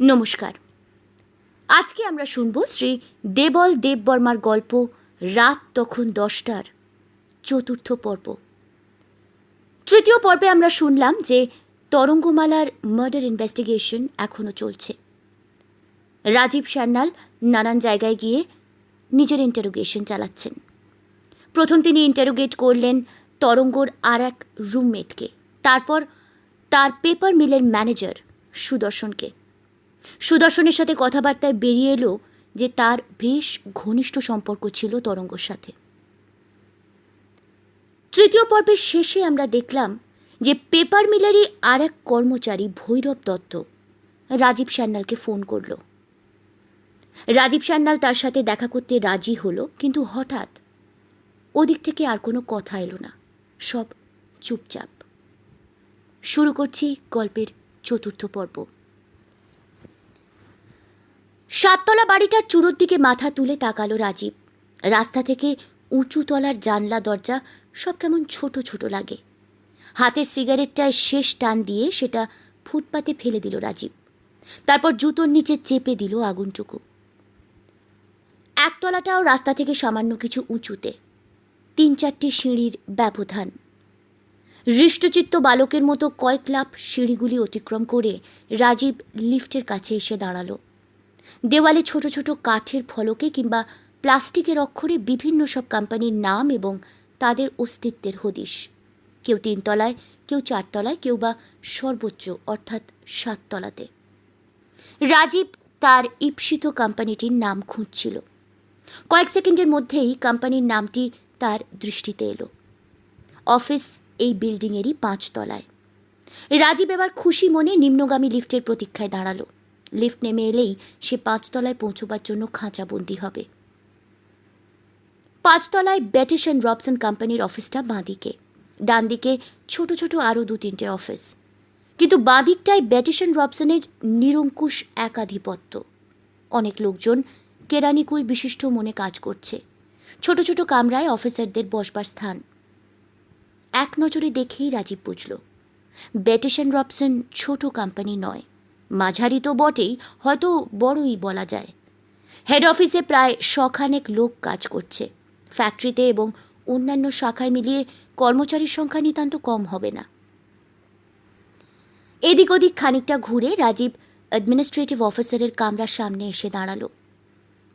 নমস্কার। আজকে আমরা শুনব শ্রী দেবল দেববর্মার গল্প রাত তখন 10টার চতুর্থ পর্ব। তৃতীয় পর্বে আমরা শুনলাম যে তরঙ্গমালার মার্ডার ইনভেস্টিগেশন এখনও চলছে। রাজীব সান্যাল নানান জায়গায় গিয়ে নিজের ইন্টারোগেশন চালাচ্ছেন। প্রথম তিনি ইন্টারোগেট করলেন তরঙ্গর আর এক রুমমেটকে, তারপর তার পেপার মিলের ম্যানেজার সুদর্শনকে। সুদর্শনের সাথে কথাবার্তায় বেরিয়ে এলো যে তার বেশ ঘনিষ্ঠ সম্পর্ক ছিল তরঙ্গর সাথে। তৃতীয় পর্বের শেষে আমরা দেখলাম যে পেপার মিলেরই আর এক কর্মচারী ভৈরব দত্ত রাজীব সান্যালকে ফোন করল। রাজীব সান্যাল তার সাথে দেখা করতে রাজি হলো, কিন্তু হঠাৎ ওদিক থেকে আর কোনো কথা এলো না, সব চুপচাপ। শুরু করছি গল্পের চতুর্থ পর্ব। সাততলা বাড়িটার চুড়োর দিকে মাথা তুলে তাকালো রাজীব। রাস্তা থেকে উঁচু তলার জানলা দরজা সব কেমন ছোট ছোট লাগে। হাতের সিগারেটটায় শেষ টান দিয়ে সেটা ফুটপাতে ফেলে দিল রাজীব। তারপর জুতোর নিচে চেপে দিল আগুনটুকু। একতলাটাও রাস্তা থেকে সামান্য কিছু উঁচুতে, 3-4টি সিঁড়ির ব্যবধান। হৃষ্টচিত্ত বালকের মতো কয়েক লাফ সিঁড়িগুলি অতিক্রম করে রাজীব লিফটের কাছে এসে দাঁড়ালো। দেওয়ালে ছোট ছোট কাঠের ফলকে কিংবা প্লাস্টিকের অক্ষরে বিভিন্ন সব কোম্পানির নাম এবং তাদের অস্তিত্বের হদিশ। কেউ 3 তলায়, কেউ 4 তলায়, কেউ বা সর্বোচ্চ অর্থাৎ 7 তলাতে। রাজীব তার ঈপ্সিত কোম্পানিটির নাম খুঁজছিল। কয়েক সেকেন্ডের মধ্যেই কোম্পানির নামটি তার দৃষ্টিতে এলো। অফিস এই বিল্ডিংয়েরই 5 তলায়। রাজীব এবার খুশি মনে নিম্নগামী লিফটের প্রতীক্ষায় দাঁড়ালো। লিফট নেমে এলেই সে 5 তলায় পৌঁছবার জন্য খাঁচাবন্দি হবে। 5 তলায় ব্যাটিশ অ্যান্ড রবসন কোম্পানির অফিসটা বাঁদিকে, ডান দিকে ছোট ছোট আরও 2-3টে অফিস। কিন্তু বাঁদিকটায় ব্যাটিশ অ্যান্ড রবসনের নিরঙ্কুশ একাধিপত্য। অনেক লোকজন কেরানিকুল বিশিষ্ট মনে কাজ করছে। ছোট ছোট কামরায় অফিসারদের বসবার স্থান। এক নজরে দেখেই রাজীব বুঝল ব্যাটিশ অ্যান্ড রবসন ছোট কোম্পানি নয়, মাঝারি তো বটেই, হয়তো বড়ই বলা যায়। হেড অফিসে প্রায় 100 লোক কাজ করছে। ফ্যাক্টরিতে এবং অন্যান্য শাখায় মিলিয়ে কর্মচারীর সংখ্যা নিতান্ত কম হবে না। এদিক ওদিক খানিকটা ঘুরে রাজীব অ্যাডমিনিস্ট্রেটিভ অফিসারের কামরার সামনে এসে দাঁড়ালো।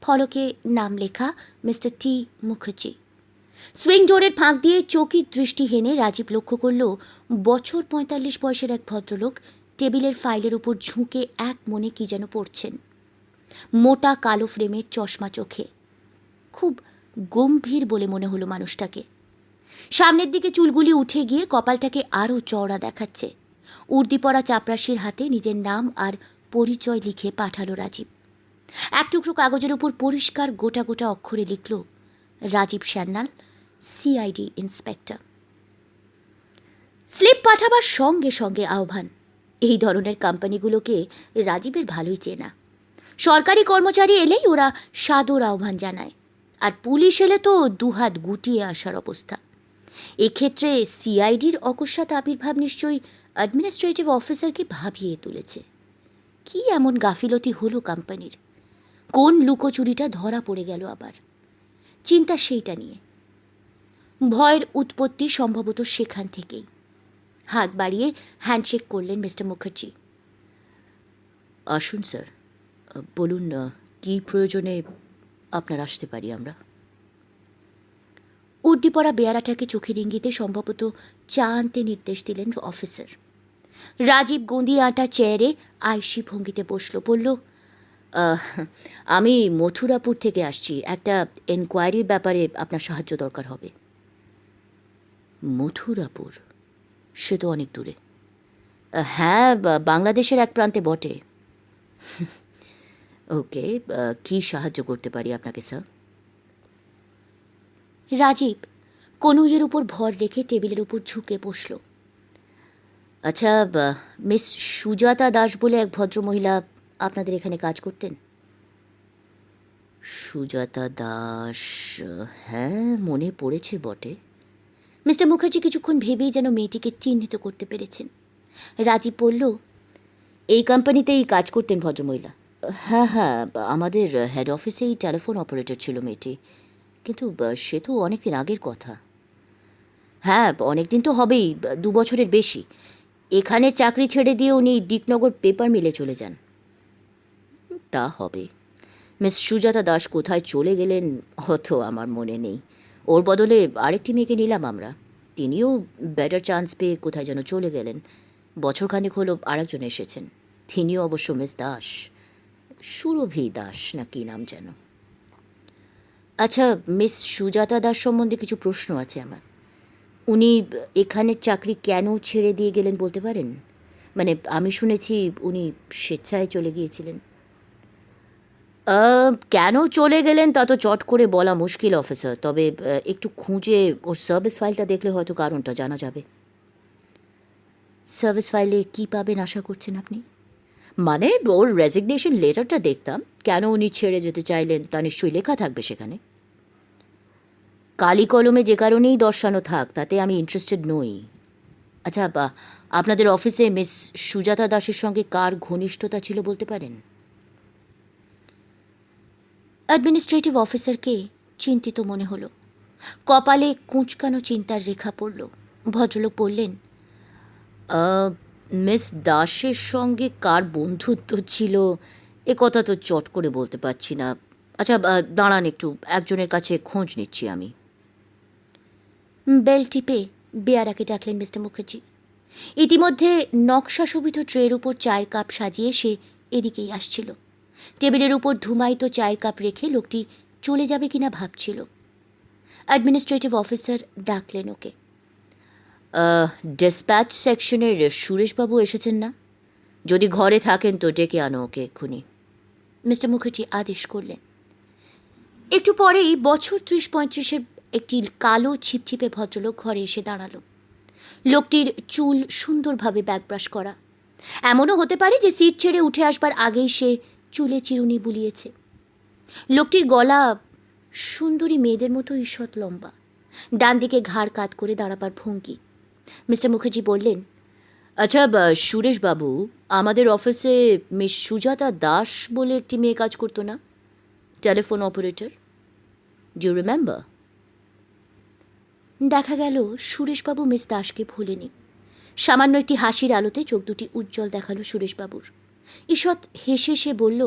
ফলকে নাম লেখা মিস্টার টি মুখার্জি। সুইং ডোরের ফাঁক দিয়ে চকির দৃষ্টি হেনে রাজীব লক্ষ্য করল বছর 45 বয়সের এক ভদ্রলোক টেবিলের ফাইলের উপর ঝুঁকে এক মনে কি যেন পড়ছেন। মোটা কালো ফ্রেমের চশমা চোখে, খুব গম্ভীর বলে মনে হলো মানুষটাকে। সামনের দিকে চুলগুলি উঠে গিয়ে কপালটাকে আরও চওড়া দেখাচ্ছে। উর্দি পরা চাপরাশির হাতে নিজের নাম আর পরিচয় লিখে পাঠালো রাজীব। এক টুকরো কাগজের উপর পরিষ্কার গোটা গোটা অক্ষরে লিখল, Rajib Sanyal, CID inspector. Slip পাঠাবার সঙ্গে সঙ্গে আহ্বান। এই ধরনের কোম্পানিগুলোকে রাজীবের ভালোই চেনা। সরকারি কর্মচারী এলেই ওরা সাদর আহ্বান জানায়, আর পুলিশ এলে তো দুহাত গুটিয়ে আসার অবস্থা। এক্ষেত্রে সিআইডির অকস্মাৎ আবির্ভাব নিশ্চয়ই অ্যাডমিনিস্ট্রেটিভ অফিসারকে ভাবিয়ে তুলেছে। কি এমন গাফিলতি হলো কোম্পানির? কোন লুকোচুরিটা ধরা পড়ে গেল আবার? চিন্তা সেইটা নিয়ে। ভয়ের উৎপত্তি সম্ভবত সেখান থেকেই। হাত বাড়িয়ে হ্যান্ডশেক করলেন মিস্টার মুখার্জি। আসুন স্যার, বলুন কী প্রয়োজনে আপনার আসতে পারি আমরা? উর্দি পরা বেয়ারাটাকে চোখের ইঙ্গিতে সম্ভবত চা আনতে নির্দেশ দিলেন অফিসার। রাজীব গঁদিয়ে আটা চেয়ারে আয়সী ভঙ্গিতে বসল। বলল, আমি মথুরাপুর থেকে আসছি। একটা এনকোয়ারির ব্যাপারে আপনার সাহায্য দরকার হবে। মথুরাপুর? সে তো অনেক দূরে। হ্যাঁ, বাংলাদেশের এক প্রান্তে বটে। ওকে, কী সাহায্য করতে পারি আপনাকে স্যার? রাজীব কনুইয়ের উপর ভর রেখে টেবিলের উপর ঝুঁকে বসল। আচ্ছা, মিস সুজাতা দাস বলে এক ভদ্রমহিলা আপনাদের এখানে কাজ করতেন? সুজাতা দাস? হ্যাঁ, মনে পড়েছে বটে। মিস্টার মুখার্জি কিছুক্ষণ ভেবেই যেন মেয়েটিকে চিহ্নিত করতে পেরেছেন। রাজীব বলল, এই কোম্পানিতেই কাজ করতেন ভদ্রমহিলা? হ্যাঁ হ্যাঁ, আমাদের হেড অফিসেই টেলিফোন অপারেটর ছিল মেয়েটি, কিন্তু সে তো অনেক দিন আগের কথা। হ্যাঁ, অনেক দিন তো হবেই, 2 বছরের বেশি। এখানে চাকরি ছেড়ে দিয়ে উনি ডিকনগর পেপার মিলে চলে যান। তা হবে। মিস সুজাতা দাস কোথায় চলে গেলেন অত আমার মনে নেই। ওর বদলে আরেকটি মেয়েকে নিলাম আমরা। তিনিও বেটার চান্স পেয়ে কোথায় যেন চলে গেলেন। বছরখানেক হলো আরেকজন এসেছেন, তিনিও অবশ্য মিস দাস, সুরভি দাস না কি নাম যেন। আচ্ছা, মিস সুজাতা দাস সম্বন্ধে কিছু প্রশ্ন আছে আমার। উনি এখানের চাকরি কেন ছেড়ে দিয়ে গেলেন বলতে পারেন? মানে আমি শুনেছি উনি স্বেচ্ছায় চলে গিয়েছিলেন। কেন চলে গেলেন তা তো চট করে বলা মুশকিল অফিসার, তবে একটু খুঁজে ওর সার্ভিস ফাইলটা দেখলে হয়তো কারণটা জানা যাবে। সার্ভিস ফাইলে কী পাবেন আশা করছেন আপনি? মানে ওর রেজিগনেশন লেটারটা দেখতাম, কেন উনি ছেড়ে যেতে চাইলেন তা নিশ্চয়ই লেখা থাকবে সেখানে। কালি কলমে যে কারণেই দর্শানো থাক তাতে আমি ইন্টারেস্টেড নই। আচ্ছা, আপনাদের অফিসে মিস সুজাতা দাসের সঙ্গে কার ঘনিষ্ঠতা ছিল বলতে পারেন? অ্যাডমিনিস্ট্রেটিভ অফিসারকে চিন্তিত মনে হলো। কপালে কুঁচকানো চিন্তার রেখা পড়ল। ভদ্রলোক বললেন, মিস দাসের সঙ্গে কার বন্ধুত্ব ছিল এ কথা তো চট করে বলতে পারছি না। আচ্ছা, দাঁড়ান একটু, একজনের কাছে খোঁজ নিচ্ছি আমি। বেল টিপে বেয়ারাকে ডাকলেন মিস্টার মুখার্জি। ইতিমধ্যে নকশা শোভিত ট্রের উপর চায়ের কাপ সাজিয়ে সে এদিকেই আসছিল। টেবিলের উপর ধুমায়িত চায়ের কাপ রেখে লোকটি চলে যাবে কিনা ভাবছিল। অ্যাডমিনিস্ট্রেটিভ অফিসার ডাকলেন ওকে। ডিসপ্যাচ সেকশনের সুরেশবাবু এসেছেন না? যদি ঘরে থাকেন তো ডেকে আনো ওকে এক্ষুনি। মিস্টার মুখার্জি আদেশ করলেন। একটু পরেই বছর 30-35-এর একটি কালো ছিপছিপে ভদ্রলোক ঘরে এসে দাঁড়ালো। লোকটির চুল সুন্দরভাবে ব্যাকব্রাশ করা। এমনও হতে পারে যে সিট ছেড়ে উঠে আসবার আগেই সে চুলে চিরুনি বুলিয়েছে। লোকটির গলা সুন্দরী মেয়েদের মতো ঈষৎ লম্বা, ডান দিকে ঘাড় কাত করে দাঁড়াবার ভঙ্গি। মিস্টার মুখার্জি বললেন, আচ্ছা, সুরেশবাবু, আমাদের অফিসে মিস সুজাতা দাস বলে একটি মেয়ে কাজ করতো না, telephone operator? Do you remember? দেখা গেল সুরেশবাবু মিস দাসকে ভোলেনি। সামান্য একটি হাসির আলোতে চোখ দুটি উজ্জ্বল দেখালো সুরেশবাবুর। ঈষৎ হেসে সে বলল,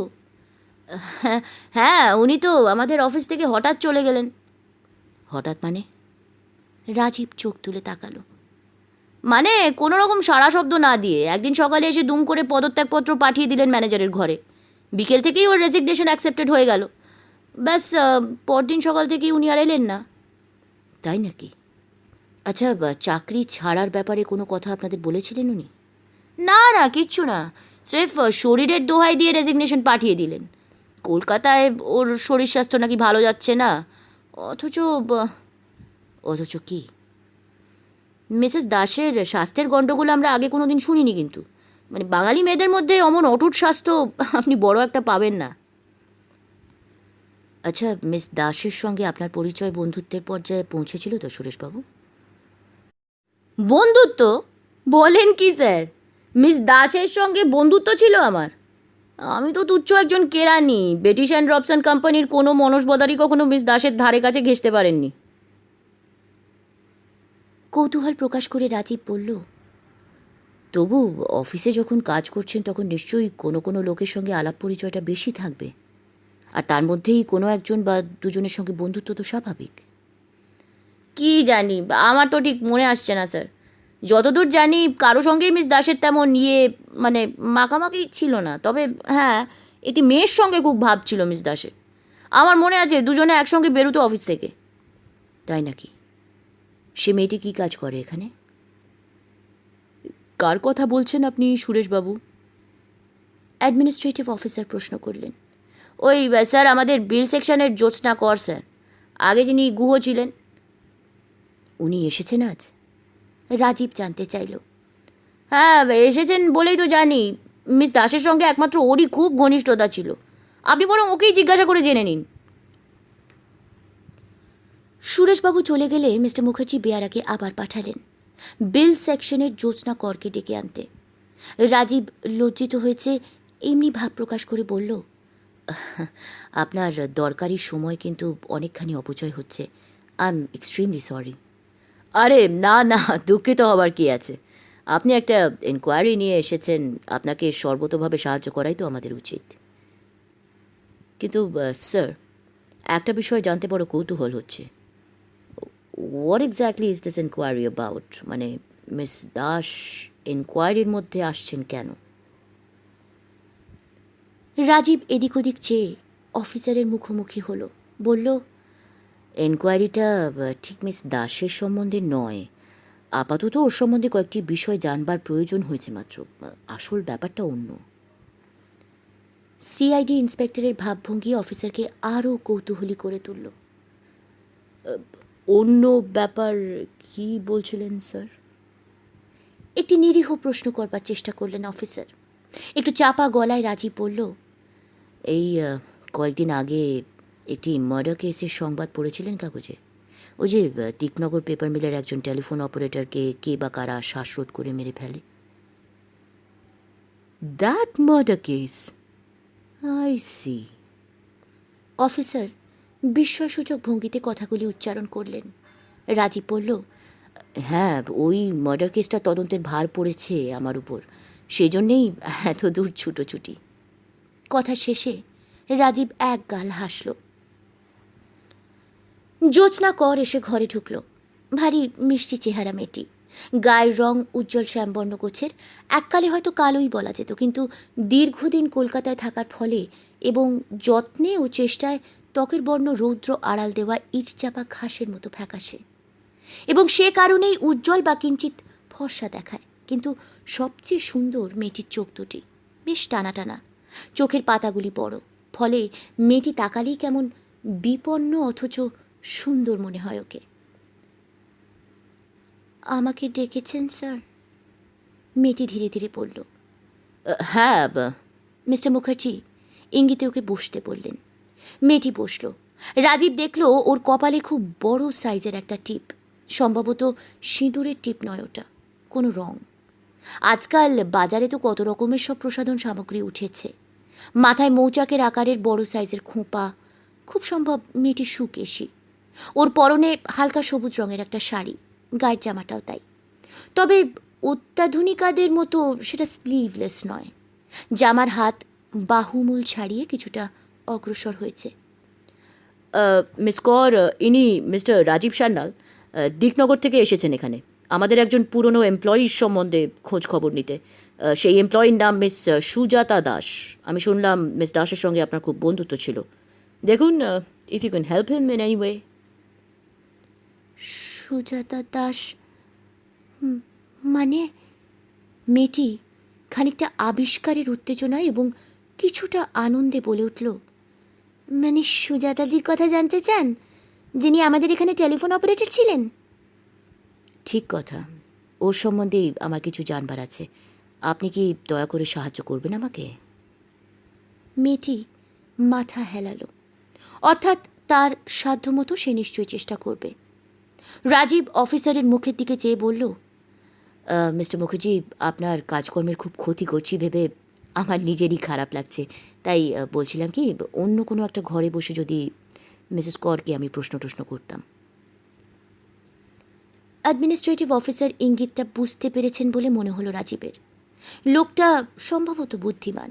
হ্যাঁ হ্যাঁ, উনি তো আমাদের অফিস থেকে হঠাৎ চলে গেলেন। হঠাৎ মানে? রাজীব চোখ তুলে তাকালো। মানে কোনো রকম সাড়া শব্দ না দিয়ে একদিন সকালে এসে দুম করে পদত্যাগপত্র পাঠিয়ে দিলেন ম্যানেজারের ঘরে। বিকেল থেকেই ওর রেজিগনেশন অ্যাকসেপ্টেড হয়ে গেল। ব্যাস, পরদিন সকাল থেকেই উনি আর এলেন না। তাই নাকি? আচ্ছা, চাকরি ছাড়ার ব্যাপারে কোনো কথা আপনাদের বলেছিলেন উনি? না না, কিচ্ছু না, স্রেফ শরীরের দোহাই দিয়ে রেজিগনেশন পাঠিয়ে দিলেন। কলকাতায় ওর শরীর স্বাস্থ্য নাকি ভালো যাচ্ছে না। অথচ অথচ কি? মিসেস দাসের স্বাস্থ্যের গণ্ডগোল আমরা আগে কোনো দিন শুনিনি, কিন্তু মানে বাঙালি মেয়েদের মধ্যে অমন অটুট স্বাস্থ্য আপনি বড় একটা পাবেন না। আচ্ছা, মিস দাসের সঙ্গে আপনার পরিচয় বন্ধুত্বের পর্যায়ে পৌঁছেছিল তো সুরেশবাবু? বন্ধুত্ব বলেন কি স্যার? মিস দাসের সঙ্গে বন্ধুত্ব ছিল আমার? আমি তো তুচ্ছ একজন কেরানি। ব্রিটিশ অ্যান্ড রবসন কোম্পানির কোনো মনসবদারই কখনো মিস দাসের ধারে কাছে ঘেঁষতে পারেননি। কৌতূহল প্রকাশ করে রাজীব বলল, তবু অফিসে যখন কাজ করছেন তখন নিশ্চয়ই কোনো কোনো লোকের সঙ্গে আলাপ পরিচয়টা বেশি থাকবে, আর তার মধ্যেই কোনো একজন বা দুজনের সঙ্গে বন্ধুত্ব তো স্বাভাবিক। কি জানি, আমার তো ঠিক মনে আসছে না স্যার। যতদূর জানি কারো সঙ্গেই মিস দাসের তেমন মানে মাখামাখি ছিল না, তবে হ্যাঁ, একটি মেয়ের সঙ্গে খুব ভাব ছিল মিস দাসের। আমার মনে আছে দুজনে একসঙ্গে বেরোতো অফিস থেকে। তাই নাকি? সে মেয়েটি কী কাজ করে এখানে? কার কথা বলছেন আপনি সুরেশবাবু? অ্যাডমিনিস্ট্রেটিভ অফিসার প্রশ্ন করলেন। ওই স্যার, আমাদের বিল সেকশনের জ্যোৎস্না কর স্যার, আগে যিনি গুহ ছিলেন। উনি এসেছেন আজ? রাজীব জানতে চাইল। হ্যাঁ, এসেছেন বলেই তো জানি। মিস দাসের সঙ্গে একমাত্র ওরই খুব ঘনিষ্ঠতা ছিল। আপনি বরং ওকেই জিজ্ঞাসা করে জেনে নিন। সুরেশবাবু চলে গেলে মিস্টার মুখার্জি বেয়ারাকে আবার পাঠালেন বিল সেকশনের জ্যোৎস্না করকে ডেকে আনতে। রাজীব লজ্জিত হয়েছে এমনি ভাব প্রকাশ করে বলল, আপনার দরকারি সময় কিন্তু অনেকখানি অপচয় হচ্ছে। I am extremely sorry. আরে না না, দুঃখিত হবার কি আছে? আপনি একটা এনকোয়ারি নিয়ে এসেছেন, আপনাকে সর্বতোভাবে সাহায্য করাই তো আমাদের উচিত। কিন্তু স্যার, একটা বিষয় জানতে বড় কৌতূহল হচ্ছে। What exactly is this enquiry about? মানে মিস দাস এনকোয়ারির মধ্যে আসছেন কেন? রাজীব এদিক ওদিক চেয়ে অফিসারের মুখোমুখি হলো, বলল, এনকোয়ারিটা ঠিক মিস দাসের সম্বন্ধে নয়। আপাতত ওর সম্বন্ধে কয়েকটি বিষয় জানবার প্রয়োজন হয়েছে মাত্র। আসল ব্যাপারটা অন্য। সিআইডি ইন্সপেক্টরের ভাবভঙ্গি অফিসারকে আরও কৌতূহলী করে তুলল। অন্য ব্যাপার কি বলছিলেন স্যার? একটি নিরীহ প্রশ্ন করবার চেষ্টা করলেন অফিসার। একটু চাপা গলায় রাজীব বলল, এই কয়েকদিন আগে একটি মার্ডার কেসের সংবাদ পড়েছিলেন কাগজে? ওই যে তিকনগর পেপার মিলের একজন টেলিফোন অপারেটরকে কে বা কারা শ্বাসরোধ করে মেরে ফেলে। That murder case, I see. Officer বিস্ময়সূচক ভঙ্গিতে কথাগুলি উচ্চারণ করলেন। রাজীব বলল, হ্যাঁ, ওই মার্ডার কেসটা তদন্তের ভার পড়েছে আমার উপর, সেই জন্যেই এত দূর ছুটোছুটি। কথা শেষে রাজীব এক গাল হাসল। জ্যোৎস্না কর এসে ঘরে ঢুকল। ভারী মিষ্টি চেহারা মেয়েটি, গায়ের রং উজ্জ্বল শ্যামবর্ণ গোছের, এককালে হয়তো কালোই বলা যেত, কিন্তু দীর্ঘদিন কলকাতায় থাকার ফলে এবং যত্নে ও চেষ্টায় ত্বকের বর্ণ রৌদ্র আড়াল দেওয়া ইটচাপা ঘাসের মতো ফ্যাকাশে, এবং সে কারণেই উজ্জ্বল বা কিঞ্চিত ফর্সা দেখায়। কিন্তু সবচেয়ে সুন্দর মেয়েটির চোখ দুটি, বেশ টানা টানা, চোখের পাতাগুলি বড়, ফলে মেয়েটি তাকালেই কেমন বিপন্ন অথচ সুন্দর মনে হয় ওকে। আমাকে ডেকেছেন স্যার? মেয়েটি ধীরে ধীরে বলল। হ্যাঁ, মিস্টার মুখার্জি ইঙ্গিতে ওকে বসতে বললেন। মেয়েটি বসল। রাজীব দেখল ওর কপালে খুব বড় সাইজের একটা টিপ, সম্ভবত সিঁদুরের টিপ নয় ওটা, কোনো রং। আজকাল বাজারে তো কত রকমের সব প্রসাধন সামগ্রী উঠেছে। মাথায় মৌচাকের আকারের বড় সাইজের খোঁপা, খুব সম্ভব মেয়েটি সুকেশী। ওর পরনে হালকা সবুজ রঙের একটা শাড়ি, গায়ের জামাটাও তাই। তবে অত্যাধুনিকাদের মতো সেটা স্লিভলেস নয়, জামার হাত বাহুমূল ছাড়িয়ে কিছুটা অগ্রসর হয়েছে। মিস কর, ইনি মিস্টার রাজীব সান্যাল, দিকনগর থেকে এসেছেন এখানে আমাদের একজন পুরনো এমপ্লয়ির সম্বন্ধে খোঁজ খবর নিতে। সেই এমপ্লয়ির নাম মিস সুজাতা দাস। আমি শুনলাম মিস দাসের সঙ্গে আপনার খুব বন্ধুত্ব ছিল। দেখুন, if you can help him in any way. Sujata Das মানে? মেয়েটি খানিকটা আবিষ্কারের উত্তেজনায় এবং কিছুটা আনন্দে বলে উঠল, মানে সুজাতাদির কথা জানতে চান, যিনি আমাদের এখানে টেলিফোন অপারেটর ছিলেন? ঠিক কথা, ওর সম্বন্ধেই আমার কিছু জানবার আছে। আপনি কি দয়া করে সাহায্য করবেন আমাকে? মেয়েটি মাথা হেলালো, অর্থাৎ তার সাধ্যমতো সে নিশ্চয়ই চেষ্টা করবে। রাজীব অফিসারের মুখের দিকে চেয়ে বলল, মিস্টার মুখার্জি, আপনার কাজকর্মের খুব ক্ষতি করছি ভেবে আমার নিজেরই খারাপ লাগছে। তাই বলছিলাম কি, অন্য কোনো একটা ঘরে বসে যদি মিসেস করকে আমি প্রশ্ন করতাম। অ্যাডমিনিস্ট্রেটিভ অফিসার ইঙ্গিতটা বুঝতে পেরেছেন বলে মনে হলো রাজীবের। লোকটা সম্ভবত বুদ্ধিমান।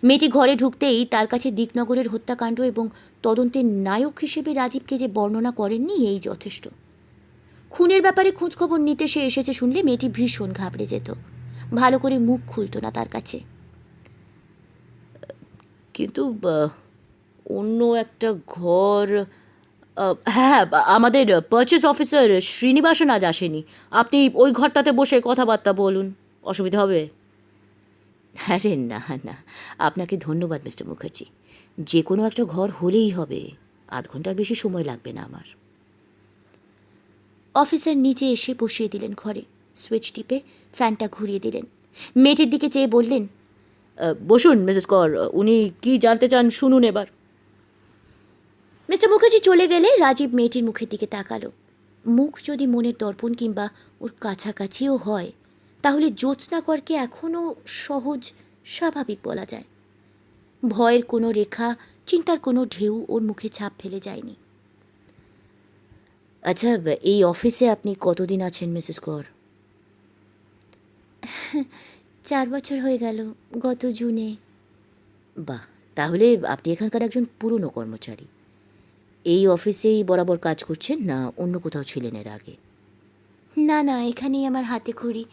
মেয়েটি ঘরে ঢুকতেই তার কাছে দিকনগরের হত্যাকাণ্ড এবং তদন্তের নায়ক হিসেবে রাজীবকে যে বর্ণনা করেননি, এই যথেষ্ট। খুনের ব্যাপারে খোঁজখবর নিতে সে এসেছে শুনলে মেয়েটি ভীষণ ঘাবড়ে যেত, ভালো করে মুখ খুলত না তার কাছে। কিন্তু অন্য একটা ঘর, হ্যাঁ, আমাদের পারচেস অফিসার শ্রীনিবাসন আজ আসেনি। আপনি ওই ঘরটাতে বসে কথাবার্তা বলুন, অসুবিধা হবে? আরে না না, আপনাকে ধন্যবাদ মিস্টার মুখার্জি। যে কোনো একটা ঘর হলেই হবে, আধ ঘন্টার বেশি সময় লাগবে না আমার। অফিসার নিচে এসে বসিয়ে দিলেন ঘরে, সুইচ টিপে ফ্যানটা ঘুরিয়ে দিলেন। মেয়েটির দিকে চেয়ে বললেন, বসুন মিসেস কর, উনি কি জানতে চান শুনুন এবার। মিস্টার মুখার্জি চলে গেলে রাজীব মেয়েটির মুখের দিকে তাকালো। মুখ যদি মনের দর্পণ কিংবা ওর কাছাকাছিও হয়, তাহলে জ্যোৎস্না করকে এখনও সহজ স্বাভাবিক বলা যায়। ভয়ের কোনো রেখা, চিন্তার কোনো ঢেউ ওর মুখে ছাপ ফেলে যায়নি। আচ্ছা, এই অফিসে আপনি কতদিন আছেন মিসেস কর? 4 বছর হয়ে গেল, গত জুনে। বাহ, তাহলে আপনি এখানকার একজন পুরনো কর্মচারী। এই অফিসেই বরাবর কাজ করছেন, না অন্য কোথাও ছিলেন এর আগে? না না, এখানেই আমার হাতে খড়ি,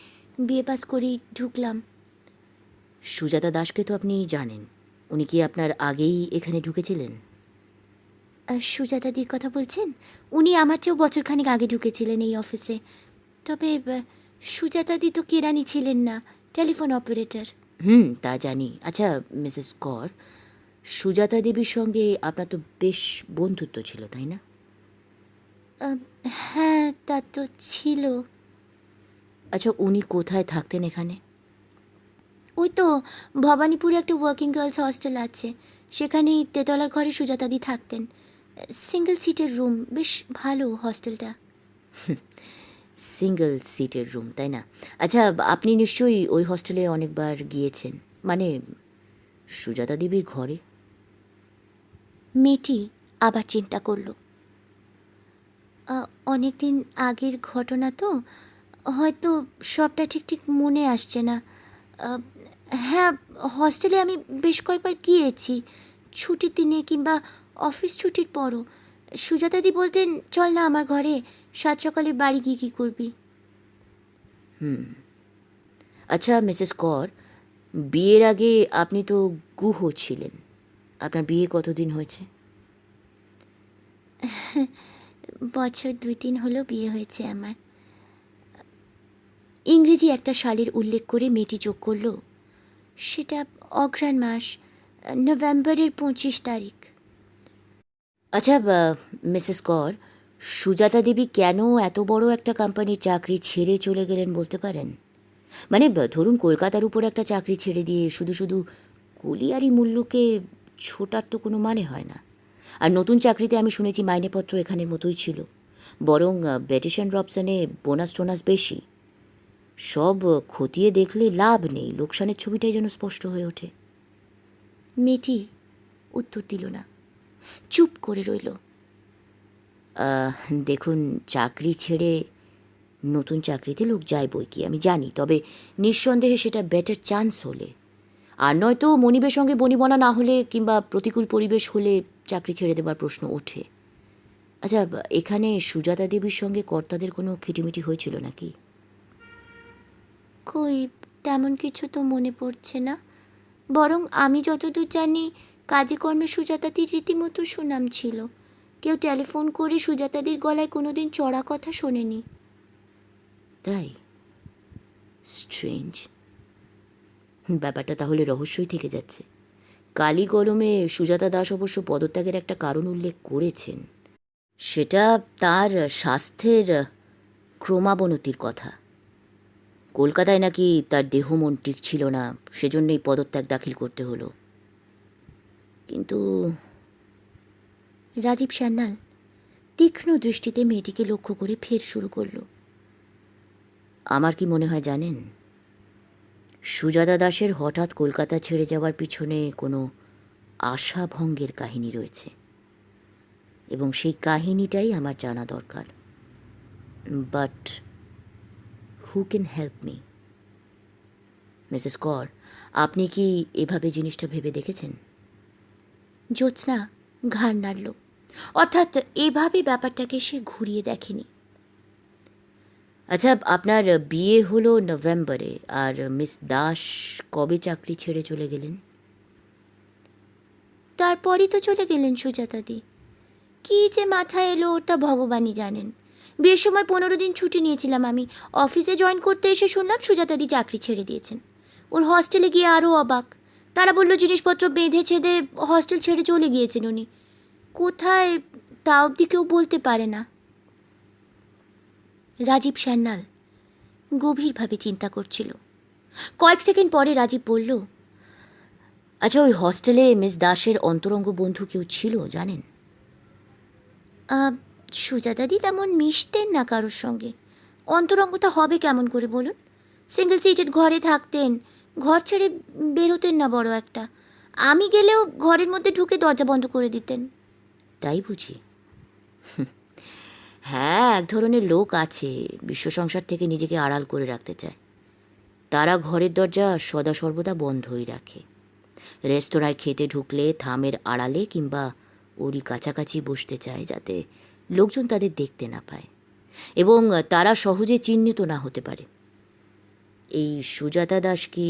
বিএ পাস করেই ঢুকলাম। সুজাতা দাসকে তো আপনি জানেন। উনি কি আপনার আগেই এখানে ঢুকেছিলেন? সুজাতাদির কথা বলছেন? উনি আমার চেয়েও বছরখানেক আগে ঢুকেছিলেন এই অফিসে। তবে সুজাতাদি তো কেরানি ছিলেন না, টেলিফোন অপারেটর। তা জানি। আচ্ছা মিসেস কর, সুজাতা দেবীর সঙ্গে আপনার তো বেশ বন্ধুত্ব ছিল, তাই না? হ্যাঁ, তা তো ছিল। আচ্ছা, উনি কোথায় থাকতেন এখানে? ওই তো ভবানীপুরে একটা ওয়ার্কিং গার্লস হস্টেল আছে, সেখানেই তেতলার ঘরে সুজাতাদি থাকতেন। সিঙ্গেল সিটের রুম, বেশ ভালো হস্টেলটা। সিঙ্গল সিটের রুম, তাই না? আচ্ছা, আপনি নিশ্চয়ই ওই হস্টেলে অনেকবার গিয়েছেন, মানে সুজাতা দেবীর ঘরে। মেয়েটি আবার চিন্তা করল। অনেক দিন আগের ঘটনা তো, হয়তো সবটা ঠিক ঠিক মনে আসছে না। আহ, হ্যাঁ, হস্টেলে আমি বেশ কয়েকবার গিয়েছি, ছুটির দিনে কিংবা অফিস ছুটির পরও। সুজাতাদি বলতেন, চল না আমার ঘরে, সাত সকালে বাড়ি গিয়ে কী করবি। আচ্ছা মিসেস কর, বিয়ের আগে আপনি তো গুহ ছিলেন। আপনার বিয়ে কতদিন হয়েছে? বছর 2-3 হলো বিয়ে হয়েছে আমার। ইংরেজি একটা সালের উল্লেখ করে মেয়েটি যোগ করল, সেটা অঘ্রাণ মাস, নভেম্বরের 25 তারিখ। আচ্ছা মিসেস কর, সুজাতা দেবী কেন এত বড় একটা কোম্পানির চাকরি ছেড়ে চলে গেলেন বলতে পারেন? মানে ধরুন, কলকাতার উপর একটা চাকরি ছেড়ে দিয়ে শুধু শুধু কলিয়ারি মূল্যকে ছোটার তো কোনো মানে হয় না। আর নতুন চাকরিতে আমি শুনেছি মাইনেপত্র এখানের মতোই ছিল, বরং ব্রিটিশ অ্যান্ড রবসনে বোনাস টোনাস বেশি। সব খতিয়ে দেখলে লাভ নেই, লোকসানের ছবিটাই যেন স্পষ্ট হয়ে ওঠে। মেয়েটি উত্তর দিল না, চুপ করে রইল। দেখুন, চাকরি ছেড়ে নতুন চাকরিতে লোক যায় বই কি, আমি জানি, তবে নিঃসন্দেহে সেটা বেটার চান্স হলে, আর নয়তো মনিবের সঙ্গে বনিবনা না হলে কিংবা প্রতিকূল পরিবেশ হলে চাকরি ছেড়ে দেবার প্রশ্ন ওঠে। আচ্ছা, এখানে সুজাতা দেবীর সঙ্গে কর্তাদের কোনো খিটিমিটি হয়েছিল নাকি? কই, তেমন কিছু তো মনে পড়ছে না। বরং আমি যতদূর জানি, কাজে কর্মে সুজাতাদির রীতিমতো সুনাম ছিল। কেউ টেলিফোন করে সুজাতাদির গলায় কোনোদিন চড়া কথা শোনেনি। তাই? স্ট্রেঞ্জ। ব্যাপারটা তাহলে রহস্যই থেকে যাচ্ছে। কালি কলমে সুজাতা দাস অবশ্য পদত্যাগের একটা কারণ উল্লেখ করেছেন, সেটা তার স্বাস্থ্যের ক্রমাবনতির কথা। কলকাতায় নাকি তার দেহ মন টিকছিল না, সেজন্যই পদত্যাগ দাখিল করতে হলো। কিন্তু রাজীব সান্যাল তীক্ষ্ণ দৃষ্টিতে মেয়েটিকে লক্ষ্য করে ফের শুরু করল। আমার কি মনে হয় জানেন, সুজাতা দাসের হঠাৎ কলকাতা ছেড়ে যাওয়ার পিছনে কোনো আশাভঙ্গের কাহিনী রয়েছে, এবং সেই কাহিনীটাই আমার জানা দরকার। But who can help me? Mrs কর, আপনি কি এভাবে জিনিসটা ভেবে দেখেছেন? জ্যোৎস্না ঘাড় নাড়ল, অর্থাৎ এভাবে ব্যাপারটাকে সে ঘুরিয়ে দেখেনি। আচ্ছা, আপনার বিয়ে হলো নভেম্বরে, আর মিস দাস কবে চাকরি ছেড়ে চলে গেলেন? তারপরই তো চলে গেলেন সুজাতাদি। কী যে মাথায় এলো ওটা ভগবানই জানেন। বিয়ের সময় 15 দিন ছুটি নিয়েছিলাম আমি, অফিসে জয়েন করতে এসে শুনলাম সুজাতাদি চাকরি ছেড়ে দিয়েছেন। ওর হস্টেলে গিয়ে আরও অবাক, তারা বলল জিনিসপত্র বেঁধে ছেদে হস্টেল ছেড়ে চলে গিয়েছেন উনি। কোথায় তা অবধি কেউ বলতে পারে না। রাজীব সান্যাল গভীরভাবে চিন্তা করছিল। কয়েক সেকেন্ড পরে রাজীব বলল, আচ্ছা, ওই হস্টেলে মিস দাসের অন্তরঙ্গ বন্ধু কেউ ছিল জানেন? সুজাতাদি তেমন মিশতেন না কারোর সঙ্গে। অন্তরঙ্গতা হবে কেমন করে বলুন? সিঙ্গেল সিটেড ঘরে থাকতেন, ঘর ছেড়ে বেরোতেন না বড় একটা। আমি গেলেও ঘরের মধ্যে ঢুকে দরজা বন্ধ করে দিতেন। তাই বুঝি? হ্যাঁ, এক ধরনের লোক আছে বিশ্ব সংসার থেকে নিজেকে আড়াল করে রাখতে চায়। তারা ঘরের দরজা সদা সর্বদা বন্ধই রাখে। রেস্তোরাঁয় খেতে ঢুকলে থামের আড়ালে কিংবা ওরই কাছাকাছি বসতে চায়, যাতে লোকজন তাদের দেখতে না পায় এবং তারা সহজে চিহ্নিত না হতে পারে। এই সুজাতা দাস কি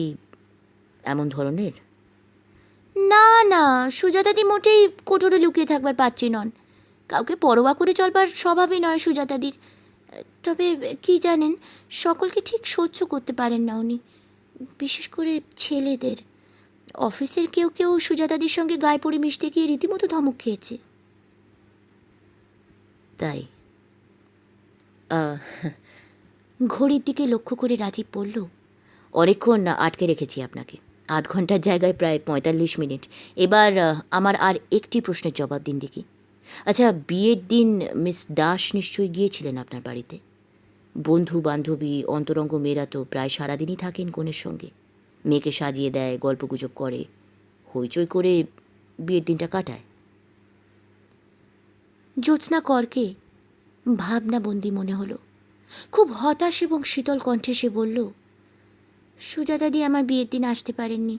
এমন ধরনের? না না, সুজাতাদি মোটেই কোঠরে লুকিয়ে থাকবার পাচ্ছি নন। কাউকে পরোয়া করে চলবার স্বভাবই নয় সুজাতাদির। তবে কি জানেন, সকলকে ঠিক সহ্য করতে পারেন না উনি, বিশেষ করে ছেলেদের। অফিসের কেউ কেউ সুজাতাদির সঙ্গে গায়ে পড়ে মিশতে গিয়ে রীতিমতো ধমক খেয়েছে। তাই? ঘড়ির দিকে লক্ষ্য করে রাজীব বলল, অনেকক্ষণ আটকে রেখেছি আপনাকে, ৮ ঘন্টার জায়গায় প্রায় ৪৫ মিনিট। এবার আমার আর একটি প্রশ্নের জবাব দিন দেখি। আচ্ছা, বিয়ের দিন মিস দাস নিশ্চয়ই গিয়েছিলেন আপনার বাড়িতে? বন্ধু বান্ধবী অন্তরঙ্গ মেয়েরা তো প্রায় সারাদিনই থাকেন কনের সঙ্গে, মেয়েকে সাজিয়ে দেয়, গল্পগুজব করে, হইচই করে বিয়ের দিনটা কাটায়। জ্যোৎস্না করকে ভাবনাবন্দি মনে হলো। খুব হতাশ এবং শীতল কণ্ঠে সে বলল, সুজাতাদি আমার বিয়ের দিন আসতে পারেননি।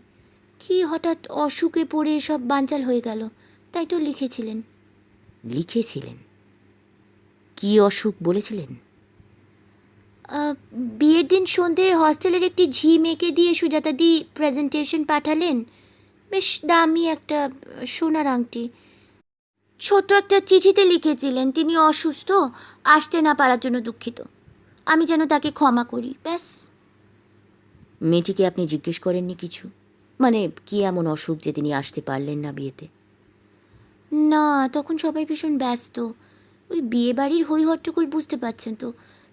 কি হঠাৎ অসুখে পড়ে সব বানচাল হয়ে গেল, তাই তো লিখেছিলেন। লিখেছিলেন? কি অসুখ বলেছিলেন? বিয়ের দিন সন্ধে হস্টেলের একটি ঝি মেয়েকে দিয়ে সুজাতাদি প্রেজেন্টেশন পাঠালেন। বেশ দামি একটা সোনার আংটি। ছোট একটা চিঠিতে লিখেছিলেন তিনি অসুস্থ, আসতে না পারার জন্য দুঃখিত, আমি যেন তাকে ক্ষমা করি, ব্যাস। মেয়েটিকে আপনি জিজ্ঞেস করেননি কিছু? মানে কি এমন অসুখ যে তিনি আসতে পারলেন না বিয়েতে? না, তখন সবাই ভীষণ ব্যস্ত। ওই বিয়ে বাড়ির হই হট্টগোল বুঝতে পারছেন তো।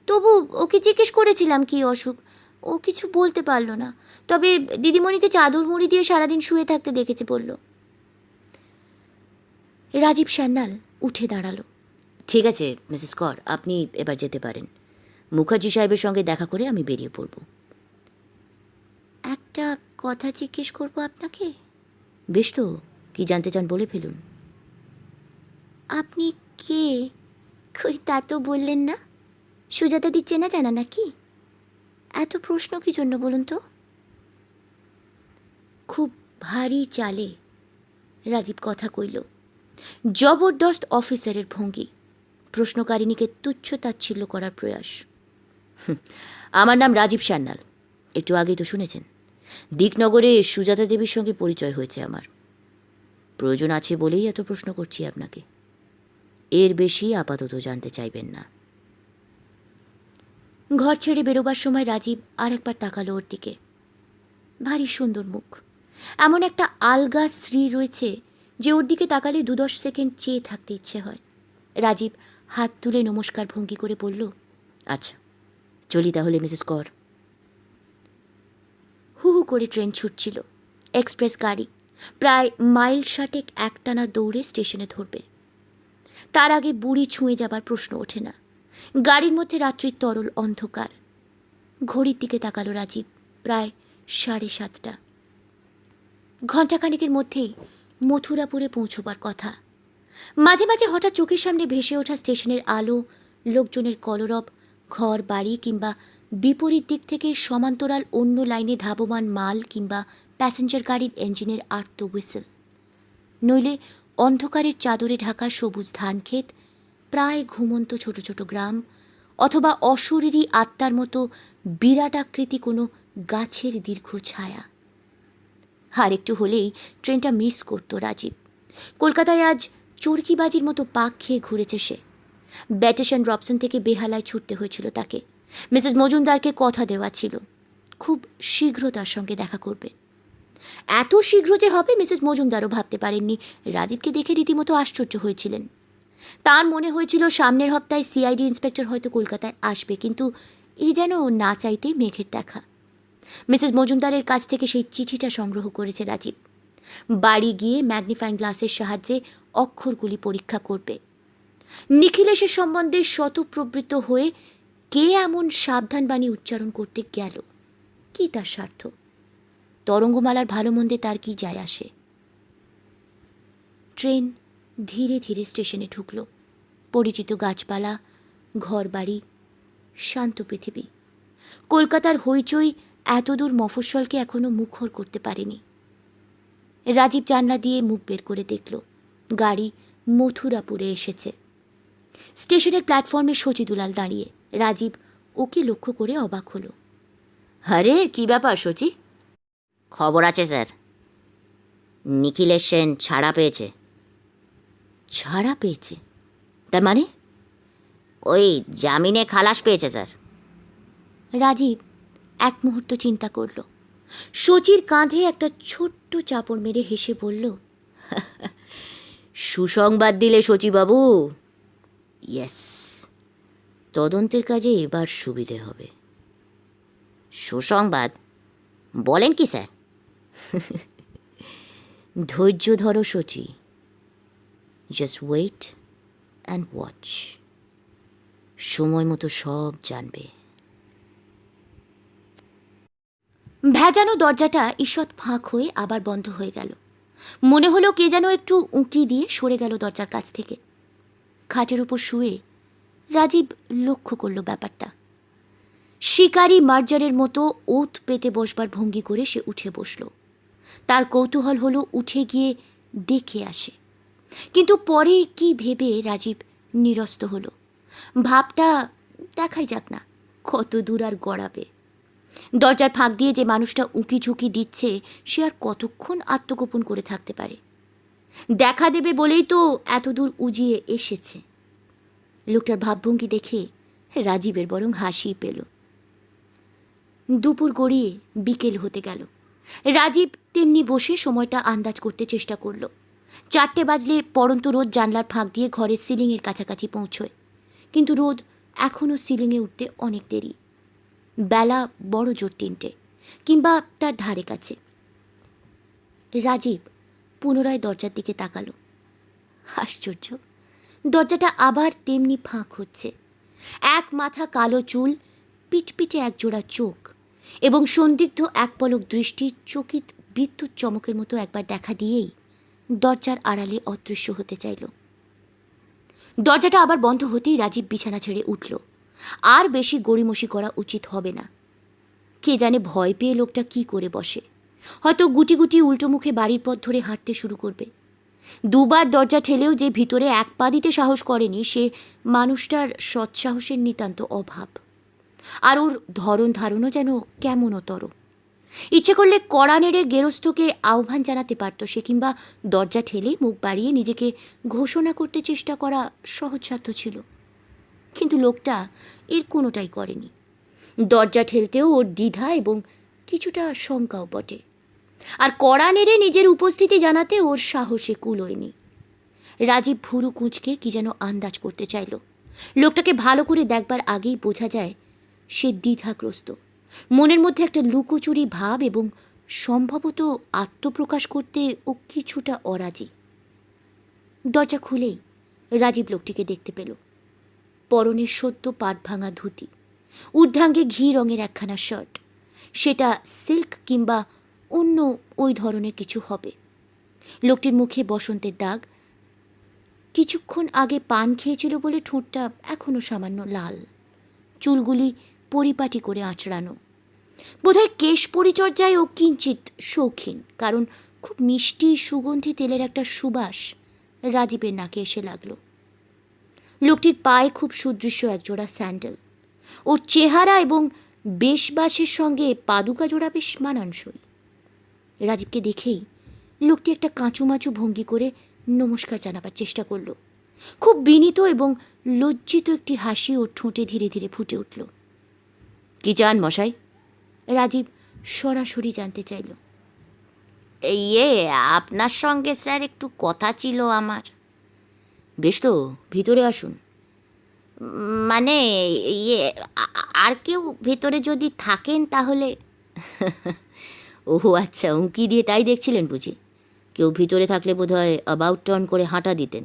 তবু ওকে জিজ্ঞেস করেছিলাম কি অসুখ, ও কিছু বলতে পারলো না। তবে দিদিমণিকে চাদর মুড়ি দিয়ে সারাদিন শুয়ে থাকতে দেখেছে বলল। রাজীব সান্যাল উঠে দাঁড়ালো। ঠিক আছে মিসেস কর, আপনি এবার যেতে পারেন। মুখার্জি সাহেবের সঙ্গে দেখা করে আমি বেরিয়ে পড়ব। একটা কথা জিজ্ঞেস করবো আপনাকে। বেশ তো, কি জানতে চান বলে ফেলুন। আপনি কে? কই তা তো বললেন না। সুজাতাদি চেনা জানা নাকি? এত প্রশ্ন কি জন্য বলুন তো? খুব ভারী চালে রাজীব কথা কইল, জবরদস্ত অফিসারের ভঙ্গি, প্রশ্নকারিণীকে তুচ্ছ তাচ্ছিল্য করার প্রয়াস। আমার নাম রাজীব সান্যাল, একটু আগেই তো শুনেছেন। দিকনগরে সুজাতা দেবীর সঙ্গে পরিচয় হয়েছে আমার। প্রয়োজন আছে বলেই এত প্রশ্ন করছি আপনাকে। এর বেশি আপাতত জানতে চাইবেন না। ঘর ছেড়ে বেরোবার সময় রাজীব আর একবার তাকালো ওর দিকে। ভারী সুন্দর মুখ, এমন একটা আলগা শ্রী রয়েছে যে ওর দিকে তাকালে ২-১০ সেকেন্ড চেয়ে থাকতে ইচ্ছে হয়। রাজীব হাত তুলে নমস্কার ভঙ্গি করে বলল, আচ্ছা, চলি তাহলে মিসেস কর। হু হু করে ট্রেন ছুটছিল, এক্সপ্রেস গাড়ি প্রায় মাইল ৬০ একটানা দৌড়ে স্টেশনে ধরবে। তার আগে বুড়ি ছুঁয়ে যাবার প্রশ্ন ওঠে না। গাড়ির মধ্যে রাত্রির তরল অন্ধকার। ঘড়ির দিকে তাকালো রাজীব, প্রায় ৭:৩০। ঘণ্টাখানেকের মধ্যেই মথুরাপুরে পৌঁছবার কথা। মাঝে মাঝে হঠাৎ চোখের সামনে ভেসে ওঠা স্টেশনের আলো, লোকজনের কলরব, ঘর বাড়ি কিংবা বিপরীত দিক থেকে সমান্তরাল অন্য লাইনে ধাবমান মাল কিংবা প্যাসেঞ্জার গাড়ির ইঞ্জিনের আর্ত হুইসেল। নইলে অন্ধকারের চাদরে ঢাকা সবুজ ধানক্ষেত, প্রায় ঘুমন্ত ছোট ছোট গ্রাম, অথবা অশরীরী আত্মার মতো বিরাট আকৃতি কোনো গাছের দীর্ঘ ছায়া। আর একটু হলেই ট্রেনটা মিস করত রাজীব। কলকাতায় আজ চরকিবাজির মতো পাক খেয়ে ঘুরেছে সে। ব্যাটেশন রবসন থেকে বেহালায় ছুটতে হয়েছিল তাকে। মিসেস মজুমদারকে কথা দেওয়া ছিল, খুব শীঘ্র তার সঙ্গে দেখা করবে। এত শীঘ্র যে হবে মিসেস মজুমদারও ভাবতে পারেননি। রাজীবকে দেখে রীতিমতো আশ্চর্য হয়েছিলেন। তার মনে হয়েছিল সামনের হপ্তায় সিআইডি ইন্সপেক্টর হয়তো কলকাতায় আসবে, কিন্তু এই যেন না চাইতেই মেঘের দেখা। মিসেস মজুমদারের কাছ থেকে সেই চিঠিটা সংগ্রহ করেছে রাজীব। বাড়ি গিয়ে ম্যাগনিফাইং গ্লাসের সাহায্যে অক্ষরগুলি পরীক্ষা করবে। নিখিলেশের সম্বন্ধে শতপ্রবৃত্ত হয়ে কে এমন সাবধান বাণী উচ্চারণ করতে গেল, কি তার স্বার্থ? তরঙ্গমালার ভালো মন্দে তার কি যায় আসে? ট্রেন ধীরে ধীরে স্টেশনে ঢুকল। পরিচিত গাছপালা, ঘরবাড়ি, শান্ত পৃথিবী। কলকাতার হইচই এতদূর মফস্বলকে এখনো মুখর করতে পারেনি। রাজীব জানলা দিয়ে মুখ বের করে দেখল গাড়ি মথুরাপুরে এসেছে। স্টেশনের প্ল্যাটফর্মে শচীদুলাল দাঁড়িয়ে। রাজীব ওকে লক্ষ্য করে অবাক হলো। আরে কি ব্যাপার শচী? খবর আছে স্যার, নিখিলেশ সেন ছাড়া পেয়েছে। ছাড়া পেয়েছে? তার মানে? ওই জামিনে খালাস পেয়েছে স্যার। রাজীব এক মুহূর্ত চিন্তা করল। শচীর কাঁধে একটা ছোট্ট চাপড় মেরে হেসে বলল, সুসংবাদ দিলে শচীবাবু। ইয়েস, তদন্তের কাজে এবার সুবিধে হবে। সুসংবাদ? বলেন কি স্যার? ধৈর্য ধরো Shachi, just wait and watch. সময় মতো সব জানবে। ভেজানো দরজাটা ঈষৎ ফাঁক হয়ে আবার বন্ধ হয়ে গেল। মনে হলো কে যেন একটু উঁকি দিয়ে সরে গেল দরজার কাছ থেকে। খাটের ওপর শুয়ে রাজীব লক্ষ্য করল ব্যাপারটা। শিকারী মার্জারের মতো ওত পেতে বসবার ভঙ্গি করে সে উঠে বসল। তার কৌতূহল হলো উঠে গিয়ে দেখে আসে, কিন্তু পরে কি ভেবে রাজীব নিরস্ত হলো। ভাবটা দেখাই যাক না, কত দূর আর গড়াবে। দরজার ফাঁক দিয়ে যে মানুষটা উঁকি ঝুঁকি দিচ্ছে সে আর কতক্ষণ আত্মগোপন করে থাকতে পারে? দেখা দেবে বলেই তো এত দূর উজিয়ে এসেছে। লোকটার ভাবভঙ্গি দেখে রাজীবের বরং হাসি পেল। দুপুর গড়িয়ে বিকেল হতে গেল। রাজীব তেমনি বসে সময়টা আন্দাজ করতে চেষ্টা করল। 4টে বাজলে পড়ন্ত রোদ জানলার ফাঁক দিয়ে ঘরের সিলিংয়ের কাছাকাছি পৌঁছয়, কিন্তু রোদ এখনও সিলিংয়ে উঠতে অনেক দেরি। বেলা বড় জোর 3টে কিংবা তার ধারে কাছে। রাজীব পুনরায় দরজার দিকে তাকালো। আশ্চর্য, দরজাটা আবার তেমনি ফাঁক হচ্ছে। এক মাথা কালো চুল, পিটপিটে একজোড়া চোখ এবং সন্দিগ্ধ এক পলক দৃষ্টি চকিত বিদ্যুৎ চমকের মতো একবার দেখা দিয়েই দরজার আড়ালে অদৃশ্য হতে চাইল। দরজাটা আবার বন্ধ হতেই রাজীব বিছানা ছেড়ে উঠল। আর বেশি গড়িমসি করা উচিত হবে না। কে জানে ভয় পেয়ে লোকটা কি করে বসে। হয়তো গুটি গুটি উল্টো মুখে বাড়ির পথ ধরে হাঁটতে শুরু করবে। দুবার দরজা ঠেলেও যে ভিতরে এক পা দিতে সাহস করেনি, সে মানুষটার সৎসাহসের নিতান্ত অভাব। আর ওর ধরন ধারণও যেন কেমনতর। ইচ্ছে করলে কড়া নেড়ে গেরস্থকে আহ্বান জানাতে পারত সে, কিংবা দরজা ঠেলেই মুখ বাড়িয়ে নিজেকে ঘোষণা করতে চেষ্টা করা সহজসাধ্য ছিল। কিন্তু লোকটা এর কোনোটাই করেনি। দরজা ঠেলতেও ওর দ্বিধা এবং কিছুটা শঙ্কাও বটে। আর কড়া নেড়ে নিজের উপস্থিতি জানাতে ওর সাহসে কুলোয়নি। রাজীব ভুরু কুঁচকে কি যেন আন্দাজ করতে চাইল। লোকটাকে ভালো করে দেখবার আগেই বোঝা যায় সে দ্বিধাগ্রস্ত। মনের মধ্যে একটা লুকোচুরি ভাব এবং সম্ভবত আত্মপ্রকাশ করতে ও কিছুটা অরাজি। দরজা খুলেই রাজীব লোকটিকে দেখতে পেল। পরনের সদ্য পাট ভাঙা ধুতি, ঊর্ধ্বাঙ্গে ঘি রঙের একখানা শার্ট। সেটা সিল্ক কিংবা অন্য ওই ধরনের কিছু হবে। লোকটির মুখে বসন্তের দাগ। কিছুক্ষণ আগে পান খেয়েছিল বলে ঠোঁটটা এখনো সামান্য লাল। চুলগুলি পরিপাটি করে আঁচড়ানো। বোধহয় কেশ পরিচর্যায় ও কিঞ্চিত শৌখিন, কারণ খুব মিষ্টি সুগন্ধি তেলের একটা সুবাস রাজীবের নাকে এসে লাগলো। লোকটির পায়ে খুব সুদৃশ্য একজোড়া স্যান্ডেল। ওর চেহারা এবং বেশবাসের সঙ্গে পাদুকা জোড়া বেশ মানানসই। রাজীবকে দেখেই লোকটি একটা কাঁচুমাচু ভঙ্গি করে নমস্কার জানাবার চেষ্টা করল। খুব বিনীত এবং লজ্জিত একটি হাসি ওর ঠোঁটে ধীরে ধীরে ফুটে উঠল। কি চান মশাই? রাজীব সরাসরি জানতে চাইল। ইয়ে, আপনার সঙ্গে স্যার একটু কথা ছিল আমার। বেশ তো, ভিতরে আসুন। মানে ইয়ে, আর কেউ ভেতরে যদি থাকেন তাহলে। ওহো আচ্ছা, উঁকি দিয়ে তাই দেখছিলেন বুঝি? কেউ ভিতরে থাকলে বোধহয় অ্যাবাউট টার্ন করে হাঁটা দিতেন।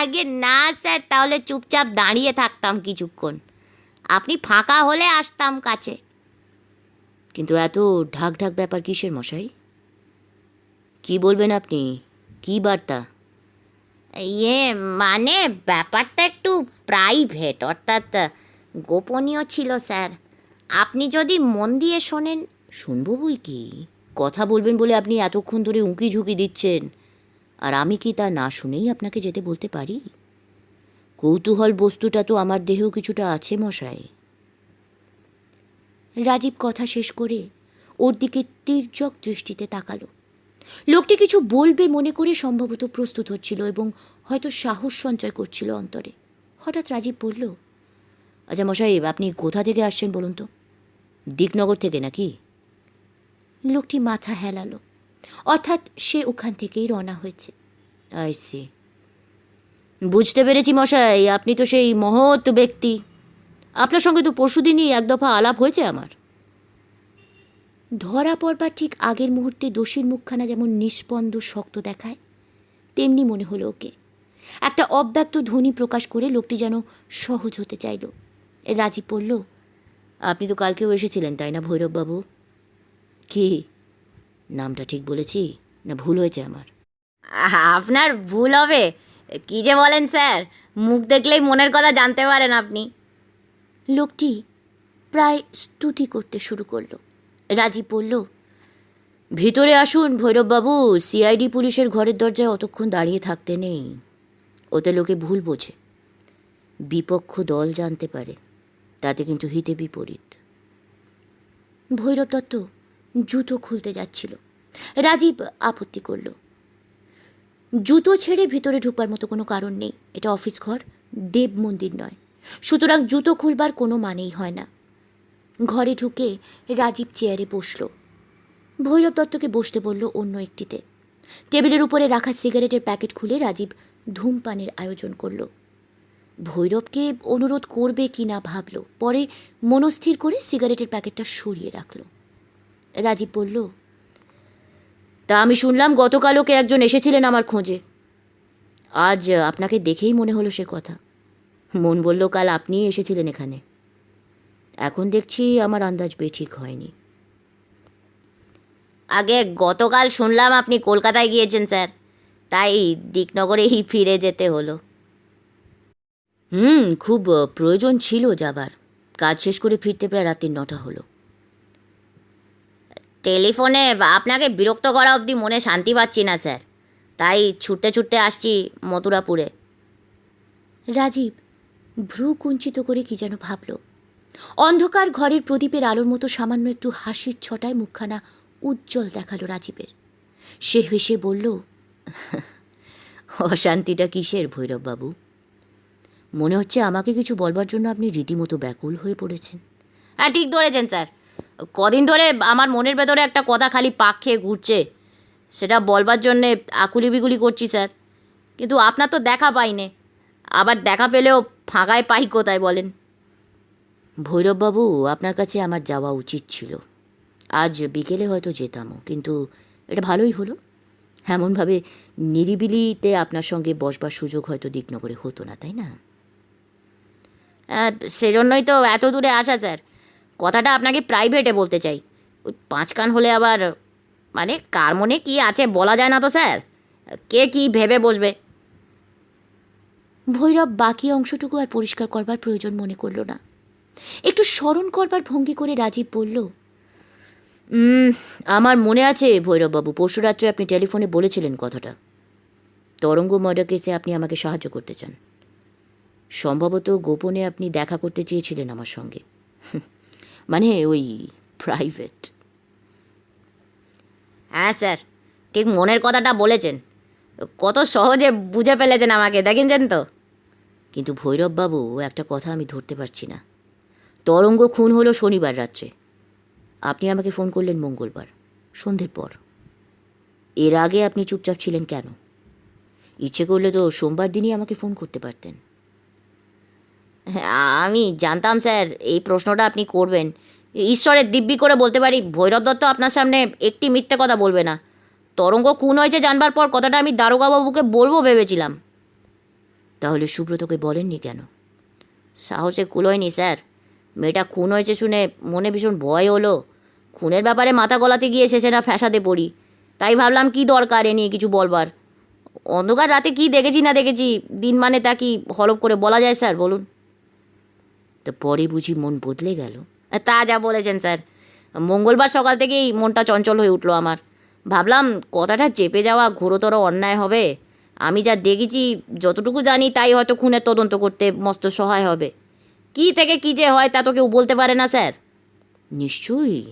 আগে না স্যার, তাহলে চুপচাপ দাঁড়িয়ে থাকতাম কিছুক্ষণ। আপনি ফাঁকা হলে আসতাম কাছে। কিন্তু এত ঢাক ঢাক ব্যাপার কিসের মশাই? কি বলবেন আপনি? কি বার্তা? ইয়ে মানে ব্যাপারটা একটু প্রাইভেট, অর্থাৎ গোপনীয় ছিল স্যার। আপনি যদি মন দিয়ে শোনেন। শুনবো বই কি। কথা বলবেন বলে আপনি এতক্ষণ ধরে উঁকি ঝুঁকি দিচ্ছেন, আর আমি কি তা না শুনেই আপনাকে যেতে বলতে পারি? কৌতূহল বস্তুটা তো আমার দেহেও কিছুটা আছে মশাই। রাজীব কথা শেষ করে ওর দিকে তীর্যক দৃষ্টিতে তাকালো। লোকটি কিছু বলবে মনে করে সম্ভবত প্রস্তুত হচ্ছিল এবং হয়তো সাহস সঞ্চয় করছিল অন্তরে। হঠাৎ রাজীব বলল, আচ্ছা মশাই, আপনি কোথা থেকে আসছেন বলুন তো? দিকনগর থেকে নাকি? লোকটি মাথা হেলালো, অর্থাৎ সে ওখান থেকেই রওনা হয়েছে। আই সি, বুঝতে পেরেছি মশাই, আপনি তো সেই মহৎ ব্যক্তি। আপনার সঙ্গে তো পরশুদিনই এক দফা আলাপ হয়েছে আমার। ধরা পড়বার ঠিক আগের মুহূর্তে দোষীর মুখখানা যেমন নিষ্পন্দ শক্ত দেখায়, তেমনি মনে হলো ওকে। একটা অব্যক্ত ধ্বনি প্রকাশ করে লোকটি যেন সহজ হতে চাইল। রাজীব বলল, আপনি তো কালকেও এসেছিলেন তাই না ভৈরববাবু? কি, নামটা ঠিক বলেছি না ভুল হয়েছে আমার? আপনার ভুল হবে কি যে বলেন স্যার, মুখ দেখলেই মনের কথা জানতে পারেন আপনি। লোকটি প্রায় স্তুতি করতে শুরু করলো। রাজীব বলল, ভিতরে আসুন ভৈরববাবু, সিআইডি পুলিশের ঘরের দরজায় অতক্ষণ দাঁড়িয়ে থাকতে নেই। ওতে লোকে ভুল বোঝে, বিপক্ষ দল জানতে পারে, তাতে কিন্তু হিতে বিপরীত। ভৈরব দত্ত জুতো খুলতে যাচ্ছিল। রাজীব আপত্তি করল, জুতো ছেড়ে ভিতরে ঢুকবার মতো কোনো কারণ নেই। এটা অফিস ঘর, দেব মন্দির নয়, সুতরাং জুতো খুলবার কোনো মানেই হয় না। ঘরে ঢুকে রাজীব চেয়ারে বসল। ভৈরব দত্তকে বসতে বলল অন্য একটিতে। টেবিলের উপরে রাখা সিগারেটের প্যাকেট খুলে রাজীব ধূমপানের আয়োজন করল। ভৈরবকে অনুরোধ করবে কি না ভাবল, পরে মনস্থির করে সিগারেটের প্যাকেটটা সরিয়ে রাখল। রাজীব বলল, তা আমি শুনলাম গতকালও কে একজন এসেছিলেন আমার খোঁজে। আজ আপনাকে দেখেই মনে হলো সে কথা। মন বলল কাল আপনিই এসেছিলেন এখানে। এখন দেখছি আমার আন্দাজ বেঠিক হয়নি। আগে গতকাল শুনলাম আপনি কলকাতায় গিয়েছেন স্যার, তাই দিকনগরেই ফিরে যেতে হলো। খুব প্রয়োজন ছিল যাবার। কাজ শেষ করে ফিরতে প্রায় রাত্রি 9টা হলো। টেলিফোনে আপনাকে বিরক্ত করা অবধি মনে শান্তি পাচ্ছি না স্যার, তাই ছুটতে ছুটতে আসছি মথুরাপুরে। রাজীব ভ্রু কুঞ্চিত করে কি যেন ভাবল। অন্ধকার ঘরের প্রদীপের আলোর মতো সামান্য একটু হাসির ছটায় মুখখানা উজ্জ্বল দেখালো রাজীবের। সে হেসে বলল, অশান্তিটা কিসের ভৈরববাবু? মনে হচ্ছে আমাকে কিছু বলবার জন্য আপনি রীতিমতো ব্যাকুল হয়ে পড়েছেন। হ্যাঁ ঠিক ধরেছেন স্যার, কদিন ধরে আমার মনের ভেতরে একটা কথা খালি পাক খেয়ে ঘুরছে, সেটা বলবার জন্যে আকুলি বিগুলি করছি স্যার। কিন্তু আপনার তো দেখা পাইনে, আবার দেখা পেলেও ফাঁকায় পাই কোথায় বলেন? ভৈরববাবু, আপনার কাছে আমার যাওয়া উচিত ছিল। আজ বিকেলে হয়তো যেতামও, কিন্তু এটা ভালোই হলো। এমনভাবে নিরিবিলিতে আপনার সঙ্গে বসবার সুযোগ হয়তো দিকনগরে হতো না, তাই না? সেজন্যই তো এত দূরে আসা স্যার। কথাটা আপনাকে প্রাইভেটে বলতে চাই। ওই পাঁচকান হলে আবার, মানে কার মনে কী আছে বলা যায় না তো স্যার, কে কী ভেবে বসবে। ভৈরব বাকি অংশটুকু আর পরিষ্কার করবার প্রয়োজন মনে করল না। একটু স্মরণ করবার ভঙ্গি করে রাজীব বলল, আমার মনে আছে ভৈরববাবু, পরশু রাত্রে আপনি টেলিফোনে বলেছিলেন কথাটা। তরঙ্গ মার্ডার কেসে আপনি আমাকে সাহায্য করতে চান। সম্ভবত গোপনে আপনি দেখা করতে চেয়েছিলেন আমার সঙ্গে। মানে ওই প্রাইভেট। হ্যাঁ স্যার, ঠিক মনের কথাটা বলেছেন। কত সহজে বুঝে ফেলেছেন আমাকে, দেখেছেন তো। কিন্তু ভৈরববাবু, একটা কথা আমি ধরতে পারছি না। তরঙ্গ খুন হলো শনিবার রাত্রে, আপনি আমাকে ফোন করলেন মঙ্গলবার সন্ধ্যের পর। এর আগে আপনি চুপচাপ ছিলেন কেন? ইচ্ছে করলে তো সোমবার দিনই আমাকে ফোন করতে পারতেন। আমি জানতাম স্যার এই প্রশ্নটা আপনি করবেন। ঈশ্বরের দিব্যি করে বলতে পারি, ভৈরব দত্ত আপনার সামনে একটি মিথ্যে কথা বলবে না। তরঙ্গ খুন হয়েছে জানবার পর কথাটা আমি দারোগাবাবুকে বলবো ভেবেছিলাম। তাহলে সুব্রতকে বলেননি কেন? সাহসে কুলোয়নি স্যার। মেয়েটা খুন হয়েছে শুনে মনে ভীষণ ভয় হলো। খুনের ব্যাপারে মাথা গলাতে গিয়ে শেষে না ফ্যাসাদে পড়ি। তাই ভাবলাম কি দরকার এ নিয়ে কিছু বলবার। অন্ধকার রাতে কি দেখেছি না দেখেছি, দিন মানে তা কি হলপ করে বলা যায় স্যার, বলুন? তো পরে বুঝি মন বদলে গেল? তা যা বলেছেন স্যার, মঙ্গলবার সকাল থেকেই মনটা চঞ্চল হয়ে উঠলো আমার। ভাবলাম কথাটা চেপে যাওয়া ঘোরতর অন্যায় হবে। আমি যা দেখেছি, যতটুকু জানি তাই হয়তো খুনের তদন্ত করতে মস্ত সহায় হবে। কি থেকে কি যে হয় তা তো কেউ বলতে পারে না স্যার। নিশ্চয়ই,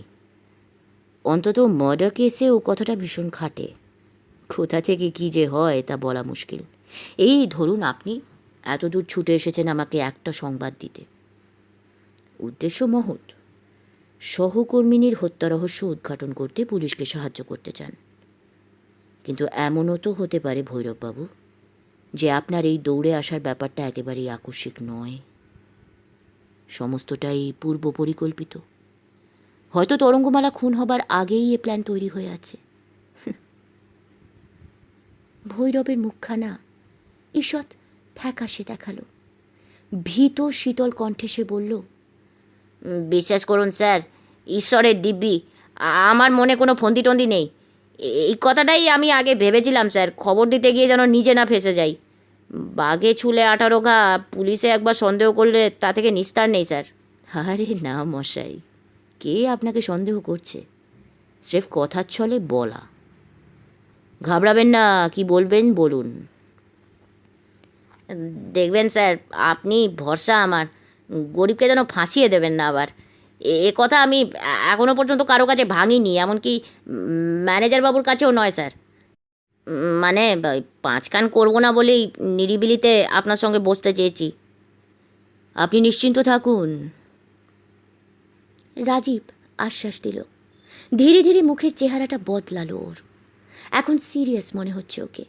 অন্তত মার্ডার কেসে ও কথাটা ভীষণ খাটে। কোথা থেকে কি যে হয় তা বলা মুশকিল। এই ধরুন আপনি এত দূর ছুটে এসেছেন আমাকে একটা সংবাদ দিতে। উদ্দেশ্য মহৎ, সহকর্মিনীর হত্যা রহস্য উদ্ঘাটন করতে পুলিশকে সাহায্য করতে চান। কিন্তু এমনও তো হতে পারে ভৈরববাবু যে আপনার এই দৌড়ে আসার ব্যাপারটা একেবারেই আকস্মিক নয়, সমস্তটাই পূর্ব পরিকল্পিত। হয়তো তরঙ্গমালা খুন হবার আগেই এ প্ল্যান তৈরি হয়ে আছে। ভৈরবের মুখখানা ঈষৎ ফ্যাকাশে দেখালো। ভীত শীতল কণ্ঠে সে বলল, বিশ্বাস করুন স্যার, ঈশ্বরের দিব্যি আমার মনে কোনো ফন্দি টন্দি নেই। এই কথাটাই আমি আগে ভেবেছিলাম স্যার, খবর দিতে গিয়ে যেন নিজে না ফেঁসে যাই। বাঘে ছুলে 18 ঘা, পুলিশে একবার সন্দেহ করলে তা থেকে নিস্তার নেই স্যার। আরে না মশাই, কে আপনাকে সন্দেহ করছে? স্রেফ কথার ছলে বলা। ঘাবড়াবেন না, কি বলবেন বলুন। দেখবেন স্যার, আপনি ভরসা আমার, গরিবকে যেন ফাঁসিয়ে দেবেন না আবার। এ কথা আমি এখনও পর্যন্ত কারো কাছে ভাঙিনি, এমনকি ম্যানেজার বাবুর কাছেও নয় স্যার। মানে 5 কান করবো না বলেই নিরিবিলিতে আপনার সঙ্গে বসতে চেয়েছি। আপনি নিশ্চিন্ত থাকুন, রাজীব আশ্বাস দিল। ধীরে ধীরে মুখের চেহারাটা বদলালো ওর। এখন সিরিয়াস মনে হচ্ছে ওকে।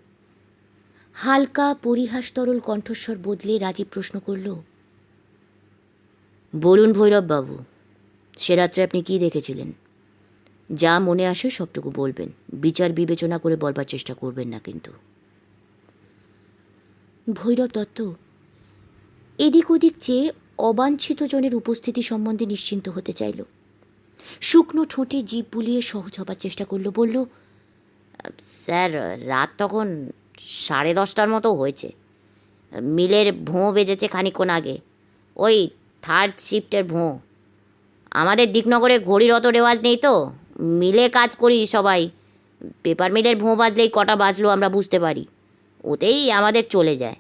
হালকা পরিহাস তরল কণ্ঠস্বর বদলে রাজীব প্রশ্ন করল, বলুন ভৈরববাবু, সে রাত্রে আপনি কি দেখেছিলেন? যা মনে আসে সবটুকু বলবেন, বিচার বিবেচনা করে বলবার চেষ্টা করবেন না কিন্তু। ভৈরব দত্ত এদিক ওদিক চেয়ে অবাঞ্ছিত জনের উপস্থিতি সম্বন্ধে নিশ্চিন্ত হতে চাইল। শুকনো ঠোঁটে জিভ বুলিয়ে সহজ হবার চেষ্টা করলো। বলল, স্যার, রাত তখন 10:30টার মতো হয়েছে। মিলের ভোঁ বেজেছে খানিকক্ষণ আগে, ওই 3rd শিফটের ভোঁ। আমাদের দিকনগরে ঘড়ির অত রেওয়াজ নেই তো, মিলে কাজ করি সবাই। পেপার মিলের ভোঁ বাজলেই কটা বাজলো আমরা বুঝতে পারি, ওতেই আমাদের চলে যায়।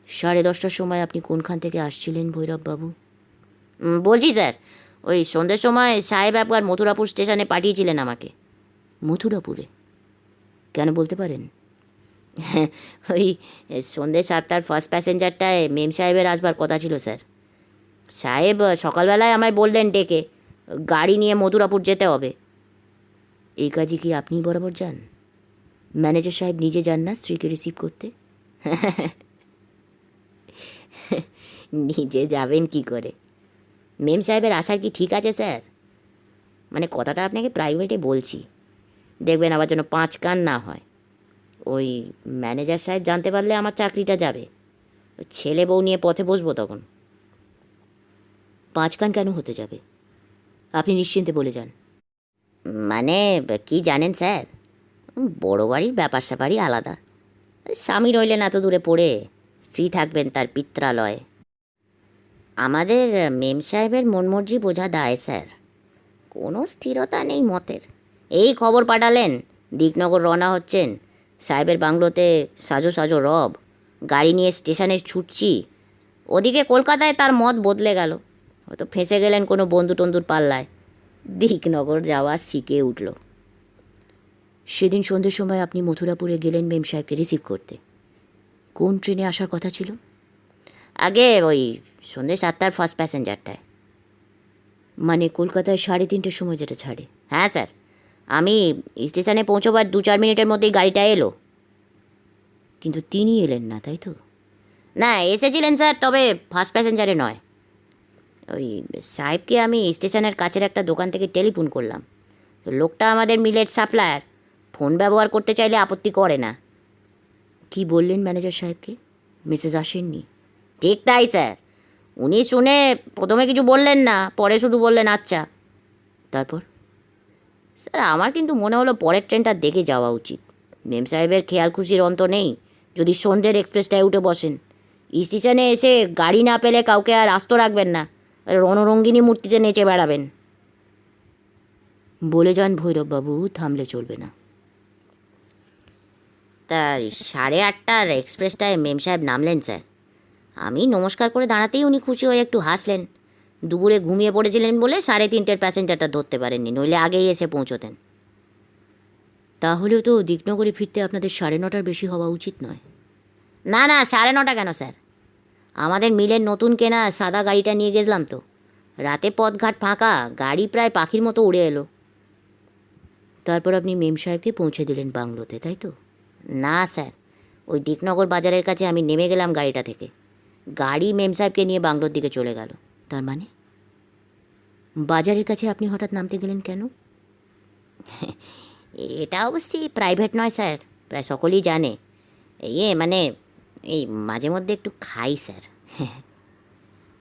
10:30টার সময় আপনি কোনখান থেকে আসছিলেন ভৈরববাবু? বলছি স্যার, ওই সন্ধ্যের সময় সাহেব একবার মথুরাপুর স্টেশনে পাঠিয়েছিলেন আমাকে। মথুরাপুরে? কেন বলতে পারেন? ওই সন্ধ্যে 7টার ফার্স্ট প্যাসেঞ্জারটায় মেম সাহেবের আসবার কথা ছিল স্যার। সাহেব সকালবেলায় আমায় বললেন ডেকে, গাড়ি নিয়ে মথুরাপুর যেতে হবে। এই কাজে কি আপনিই বরাবর যান? ম্যানেজার সাহেব নিজে যান না স্ত্রীকে রিসিভ করতে? নিজে যাবেন কি করে? মেম সাহেবের আসার কি ঠিক আছে স্যার? মানে কথাটা আপনাকে প্রাইভেটে বলছি, দেখবেন আবার যেন 5 কান না হয়। ওই ম্যানেজার সাহেব জানতে পারলে আমার চাকরিটা যাবে। ছেলে বউ নিয়ে পথে বসবো তখন। 5 কান কেন হতে যাবে? আপনি নিশ্চিন্তে বলে যান। মানে কি জানেন স্যার, বড় বাড়ির ব্যাপার স্যাপারই আলাদা। স্বামী রইলেন এত দূরে পড়ে, স্ত্রী থাকবেন তার পিত্রালয়ে। আমাদের মেম সাহেবের মনমর্জি বোঝা দায় স্যার, কোনো স্থিরতা নেই মতের। এই খবর পাঠালেন দিকনগর রওনা হচ্ছেন, সাহেবের বাংলোতে সাজো সাজো রব, গাড়ি নিয়ে স্টেশনে ছুটছি। ওদিকে কলকাতায় তার মত বদলে গেল, হয়তো ফেঁসে গেলেন কোনো বন্ধু টন্ধুর পাল্লায়, দিকনগর যাওয়া শিখে উঠল। সেদিন সন্ধ্যের সময় আপনি মথুরাপুরে গেলেন মেম সাহেবকে রিসিভ করতে। কোন ট্রেনে আসার কথা ছিল? আগে ওই সন্ধ্যে 7টার ফার্স্ট প্যাসেঞ্জারটায়। মানে কলকাতায় 3:30টার সময় যেটা ছাড়ে? হ্যাঁ স্যার, আমি স্টেশনে পৌঁছবার 2-4 মিনিটের মধ্যেই গাড়িটা এলো। কিন্তু তিনি এলেন না, তাই তো? না, এসেছিলেন স্যার, তবে ফার্স্ট প্যাসেঞ্জারে নয়। ওই সাহেবকে আমি স্টেশনের কাছের একটা দোকান থেকে টেলিফোন করলাম। তো লোকটা আমাদের মিলের সাপ্লায়ার, ফোন ব্যবহার করতে চাইলে আপত্তি করে না। কি বললেন ম্যানেজার সাহেবকে? মেসেজ আসেননি? ঠিক তাই স্যার, উনি শুনে প্রথমে কিছু বললেন না, পরে শুধু বললেন আচ্ছা। তারপর? স্যার, আমার কিন্তু মনে হলো পরের ট্রেনটা দেখে যাওয়া উচিত। মেম সাহেবের খেয়াল খুশির অন্ত নেই যদি সন্ধ্যের এক্সপ্রেসটায় উঠে বসেন। স্টেশনে এসে গাড়ি না পেলে কাউকে আর আস্ত রাখবেন না, রণরঙ্গিনী মূর্তিতে নেচে বেড়াবেন। বলে যান ভৈরববাবু, থামলে চলবে না। তা 8:30টার এক্সপ্রেসটায় মেম সাহেব নামলেন স্যার। আমি নমস্কার করে দাঁড়াতেই উনি খুশি হয়ে একটু হাসলেন। দুপুরে ঘুমিয়ে পড়েছিলেন বলে 3:30টার প্যাসেঞ্জারটা ধরতে পারেননি, নইলে আগেই এসে পৌঁছতেন। তাহলেও তো দিকনগরে ফিরতে আপনাদের 9:30টার বেশি হওয়া উচিত নয়। না না, 9:30 কেন স্যার? আমাদের মিলের নতুন কেনা সাদা গাড়িটা নিয়ে গেছিলাম তো। রাতে পথঘাট ফাঁকা, গাড়ি প্রায় পাখির মতো উড়ে এলো। তারপর আপনি মেম সাহেবকে পৌঁছে দিলেন বাংলোতে, তাই তো? না স্যার, ওই দিকনগর বাজারের কাছে আমি নেমে গেলাম গাড়িটা থেকে। গাড়ি মেম সাহেবকে নিয়ে বাংলোর দিকে চলে গেল। তার মানে বাজারের কাছে আপনি হঠাৎ নামতে গেলেন কেন? এটা অবশ্যই প্রাইভেট নয় স্যার, প্রায় সকলেই জানে। মানে এই মাঝে মধ্যে একটু খাই স্যার।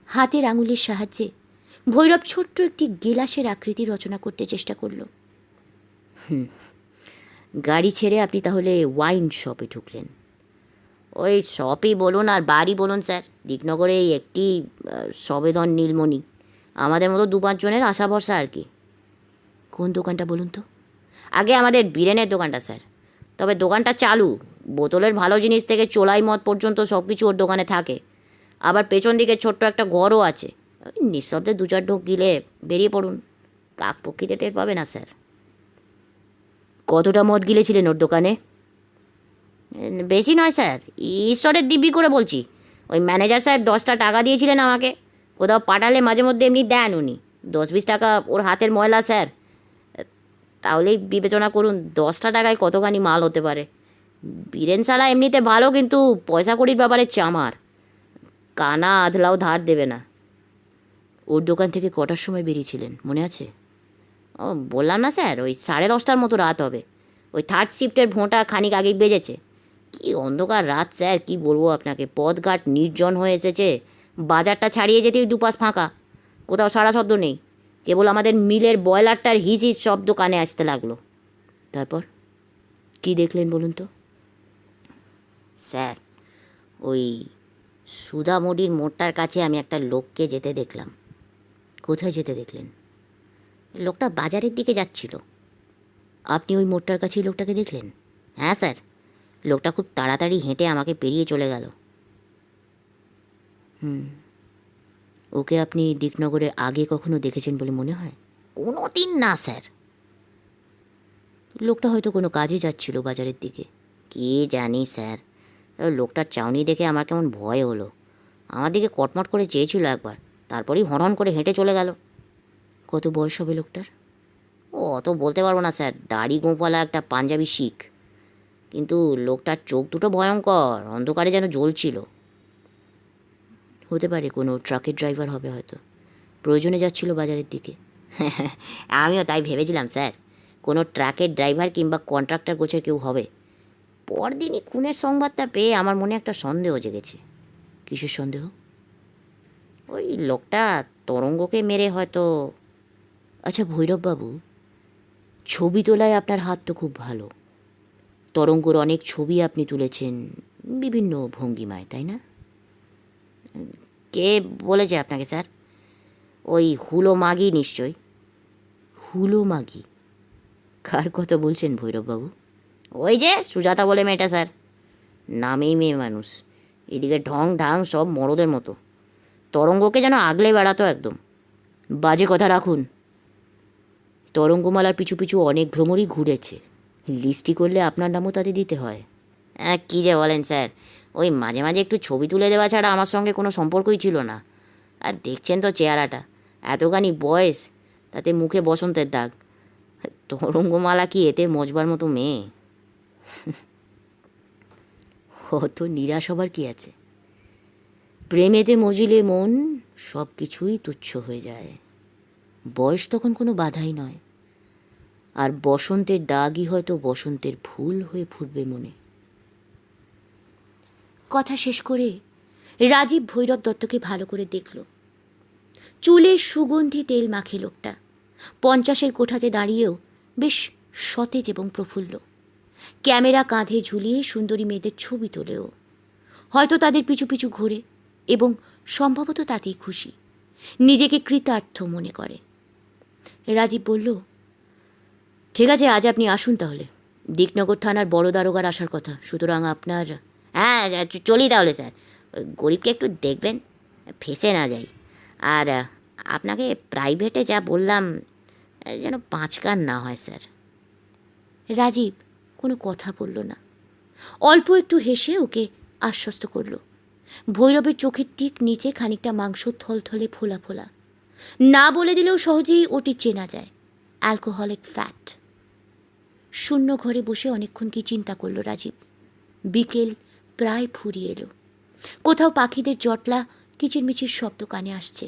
হাতের আঙুলের সাহায্যে ভৈরব ছোট্ট একটি গিলাসের আকৃতি রচনা করতে চেষ্টা করল। গাড়ি ছেড়ে আপনি তাহলে ওয়াইন শপে ঢুকলেন? ওই শপই বলুন আর বাড়ি বলুন স্যার, দিকনগরে এই একটি সবেদন নীলমণি, আমাদের মতো 2-5 জনের আশা ভরসা আর কি। কোন দোকানটা বলুন তো? আগে আমাদের বীরেনের দোকানটা স্যার। তবে দোকানটা চালু, বোতলের ভালো জিনিস থেকে চোলাই মদ পর্যন্ত সব কিছু ওর দোকানে থাকে। আবার পেছন দিকে ছোট্ট একটা ঘরও আছে। ওই নিঃশব্দে 2-4 ঢোক গিলে বেরিয়ে পড়ুন, কাকপক্ষীতে টের পাবে না স্যার। কতটা মদ গিলেছিলেন ওর দোকানে? বেশি নয় স্যার, ঈশ্বরের দিব্যি করে বলছি। ওই ম্যানেজার সাহেব 10টা টাকা দিয়েছিলেন আমাকে। কোথাও পাঠালে মাঝে মধ্যে এমনি দেন উনি, 10-20 টাকা ওর হাতের ময়লা স্যার। তাহলেই বিবেচনা করুন 10টা টাকায় কতখানি মাল হতে পারে। বীরেন শালা এমনিতে ভালো, কিন্তু পয়সা কড়ির ব্যাপারে চামার। কানা আধলাও ধার দেবে না। ওর দোকান থেকে কটার সময় বেরিয়েছিলেন মনে আছে? ও বললাম না স্যার, ওই 10:30টার মতো রাত হবে। ওই 3rd শিফটের ভোঁটা খানিক আগেই বেজেছে। কি অন্ধকার রাত স্যার, কি বলবো আপনাকে। পথঘাট নির্জন হয়ে এসেছে। বাজারটা ছাড়িয়ে যেতেই দুপাশ ফাঁকা, কোথাও সারা শব্দ নেই। কেবল আমাদের মিলের বয়লারটার হিস হিস শব্দ কানে আসতে লাগলো। তারপর কি দেখলেন বলুন তো? স্যার, ওই সুধামুড়ির মোড়টার কাছে আমি একটা লোককে যেতে দেখলাম। কোথায় যেতে দেখলেন? লোকটা বাজারের দিকে যাচ্ছিল। আপনি ওই মোড়টার কাছেই লোকটাকে দেখলেন? হ্যাঁ স্যার, লোকটা খুব তাড়াতাড়ি হেঁটে আমাকে পেরিয়ে চলে গেল। ওকে আপনি দিকনগরে আগে কখনো দেখেছেন বলে মনে হয়? কোনো দিন না স্যার। লোকটা হয়তো কোনো কাজে যাচ্ছিল বাজারের দিকে। কে জানি স্যার, লোকটার চাউনি দেখে আমার কেমন ভয় হলো। আমার দিকে কটমট করে চেয়েছিল একবার, তারপরেই হনহন করে হেঁটে চলে গেল। কত বয়স হবে লোকটার? ও অত বলতে পারবো না স্যার, দাড়ি গোঁফওয়ালা একটা পাঞ্জাবি শিখ। কিন্তু লোকটার চোখ দুটো ভয়ঙ্কর, অন্ধকারে যেন জ্বলছিল। হতে পারে কোনো ট্রাকের ড্রাইভার হবে হয়তো, প্রয়োজনে যাচ্ছিল বাজারের দিকে। আমিও তাই ভেবেছিলাম স্যার, কোনো ট্রাকের ড্রাইভার কিংবা কন্ট্রাক্টর গোছের কেউ হবে। পরদিনই খুনের সংবাদটা পেয়ে আমার মনে একটা সন্দেহ জেগেছে। কিসের সন্দেহ? ওই লোকটা তরঙ্গকে মেরে হয়তো। আচ্ছা ভৈরববাবু, ছবি তোলায় আপনার হাত তো খুব ভালো। তরঙ্গর অনেক ছবি আপনি তুলেছেন বিভিন্ন ভঙ্গিমায়, তাই না? কে বলেছে আপনাকে স্যার? ওই হুলো মাগি নিশ্চয়। হুলো মাগি? কার কথা বলছেন ভৈরববাবু? ওই যে সুজাতা বলে মেয়েটা স্যার। নামেই মেয়ে মানুষ, এদিকে ঢং ঢাং সব মরদের মতো। তরঙ্গকে যেন আগলে বেড়াতো একদম। বাজে কথা রাখুন। তরঙ্গমালার পিছু পিছু অনেক ভ্রমরই ঘুরেছে, লিস্টি করলে আপনার নামও তাতে দিতে হয়। হ্যাঁ, কী যে বলেন স্যার, ওই মাঝে মাঝে একটু ছবি তুলে দেওয়া ছাড়া আমার সঙ্গে কোনো সম্পর্কই ছিল না। আর দেখছেন তো চেহারাটা, এতখানি বয়স, তাতে মুখে বসন্তের দাগ। তরঙ্গমালা কি এতে মজবার মতো মেয়ে? অত নিরাশ হবার কি আছে? প্রেমেতে মজিলে মন সব কিছুই তুচ্ছ হয়ে যায়। বয়স তখন কোনো বাধাই নয়। আর বসন্তের দাগই হয়তো বসন্তের ফুল হয়ে ফুটবে মনে। কথা শেষ করে রাজীব ভৈরব দত্তকে ভালো করে দেখল। চুলে সুগন্ধি তেল মাখে লোকটা, পঞ্চাশের কোঠাতে দাঁড়িয়েও বেশ সতেজ এবং প্রফুল্ল। ক্যামেরা কাঁধে ঝুলিয়ে সুন্দরী মেয়েদের ছবি তোলেও, হয়তো তাদের পিছু পিছু ঘোরে এবং সম্ভবত তাতেই খুশি, নিজেকে কৃতার্থ মনে করে। রাজীব বলল, ঠিক আছে, আজ আপনি আসুন তাহলে। দিকনগর থানার বড় দারোগার আসার কথা, সুতরাং আপনার... হ্যাঁ, চলি তাহলে স্যার। গরিবকে একটু দেখবেন, ফেসে না যাই। আর আপনাকে প্রাইভেটে যা বললাম যেন 5 কান না হয় স্যার। রাজীব কোনো কথা বলল না, অল্প একটু হেসে ওকে আশ্বস্ত করল। ভৈরবের চোখের ঠিক নিচে খানিকটা মাংস থলথলে ফোলা ফোলা, না বলে দিলেও সহজেই ওটি চেনা যায়, অ্যালকোহলিক ফ্যাট। শূন্য ঘরে বসে অনেকক্ষণ কি চিন্তা করল রাজীব। বিকেল প্রায় ফুরিয়ে এলো। কোথাও পাখিদের জটলা কিচিরমিচির শব্দ কানে আসছে।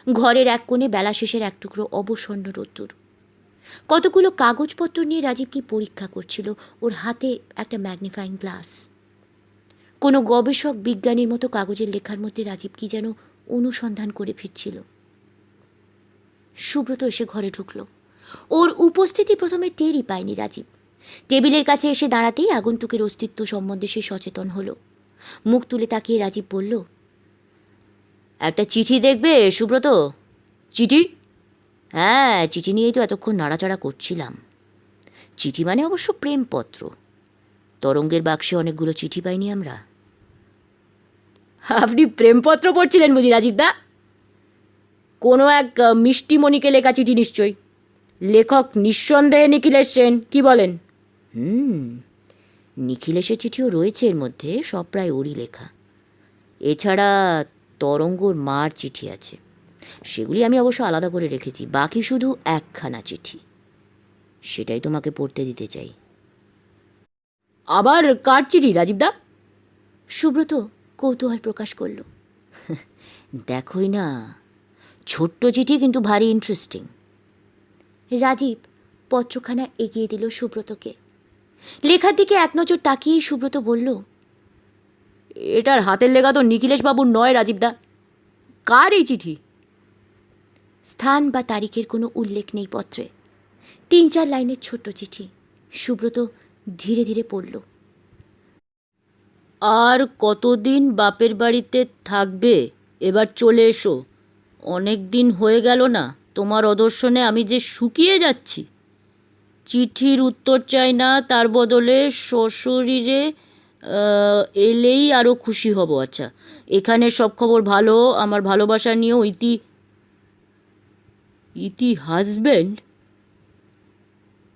ঘরের এক কোণে বেলা শেষের এক টুকরো অবসন্ন রোদ্দুর। কতগুলো কাগজপত্র নিয়ে রাজীব কি পরীক্ষা করছিল, ওর হাতে একটা ম্যাগনিফাইং গ্লাস। কোনো গবেষক বিজ্ঞানীর মতো কাগজের লেখার মধ্যে রাজীব কি যেন অনুসন্ধান করে ফিরছিল। সুব্রত এসে ঘরে ঢুকল। ওর উপস্থিতি প্রথমে টেরই পায়নি রাজীব। টেবিলের কাছে এসে দাঁড়াতেই আগন্তুকের অস্তিত্ব সম্বন্ধে সে সচেতন হলো। মুখ তুলে তাকিয়ে রাজীব বলল, একটা চিঠি দেখবে সুব্রত? চিঠি? হ্যাঁ, চিঠি নিয়েই তো এতক্ষণ নাড়াচাড়া করছিলাম। চিঠি মানে অবশ্য প্রেমপত্র। তরঙ্গের বাক্সে অনেকগুলো চিঠি পাইনি আমরা। আপনি প্রেমপত্র পড়ছিলেন বুঝি রাজীবদা? কোনো এক মিষ্টিমণিকে লেখা চিঠি নিশ্চয়ই। লেখক নিঃসন্দেহে নিখিলেশ সেন, কি বলেন? নিখিলেশের চিঠিও রয়েছে এর মধ্যে, সব প্রায় ওরই লেখা। এছাড়া তরঙ্গর মার চিঠি আছে, সেগুলি আমি অবশ্য আলাদা করে রেখেছি। বাকি শুধু একখানা চিঠি, সেটাই তোমাকে পড়তে দিতে চাই। আবার কার চিঠি রাজীবদা? সুব্রত কৌতূহল প্রকাশ করল। দেখোই না, ছোট্ট চিঠি কিন্তু ভারী ইন্টারেস্টিং। রাজীব পত্রখানা এগিয়ে দিল সুব্রতকে। লেখার দিকে এক নজর তাকিয়েই সুব্রত বলল, এটার হাতের লেখা তো নিখিলেশ বাবুর নয় রাজীবদা। কার এই চিঠি? স্থান বা তারিখের কোনো উল্লেখ নেই পত্রে। 3-4 লাইনের ছোট্ট চিঠি। সুব্রত ধীরে ধীরে পড়ল। আর কতদিন বাপের বাড়িতে থাকবে? এবার চলে এসো। অনেক দিন হয়ে গেল না, তোমার অদর্শনে আমি যে শুকিয়ে যাচ্ছি। চিঠির উত্তর চাই না, তার বদলে সশরীরে এলেই আরও খুশি হব। আচ্ছা, এখানে সব খবর ভালো। আমার ভালোবাসা নিয়েও ইতি হাজব্যান্ড।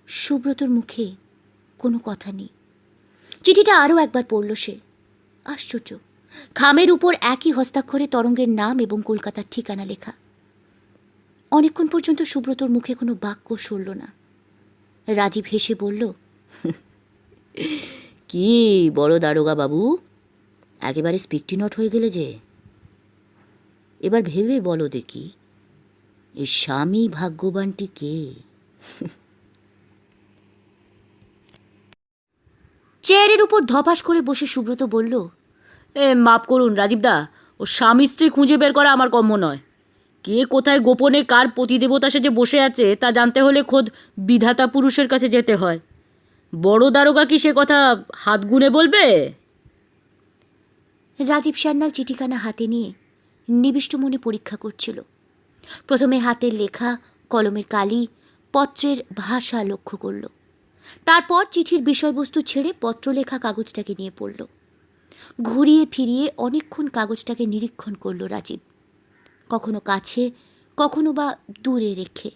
সুব্রতর মুখে কোনো কথা নেই। চিঠিটা আরও একবার পড়ল সে। আশ্চর্য, খামের উপর একই হস্তাক্ষরে তরঙ্গের নাম এবং কলকাতার ঠিকানা লেখা। অনেকক্ষণ পর্যন্ত সুব্রতর মুখে কোনো বাক্য সরল না। রাজীব হেসে বলল, কি বড় দারোগা বাবু, একেবারে স্পিকটি নট হয়ে গেলে যে। এবার ভেবে বলো দেখি, এ স্বামী ভাগ্যবানটি কে? চেয়ারের উপর ধপাস করে বসে সুব্রত বলল, মাপ করুন রাজীবদা, ও স্বামী স্ত্রী খুঁজে বের করা আমার কর্ম নয়। কে কোথায় গোপনে কার প্রতিদেবতা সেজে বসে আছে তা জানতে হলে খোদ বিধাতা পুরুষের কাছে যেতে হয়। বড় দারোগা কি সে কথা হাত গুনে বলবে? রাজীব সান্যাল চিঠিখানা হাতে নিয়ে নিবিষ্ট মনে পরীক্ষা করছিল। প্রথমে হাতের লেখা, কলমের কালি, পত্রের ভাষা লক্ষ্য করল। তারপর চিঠির বিষয়বস্তু ছেড়ে পত্রলেখা কাগজটাকে নিয়ে পড়ল। ঘুরিয়ে ফিরিয়ে অনেকক্ষণ কাগজটাকে নিরীক্ষণ করল রাজীব, কখনো কাছে, কখনো বা দূরে রেখে,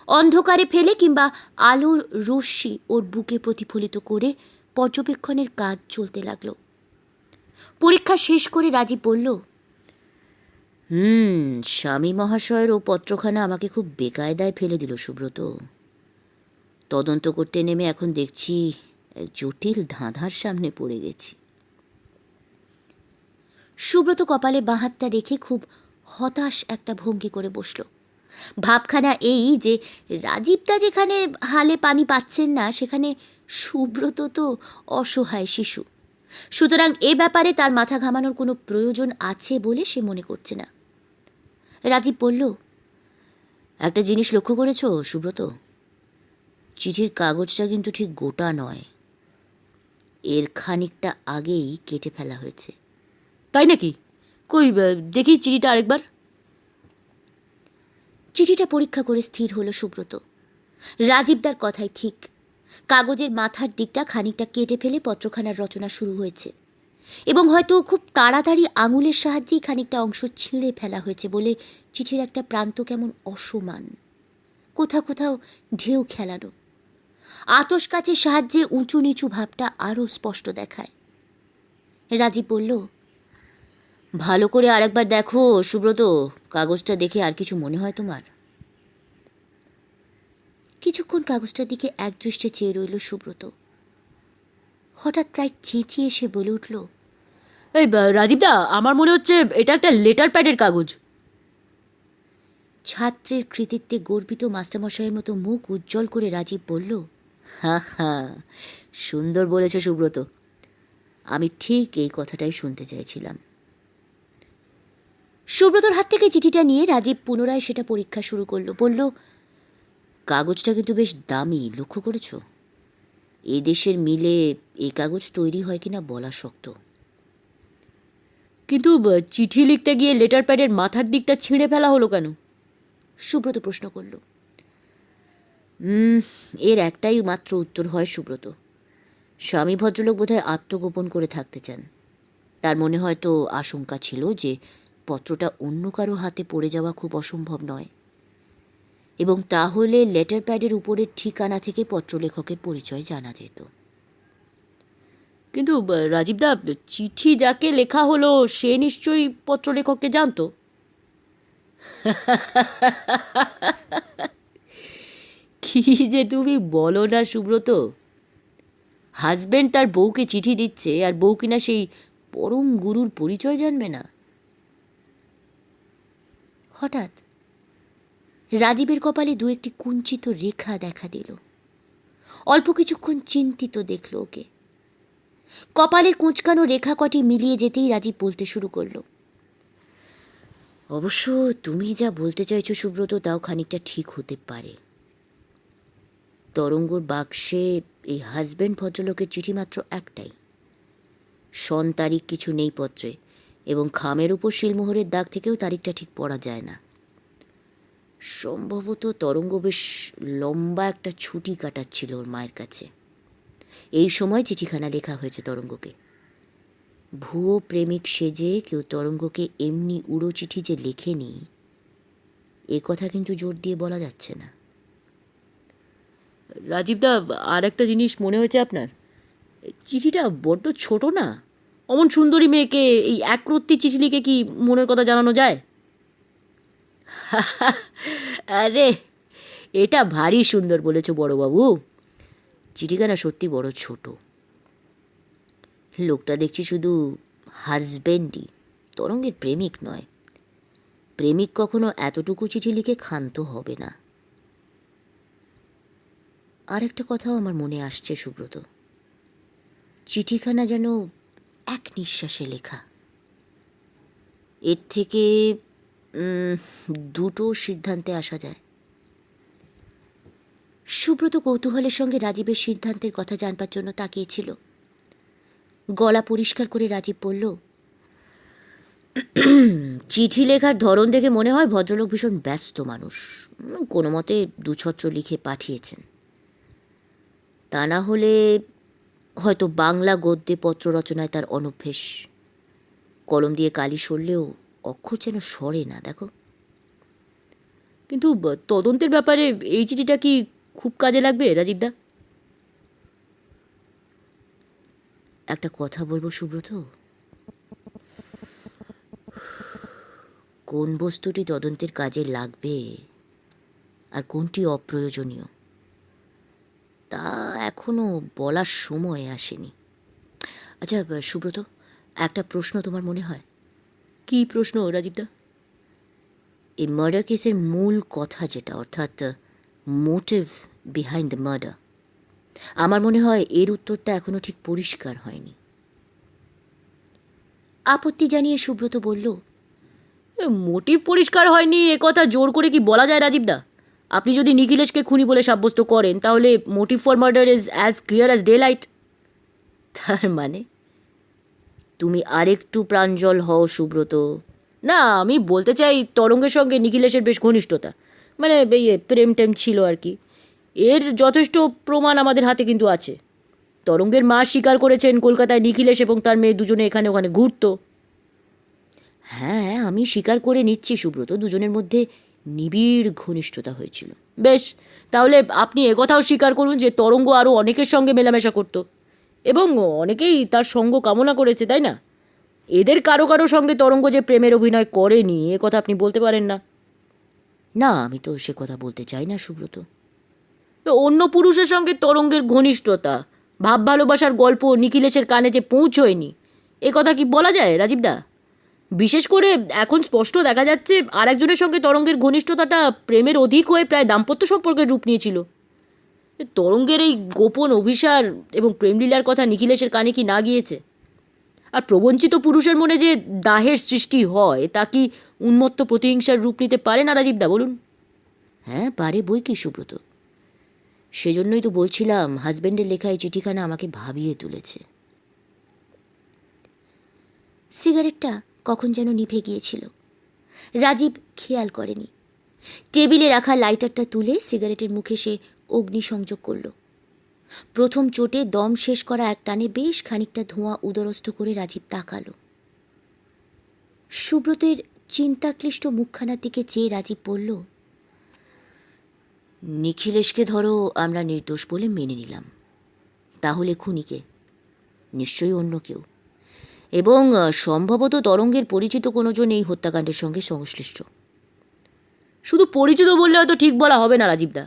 অন্ধকারে ফেলে কিংবা আলোর রশ্মি ওর বুকে প্রতিফলিত করে পর্যবেক্ষণের কাজ চলতে লাগল। পরীক্ষা শেষ করে রাজীব বলল, স্বামী মহাশয়ের ও পত্রখানা আমাকে খুব বেকায়দায় ফেলে দিল সুব্রত। তদন্ত করতে নেমে এখন দেখছি জটিল ধাঁধার সামনে পড়ে গেছি। সুব্রত কপালে বাঁ হাতটা রেখে খুব হতাশ একটা ভঙ্গি করে বসল। ভাবখানা এই যে রাজীবটা যেখানে হালে পানি পাচ্ছেন না, সেখানে সুব্রত তো অসহায় শিশু। সুতরাং এ ব্যাপারে তার মাথা ঘামানোর কোনো প্রয়োজন আছে বলে সে মনে করছে না। রাজীব বলল, একটা জিনিস লক্ষ্য করেছো সুব্রত, চিঠির কাগজটা কিন্তু ঠিক গোটা নয়, এর খানিকটা আগেই কেটে ফেলা হয়েছে। তাই নাকি? কই দেখি চিঠিটা আরেকবার। চিঠিটা পরীক্ষা করে স্থির হলো সুব্রত, রাজীবদার কথাই ঠিক। কাগজের মাথার দিকটা খানিকটা কেটে ফেলে পত্রখানার রচনা শুরু হয়েছে, এবং হয়তো খুব তাড়াতাড়ি আঙুলের সাহায্যেই খানিকটা অংশ ছিঁড়ে ফেলা হয়েছে বলে চিঠির একটা প্রান্ত কেমন অসমান, কোথাও কোথাও ঢেউ খেলানো। আতস কাচের সাহায্যে উঁচু নিচু ভাবটা আরও স্পষ্ট দেখায়। রাজীব বলল, ভালো করে আরেকবার দেখো সুব্রত, কাগজটা দেখে আর কিছু মনে হয় তোমার? কিছুক্ষণ কাগজটার দিকে একদৃষ্টে চেয়ে রইল সুব্রত। হঠাৎ প্রায় চেঁচিয়ে সে বলে উঠল, এই রাজীবদা, আমার মনে হচ্ছে এটা একটা লেটার প্যাডের কাগজ। ছাত্রের কৃতিত্বে গর্বিত মাস্টারমশাইয়ের মতো মুখ উজ্জ্বল করে রাজীব বলল, হ্যাঁ হ্যাঁ, সুন্দর বলেছ সুব্রত, আমি ঠিক এই কথাটাই শুনতে চাইছিলাম। সুব্রতর হাত থেকে চিঠিটা নিয়ে রাজীব পুনরায় সেটা পরীক্ষা শুরু করলো। বলল, কাগজটা কিন্তু বেশ দামি, লক্ষ্য করেছো? এই দেশের মিলে এই কাগজ তৈরি হয় কিনা বলা শক্ত। কিন্তু চিঠি লিখতে গিয়ে লেটার প্যাডের মাথার দিকটা ছিঁড়ে ফেলা হলো কেন? সুব্রত প্রশ্ন করল। এর একটাই মাত্র উত্তর হয় সুব্রত, স্বামী ভদ্রলোক বোধহয় আত্মগোপন করে থাকতে চান। তার মনে হয়তো আশঙ্কা ছিল যে পত্রটা অন্য কারো হাতে পড়ে যাওয়া খুব অসম্ভব নয়, এবং তাহলে লেটার প্যাডের উপরের ঠিকানা থেকে পত্রলেখকের পরিচয় জানা যেত। কিন্তু রাজীবদা, চিঠি যাকে লেখা হলো সে নিশ্চয়ই পত্রলেখককে জানতো। কি যে তুমি বলো না সুব্রত, হাজবেন্ড তার বউকে চিঠি দিচ্ছে, আর বউ কিনা সেই পরম গুরুর পরিচয় জানবে না? হঠাৎ রাজীবের কপালে দু একটি কুঞ্চিত রেখা দেখা দিল। অল্প কিছুক্ষণ চিন্তিত দেখল ওকে। কপালের কুঁচকানো রেখা কটি মিলিয়ে যেতেই রাজীব বলতে শুরু করল, অবশ্য তুমি যা বলতে চাইছো সুব্রত, তাও খানিকটা ঠিক হতে পারে। তরঙ্গর বাক্সে এই হাজবেন্ড ভদ্রলোকের চিঠি মাত্র একটাই, সন তারিখ কিছু নেই পত্রে, এবং খামের উপর শিলমোহরের দাগ থেকেও তারিখটা ঠিক পড়া যায় না। সম্ভবত তরঙ্গ বেশ লম্বা একটা ছুটি কাটাচ্ছিল ওর মায়ের কাছে, এই সময় চিঠিখানা লেখা হয়েছে তরঙ্গকে। ভুয়ো প্রেমিক সেজে কেউ তরঙ্গকে এমনি উড়ো চিঠি যে লেখেনি, এ কথা কিন্তু জোর দিয়ে বলা যাচ্ছে না। রাজীবদা, আর একটা জিনিস মনে হয়েছে আপনার, চিঠিটা বড্ড ছোট না? অমন সুন্দরী মেয়েকে এই একরত্তি চিঠি লিখে কি মনের কথা জানানো যায়? আরে, এটা ভারী সুন্দর বলেছ বড়বাবু। চিঠিখানা সত্যি বড় ছোট। লোকটা দেখছি শুধু হাজবেন্ডই, তরঙ্গের প্রেমিক নয়। প্রেমিক কখনো এতটুকু চিঠি লিখে ক্ষান্ত হবে না। আর একটা কথাও আমার মনে আসছে সুব্রত, চিঠিখানা যেন এক নিঃশ্বাসে লেখা। এর থেকে দুটো সিদ্ধান্তে আসা যায়। সুব্রত কৌতূহলের সঙ্গে রাজীবের সিদ্ধান্তের কথা জানবার জন্য তাকিয়েছিল। গলা পরিষ্কার করে রাজীব বলল, চিঠি লেখার ধরন দেখে মনে হয় ভদ্রলোক ভীষণ ব্যস্ত মানুষ, কোনো মতে দুছত্র লিখে পাঠিয়েছেন। তা না হলে হয়তো বাংলা গদ্যে পত্র রচনায় তার অনভ্যেস। কলম দিয়ে কালি সরলেও অক্ষর যেন সরে না, দেখো। কিন্তু তদন্তের ব্যাপারে এই চিঠিটা কি খুব কাজে লাগবে রাজীবদা? একটা কথা বলবো সুব্রত, কোন বস্তুটি তদন্তের কাজে লাগবে আর কোনটি অপ্রয়োজনীয়, তা এখনো বলার সময় আসেনি। আচ্ছা সুব্রত, একটা প্রশ্ন তোমার মনে হয়? কি প্রশ্ন রাজীবদা? এই মার্ডার কেসের মূল কথা যেটা, অর্থাৎ মোটিভ বিহাইন্ড দ্য মার্ডার, আমার মনে হয় এর উত্তরটা এখনো ঠিক পরিষ্কার হয়নি। আপত্তি জানিয়ে সুব্রত বলল, মোটিভ পরিষ্কার হয়নি এ কথা জোর করে কি বলা যায় রাজীবদা? আপনি যদি নিখিলেশকে খুনি বলে সাব্যস্ত করেন তাহলে motive for murder is as clear as daylight. তার মানে তুমি আরেকটু প্রাঞ্জল হও সুব্রত। না, আমি বলতে চাই তরঙ্গের সঙ্গে নিখিলেশের বেশ ঘনিষ্ঠতা, মানে এই প্রেম টেম ছিল আর কি। এর যথেষ্ট প্রমাণ আমাদের হাতে কিন্তু আছে। তরঙ্গের মা স্বীকার করেছেন কলকাতায় নিখিলেশ এবং তার মেয়ে দুজনে এখানে ওখানে ঘুরতো। হ্যাঁ, আমি স্বীকার করে নিচ্ছি সুব্রত, দুজনের মধ্যে নিবিড় ঘনিষ্ঠতা হয়েছিল। বেশ, তাহলে আপনি একথাও স্বীকার করুন যে তরঙ্গ আরও অনেকের সঙ্গে মেলামেশা করত এবং অনেকেই তার সঙ্গ কামনা করেছে, তাই না? এদের কারো কারো সঙ্গে তরঙ্গ যে প্রেমের অভিনয় করেনি এ কথা আপনি বলতে পারেন না। না, আমি তো সে কথা বলতে চাই না সুব্রত। তো অন্য পুরুষের সঙ্গে তরঙ্গের ঘনিষ্ঠতা, ভাব ভালোবাসার গল্প নিখিলেশের কানে যে পৌঁছয়নি এ কথা কি বলা যায় রাজীবদা? বিশেষ করে এখন স্পষ্ট দেখা যাচ্ছে আর একজনের সঙ্গে তরঙ্গের ঘনিষ্ঠতাটা প্রেমের অধিক হয়ে প্রায় দাম্পত্য সম্পর্কের রূপ নিয়েছিল। তরঙ্গের এই গোপন অভিসার এবং প্রেমলীলার কথা নিখিলেশের কানে কি না গিয়েছে? আর প্রবঞ্চিত পুরুষের মনে যে দাহের সৃষ্টি হয় তা কি উন্মত্ত প্রতিহিংসার রূপ নিতে পারে না রাজীবদা, বলুন? হ্যাঁ, পারে বই কি সুব্রত। সেজন্যই তো বলছিলাম হাজবেন্ডের লেখা এই চিঠিখানা আমাকে ভাবিয়ে তুলেছে। সিগারেটটা কখন যেন নিভে গিয়েছিল। রাজীব খেয়াল করেনি। টেবিলে রাখা লাইটারটা তুলে সিগারেটের মুখে সে অগ্নিসংযোগ করল। প্রথম চোটে দম শেষ করা এক টানে বেশ খানিকটা ধোঁয়া উদরস্থ করে রাজীব তাকালো। সুব্রতের চিন্তাক্লিষ্ট মুখখানার দিকে চেয়ে রাজীব বলল, নিখিলেশকে ধরো আমরা নির্দোষ বলে মেনে নিলাম, তাহলে খুনিকে নিশ্চয়ই অন্য কেউ, এবং সম্ভবত তরঙ্গের পরিচিত কোনো জন এই হত্যাকাণ্ডের সঙ্গে সংশ্লিষ্ট। শুধু পরিচিত বললে হয়তো ঠিক বলা হবে না রাজীবদা,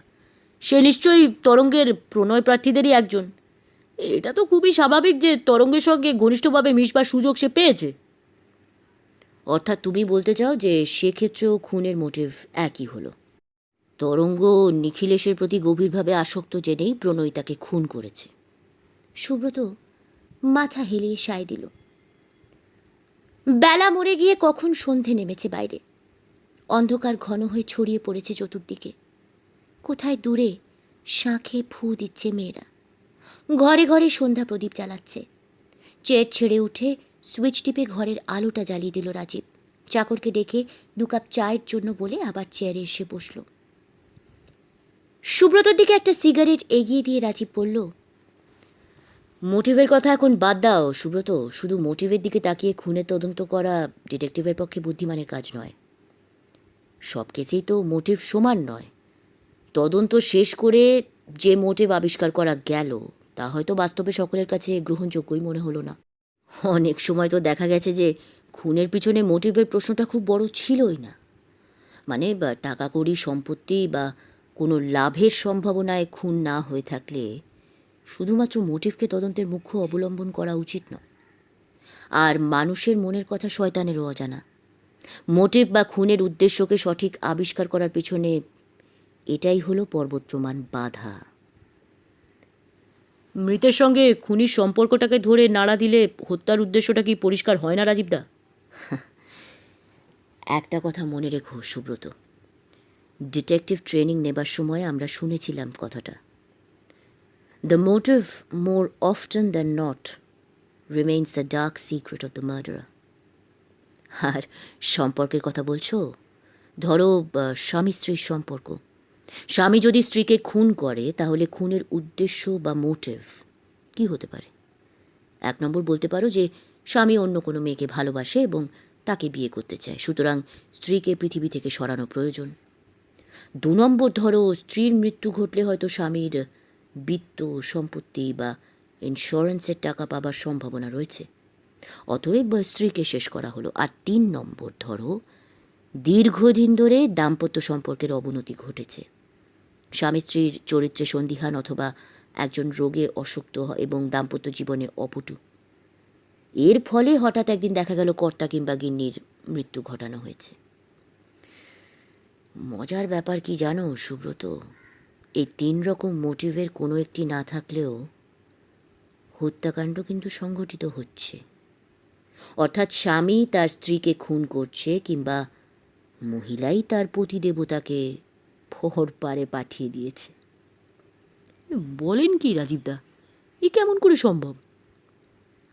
সে নিশ্চয়ই তরঙ্গের প্রণয় প্রার্থীদেরই একজন। এটা তো খুবই স্বাভাবিক যে তরঙ্গের সঙ্গে ঘনিষ্ঠভাবে মিশবার সুযোগ সে পেয়েছে। অর্থাৎ তুমি বলতে চাও যে সেক্ষেত্রেও খুনের মোটিভ একই হলো। তরঙ্গ নিখিলেশের প্রতি গভীরভাবে আসক্ত জেনেই প্রণয় তাকে খুন করেছে। সুব্রত মাথা হেলিয়ে সায় দিল। বেলা মরে গিয়ে কখন সন্ধে নেমেছে বাইরে। অন্ধকার ঘন হয়ে ছড়িয়ে পড়েছে চতুর্দিকে। কোথায় দূরে শাঁখে ফু দিচ্ছে মেয়েরা। ঘরে ঘরে সন্ধ্যা প্রদীপ জ্বালাচ্ছে। চেয়ার ছেড়ে উঠে সুইচ টিপে ঘরের আলোটা জ্বালিয়ে দিল রাজীব। চাকরকে ডেকে 2 কাপ চায়ের জন্য বলে আবার চেয়ারে এসে বসল। সুব্রতর দিকে একটা সিগারেট এগিয়ে দিয়ে রাজীব বলল, মোটিভের কথা এখন বাদ দাও সুব্রত, শুধু মোটিভের দিকে তাকিয়ে খুনের তদন্ত করা ডিটেকটিভের পক্ষে বুদ্ধিমানের কাজ নয়। সব কেসেই তো মোটিভ সমান নয়। তদন্ত শেষ করে যে মোটিভ আবিষ্কার করা গেল তা হয়তো বাস্তবে সকলের কাছে গ্রহণযোগ্যই মনে হলো না। অনেক সময় তো দেখা গেছে যে খুনের পিছনে মোটিভের প্রশ্নটা খুব বড় ছিলই না। মানে টাকা কড়ি, সম্পত্তি বা কোনো লাভের সম্ভাবনায় খুন না হয়ে থাকলে শুধুমাত্র মোটিভকে তদন্তের মুখ্য অবলম্বন করা উচিত নয়। আর মানুষের মনের কথা শয়তানেরও অজানা। মোটিভ বা খুনের উদ্দেশ্যকে সঠিক আবিষ্কার করার পিছনে এটাই হলো পর্বত প্রমাণ বাধা। মৃতের সঙ্গে খুনির সম্পর্কটাকে ধরে নাড়া দিলে হত্যার উদ্দেশ্যটা কি পরিষ্কার হয় না রাজীবদা? একটা কথা মনে রেখো সুব্রত, ডিটেকটিভ ট্রেনিং নেবার সময় আমরা শুনেছিলাম কথাটা, the motive more often than not remains the dark secret of the murderer. আর সম্পর্কের কথা বলছো, ধরো স্বামী স্ত্রীর সম্পর্ক। স্বামী যদি স্ত্রীকে খুন করে তাহলে খুনের উদ্দেশ্য বা মোটিভ কি হতে পারে? 1 নম্বর বলতে পারো যে স্বামী অন্য কোনো মেয়েকে ভালোবাসে এবং তাকে বিয়ে করতে চায়, সুতরাং স্ত্রীকে পৃথিবী থেকে সরানো প্রয়োজন। 2 নম্বর ধরো স্ত্রীর মৃত্যু ঘটলে হয়তো স্বামীর বিত্ত, সম্পত্তি বা ইন্স্যুরেন্সের টাকা পাবার সম্ভাবনা রয়েছে, অতএব স্ত্রীকে শেষ করা হলো। আর 3 নম্বর ধরো দীর্ঘদিন ধরে দাম্পত্য সম্পর্কের অবনতি ঘটেছে, স্বামী স্ত্রীর চরিত্রে সন্দিহান অথবা একজন রোগে অসুস্থ এবং দাম্পত্য জীবনে অপটু। এর ফলে হঠাৎ একদিন দেখা গেল কর্তা কিংবা গিন্নির মৃত্যু ঘটানো হয়েছে। মজার ব্যাপার কি জানো সুব্রত, এই 3 রকম মোটিভের কোনো একটি না থাকলেও হত্যাকাণ্ড কিন্তু সংঘটিত হচ্ছে। অর্থাৎ স্বামী তার স্ত্রীকে খুন করছে কিংবা মহিলাই তার পতি দেবতাকে ভোর পারে পাঠিয়ে দিয়েছে। বলেন কি রাজীবদা, এ কেমন করে সম্ভব?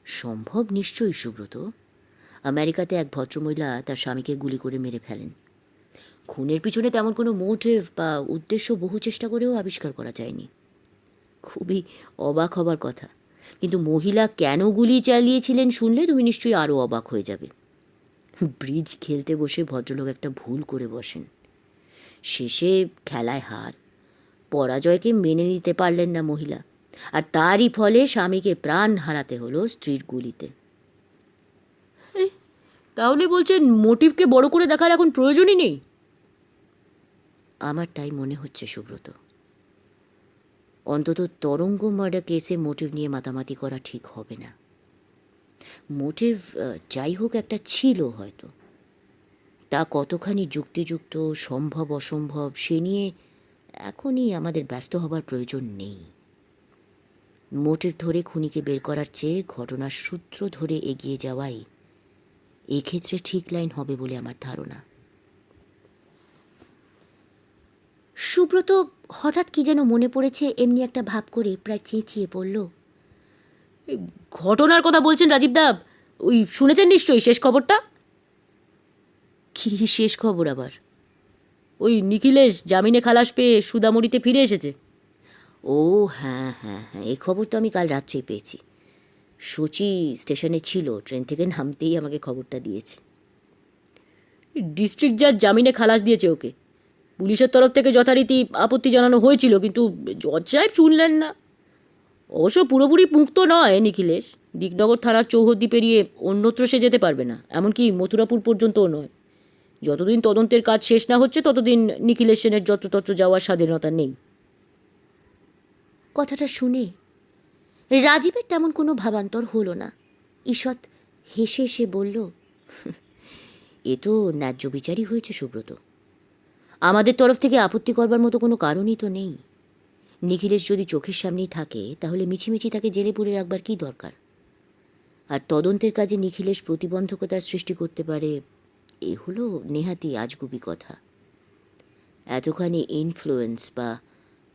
সম্ভব নিশ্চয়ই সুব্রত। আমেরিকাতে এক ভদ্রমহিলা তার স্বামীকে গুলি করে মেরে ফেলেন। খুনের পিছনে তেমন কোনো মোটিভ বা উদ্দেশ্য বহু চেষ্টা করেও আবিষ্কার করা যায়নি। খুবই অবাক হবার কথা, কিন্তু মহিলা কেন গুলি চালিয়েছিলেন শুনলে তুমি নিশ্চয়ই আরও অবাক হয়ে যাবে। ব্রিজ খেলতে বসে ভদ্রলোক একটা ভুল করে বসেন। শেষে খেলায় হার, পরাজয়কে মেনে নিতে পারলেন না মহিলা, আর তারই ফলে স্বামীকে প্রাণ হারাতে হলো স্ত্রীর গুলিতে। তাহলে বলছেন মোটিভকে বড় করে দেখার এখন প্রয়োজনই নেই? আমার তাই মনে হচ্ছে সুব্রত। অন্তত তরঙ্গ মার্ডার কেসে মোটিভ নিয়ে মাতামাতি করা ঠিক হবে না। মোটিভ যাই হোক একটা ছিল হয়তো, তা কতখানি যুক্তিযুক্ত, সম্ভব অসম্ভব সে নিয়ে এখনই আমাদের ব্যস্ত হবার প্রয়োজন নেই। মোটিভ ধরে খুনিকে বের করার চেয়ে ঘটনার সূত্র ধরে এগিয়ে যাওয়াই এক্ষেত্রে ঠিক লাইন হবে বলে আমার ধারণা। সুব্রত হঠাৎ কি যেন মনে পড়েছে এমনি একটা ভাব করে প্রায় চেঁচিয়ে পড়ল, ঘটনার কথা বলছেন রাজীবদা? ওই শুনেছেন নিশ্চয়ই শেষ খবরটা? কি শেষ খবর আবার? ওই নিখিলেশ জামিনে খালাস পেয়ে সুদামুড়িতে ফিরে এসেছে। ও হ্যাঁ হ্যাঁ হ্যাঁ, এই খবর তো আমি কাল রাত্রেই পেয়েছি। সচি স্টেশনে ছিল, ট্রেন থেকে নামতেই আমাকে খবরটা দিয়েছে। ডিস্ট্রিক্ট জাজ জামিনে খালাস দিয়েছে ওকে। পুলিশের তরফ থেকে যথারীতি আপত্তি জানানো হয়েছিল, কিন্তু জজ সাহেব শুনলেন না। অবশ্য পুরোপুরি মুক্ত নয় নিখিলেশ। দিকনগর থানার চৌহদ্দি পেরিয়ে অন্যত্র সে যেতে পারবে না, এমনকি মথুরাপুর পর্যন্তও নয়। যতদিন তদন্তের কাজ শেষ না হচ্ছে ততদিন নিখিলেশ সেনের যত্রতত্র যাওয়ার স্বাধীনতা নেই। কথাটা শুনে রাজীবের তেমন কোনো ভাবান্তর হলো না। ঈষৎ হেসে সে বলল, এ তো ন্যায্য বিচারই হয়েছে সুব্রত। আমাদের তরফ থেকে আপত্তি করবার মতো কোনো কারণই তো নেই। নিখিলেশ যদি চোখের সামনেই থাকে তাহলে মিছিমিছি তাকে জেলে পুরে রাখবার কী দরকার? আর তদন্তের কাজে নিখিলেশ প্রতিবন্ধকতার সৃষ্টি করতে পারে, এ হলো নেহাতি আজগুবি কথা। এতখানি ইনফ্লুয়েন্স বা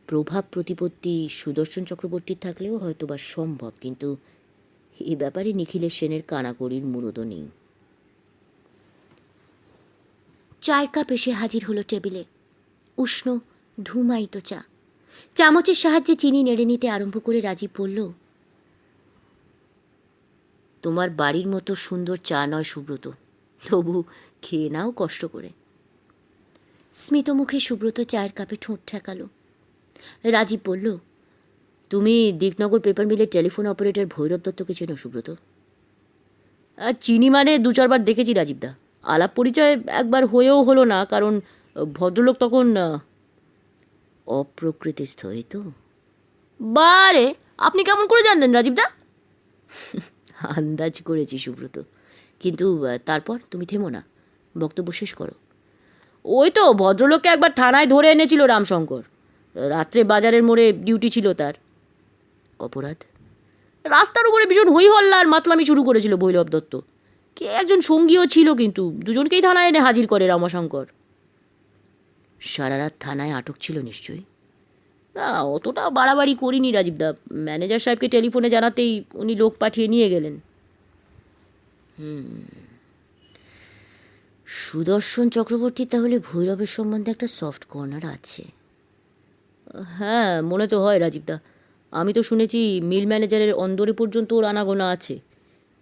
প্রভাব প্রতিপত্তি সুদর্শন চক্রবর্তীর থাকলেও হয়তো বা সম্ভব, কিন্তু এ ব্যাপারে নিখিলেশ সেনের কানাকড়ির মুরদও নেই। চায়ের কাপ এসে হাজির হলো টেবিলে। উষ্ণ ধুমায়িত চা। চামচের সাহায্যে চিনি নেড়ে নিতে আরম্ভ করে রাজীব বলল, তোমার বাড়ির মতো সুন্দর চা নয় সুব্রত, তবু খেয়ে নাও কষ্ট করে। স্মিত মুখে সুব্রত চায়ের কাপে ঠোঁট ঠেকালো। রাজীব বলল, তুমি দিকনগর পেপার মিলের টেলিফোন অপারেটর ভৈরব দত্তকে চেনো সুব্রত? আর চিনি মানে দু চারবার দেখেছি রাজীবদা। আলাপ পরিচয় একবার হয়েও হলো না, কারণ ভদ্রলোক তখন অপ্রকৃতিস্থ, এই তো? বারে, আপনি কেমন করে জানলেন রাজীবদা? আন্দাজ করেছি সুব্রত, কিন্তু তারপর তুমি থেমো না, বক্তব্য শেষ করো। ওই তো ভদ্রলোককে একবার থানায় ধরে এনেছিল রামশঙ্কর। রাত্রে বাজারের মোড়ে ডিউটি ছিল তার। অপরাধ? রাস্তার উপরে ভীষণ হই হল্লা আর মাতলামি শুরু করেছিল ভৈরব দত্ত। কে একজন সঙ্গীও ছিল, কিন্তু দুজনকেই থানায় এনে হাজির করে রামাশঙ্কর। সারা রাত থানায় আটক ছিল নিশ্চয়ই? না, অতটা বাড়াবাড়ি করিনি রাজীবদা। ম্যানেজার সাহেবকে টেলিফোনে জানাতেই উনি লোক পাঠিয়ে নিয়ে গেলেন। সুদর্শন চক্রবর্তী তাহলে ভৈরবের সম্বন্ধে একটা সফট কর্নার আছে। হ্যাঁ, মনে তো হয় রাজীবদা। আমি তো শুনেছি মিল ম্যানেজারের অন্দরে পর্যন্ত ওর আনাগোনা আছে।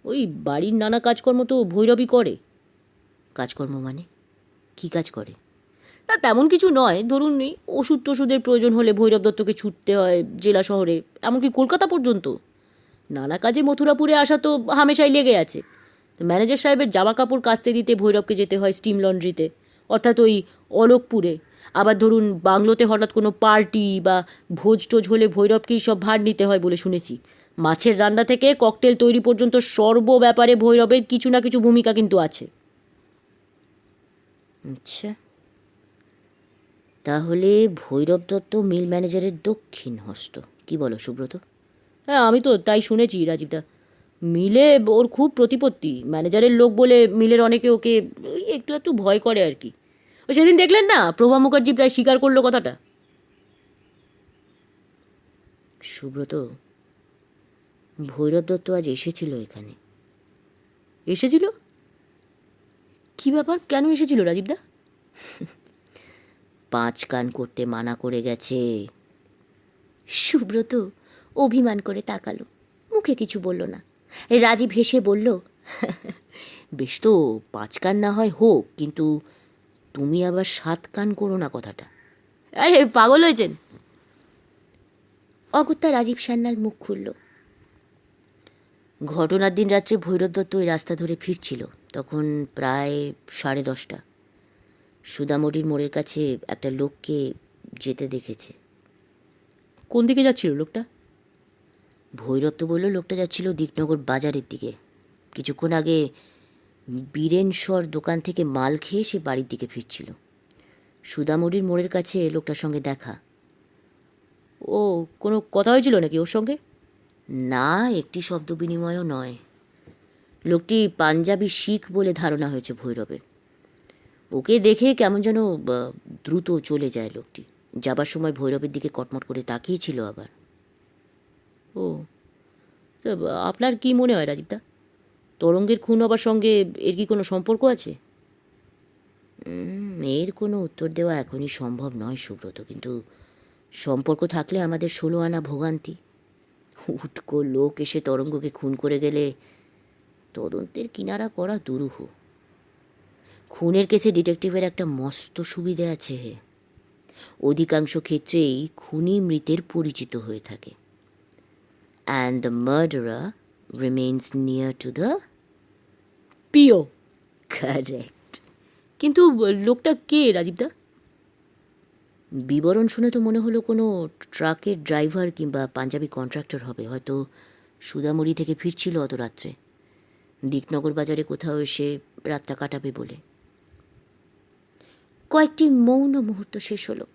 ওই বাড়ির নানা কাজকর্ম তো ভৈরবই করে। কাজকর্ম মানে কি কাজ করে? না, তেমন কিছু নয়। ধরুন এই ওষুধ টষুধের প্রয়োজন হলে ভৈরব দত্তকে ছুটতে হয় জেলা শহরে, এমনকি কলকাতা পর্যন্ত। নানা কাজে মথুরাপুরে আসা তো হামেশাই লেগে আছে। তো ম্যানেজার সাহেবের জামা কাপড় কাচতে দিতে ভৈরবকে যেতে হয় স্টিম লন্ড্রিতে, অর্থাৎ ওই অলোকপুরে। আবার ধরুন বাংলোতে হঠাৎ কোনো পার্টি বা ভোজ টোজ হলে ভৈরবকেই সব ভার নিতে হয় বলে শুনেছি। মাছের রান্না থেকে ককটেল তৈরি পর্যন্ত সর্ব ব্যাপারে ভৈরবের কিছু না কিছু ভূমিকা কিন্তু আছে। আচ্ছা, তাহলে ভৈরব দত্ত মিল ম্যানেজারের দক্ষিণ হস্ত, কি বলো সুব্রত? হ্যাঁ, আমি তো তাই শুনেছি রাজীবদা। মিলে ওর খুব প্রতিপত্তি। ম্যানেজারের লোক বলে মিলের অনেকে ওকে একটু একটু ভয় করে আর কি। সেদিন দেখলেন না, প্রভা মুখার্জি প্রায় স্বীকার করলো কথাটা। সুব্রত, ভৈরব দত্ত আজ এসেছিল এখানে। এসেছিল? কি ব্যাপার, কেন এসেছিল রাজীবদা? 5 কান করতে মানা করে গেছে। সুব্রত অভিমান করে তাকালো, মুখে কিছু বলল না। রাজীব হেসে বলল, বেশ তো, 5 কান না হয় হোক, কিন্তু তুমি আবার 7 কান করো না কথাটা। আরে পাগল হয়েছেন? অগত্যা রাজীব সান্যাল মুখ খুলল। ঘটনার দিন রাত্রে ভৈরব দত্ত ওই রাস্তা ধরে ফিরছিল, তখন প্রায় 10:30। সুদামড়ির মোড়ের কাছে একটা লোককে যেতে দেখেছে। কোন দিকে যাচ্ছিল লোকটা? ভৈরব তো বলল লোকটা যাচ্ছিল দিকনগর বাজারের দিকে। কিছুক্ষণ আগে বীরেনস্বর দোকান থেকে মাল খেয়ে সে বাড়ির দিকে ফিরছিল। সুদামড়ির মোড়ের কাছে লোকটার সঙ্গে দেখা। ও, কোনো কথা হয়েছিল নাকি ওর সঙ্গে? না, একটি শব্দ বিনিময়ও নয়। লোকটি পাঞ্জাবি শিখ বলে ধারণা হয়েছে ভৈরবের। ওকে দেখে কেমন যেন দ্রুত চলে যায় লোকটি। যাবার সময় ভৈরবের দিকে কটমট করে তাকিয়েছিল আবার। ও, তা আপনার কি মনে হয় রাজীবদা, তরঙ্গের খুন হবার সঙ্গে এর কি কোনো সম্পর্ক আছে? এর কোনো উত্তর দেওয়া এখনই সম্ভব নয় সুব্রত, কিন্তু সম্পর্ক থাকলে আমাদের 16 আনা ভোগান্তি। উটকো লোক এসে তরঙ্গকে খুন করে গেলে তদন্তের কিনারা করা দুরূহ। খুনের কেসে ডিটেকটিভের একটা মস্ত সুবিধে আছে হে, অধিকাংশ ক্ষেত্রেই খুনি মৃতের পরিচিত হয়ে থাকে। And the murderer remains near to the পিও। কারেক্ট। কিন্তু লোকটা কে রাজীবদা? বিবরণ শুনে তো মনে হলো কোনো ট্রাকের ড্রাইভার কিংবা পাঞ্জাবি কন্ট্রাক্টর হবে। হয়তো সুদামুড়ি থেকে ফিরছিল অত রাত্রে, দিকনগর বাজারে কোথাও এসে রাতটা কাটাবে বলে। কয়েকটি মৌন মুহূর্ত শেষ হলো।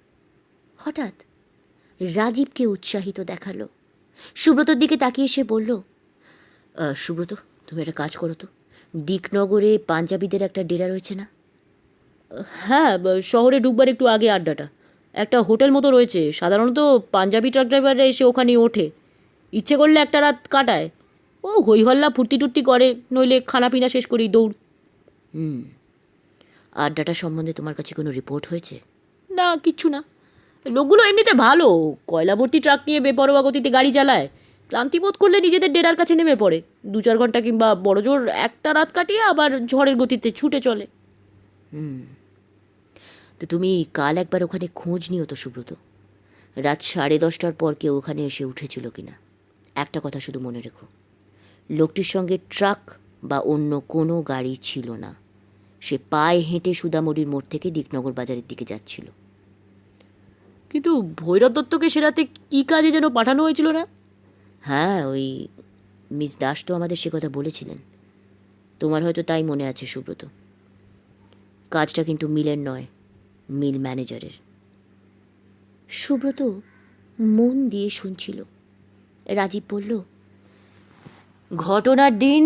হঠাৎ রাজীবকে উৎসাহিত দেখালো। সুব্রতর দিকে তাকিয়ে সে বলল, সুব্রত, তুমি একটা কাজ করো তো, দিকনগরে পাঞ্জাবিদের একটা ডেরা রয়েছে না? হ্যাঁ, শহরে ঢুকবার একটু আগে আড্ডাটা, একটা হোটেল মতো রয়েছে। সাধারণত পাঞ্জাবি ট্রাক ড্রাইভাররা এসে ওখানেই ওঠে, ইচ্ছে করলে একটা রাত কাটায়। ও হইহল্লা ফুর্তি টুর্তি করে, নইলে খানাপিনা শেষ করেই দৌড়। আড্ডাটা সম্বন্ধে তোমার কাছে কোনো রিপোর্ট হয়েছে? না, কিচ্ছু না। লোকগুলো এমনিতে ভালো, কয়লা ভর্তি ট্রাক নিয়ে বেপরোয়া গতিতে গাড়ি চালায়। ক্লান্তি বোধ করলে নিজেদের ডেরার কাছে নেমে পড়ে, 2-4 ঘন্টা কিংবা বড়জোর একটা রাত কাটিয়ে আবার ঝড়ের গতিতে ছুটে চলে। তো তুমি কাল একবার ওখানে খোঁজ নিও তো সুব্রত, রাত 10:30টার পর কেউ ওখানে এসে উঠেছিল কিনা। একটা কথা শুধু মনে রেখো, লোকটির সঙ্গে ট্রাক বা অন্য কোনো গাড়ি ছিল না। সে পায়ে হেঁটে সুদামড়ির মোড় থেকে দিকনগর বাজারের দিকে যাচ্ছিল। কিন্তু ভৈরব দত্তকে সে রাতে কী কাজে যেন পাঠানো হয়েছিল না? হ্যাঁ, ওই মিস দাস তো আমাদের সে কথা বলেছিলেন। তোমার হয়তো তাই মনে আছে সুব্রত। কাজটা কিন্তু মিলের নয়, মিল ম্যানেজারের। সুব্রত মন দিয়ে শুনছিল। রাজীব বলল, ঘটনার দিন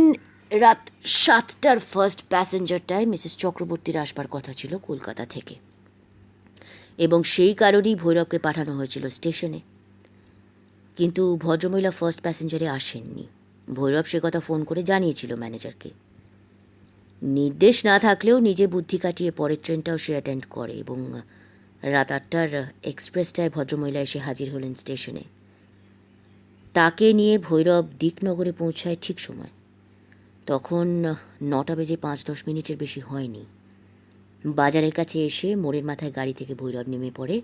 রাত 7টার ফার্স্ট প্যাসেঞ্জারটায় মিসেস চক্রবর্তীর আসবার কথা ছিল কলকাতা থেকে, এবং সেই কারণেই ভৈরবকে পাঠানো হয়েছিল স্টেশনে। কিন্তু ভদ্রমহিলা ফার্স্ট প্যাসেঞ্জারে আসেননি। ভৈরব সে কথা ফোন করে জানিয়েছিল ম্যানেজারকে। নির্দেশ না থাকলেও নিজে বুদ্ধি কাটিয়ে পরের ট্রেনটাও সে অ্যাটেন্ড করে, এবং রাত 8টার এক্সপ্রেসটায় ভদ্রমহিলা এসে হাজির হলেন স্টেশনে। তাকে নিয়ে ভৈরব দিকনগরে পৌঁছায় ঠিক সময়। তখন 9:05-10 বেশি হয়নি। বাজারের কাছে এসে মোড়ের মাথায় গাড়ি থেকে ভৈরব নেমে পড়ে।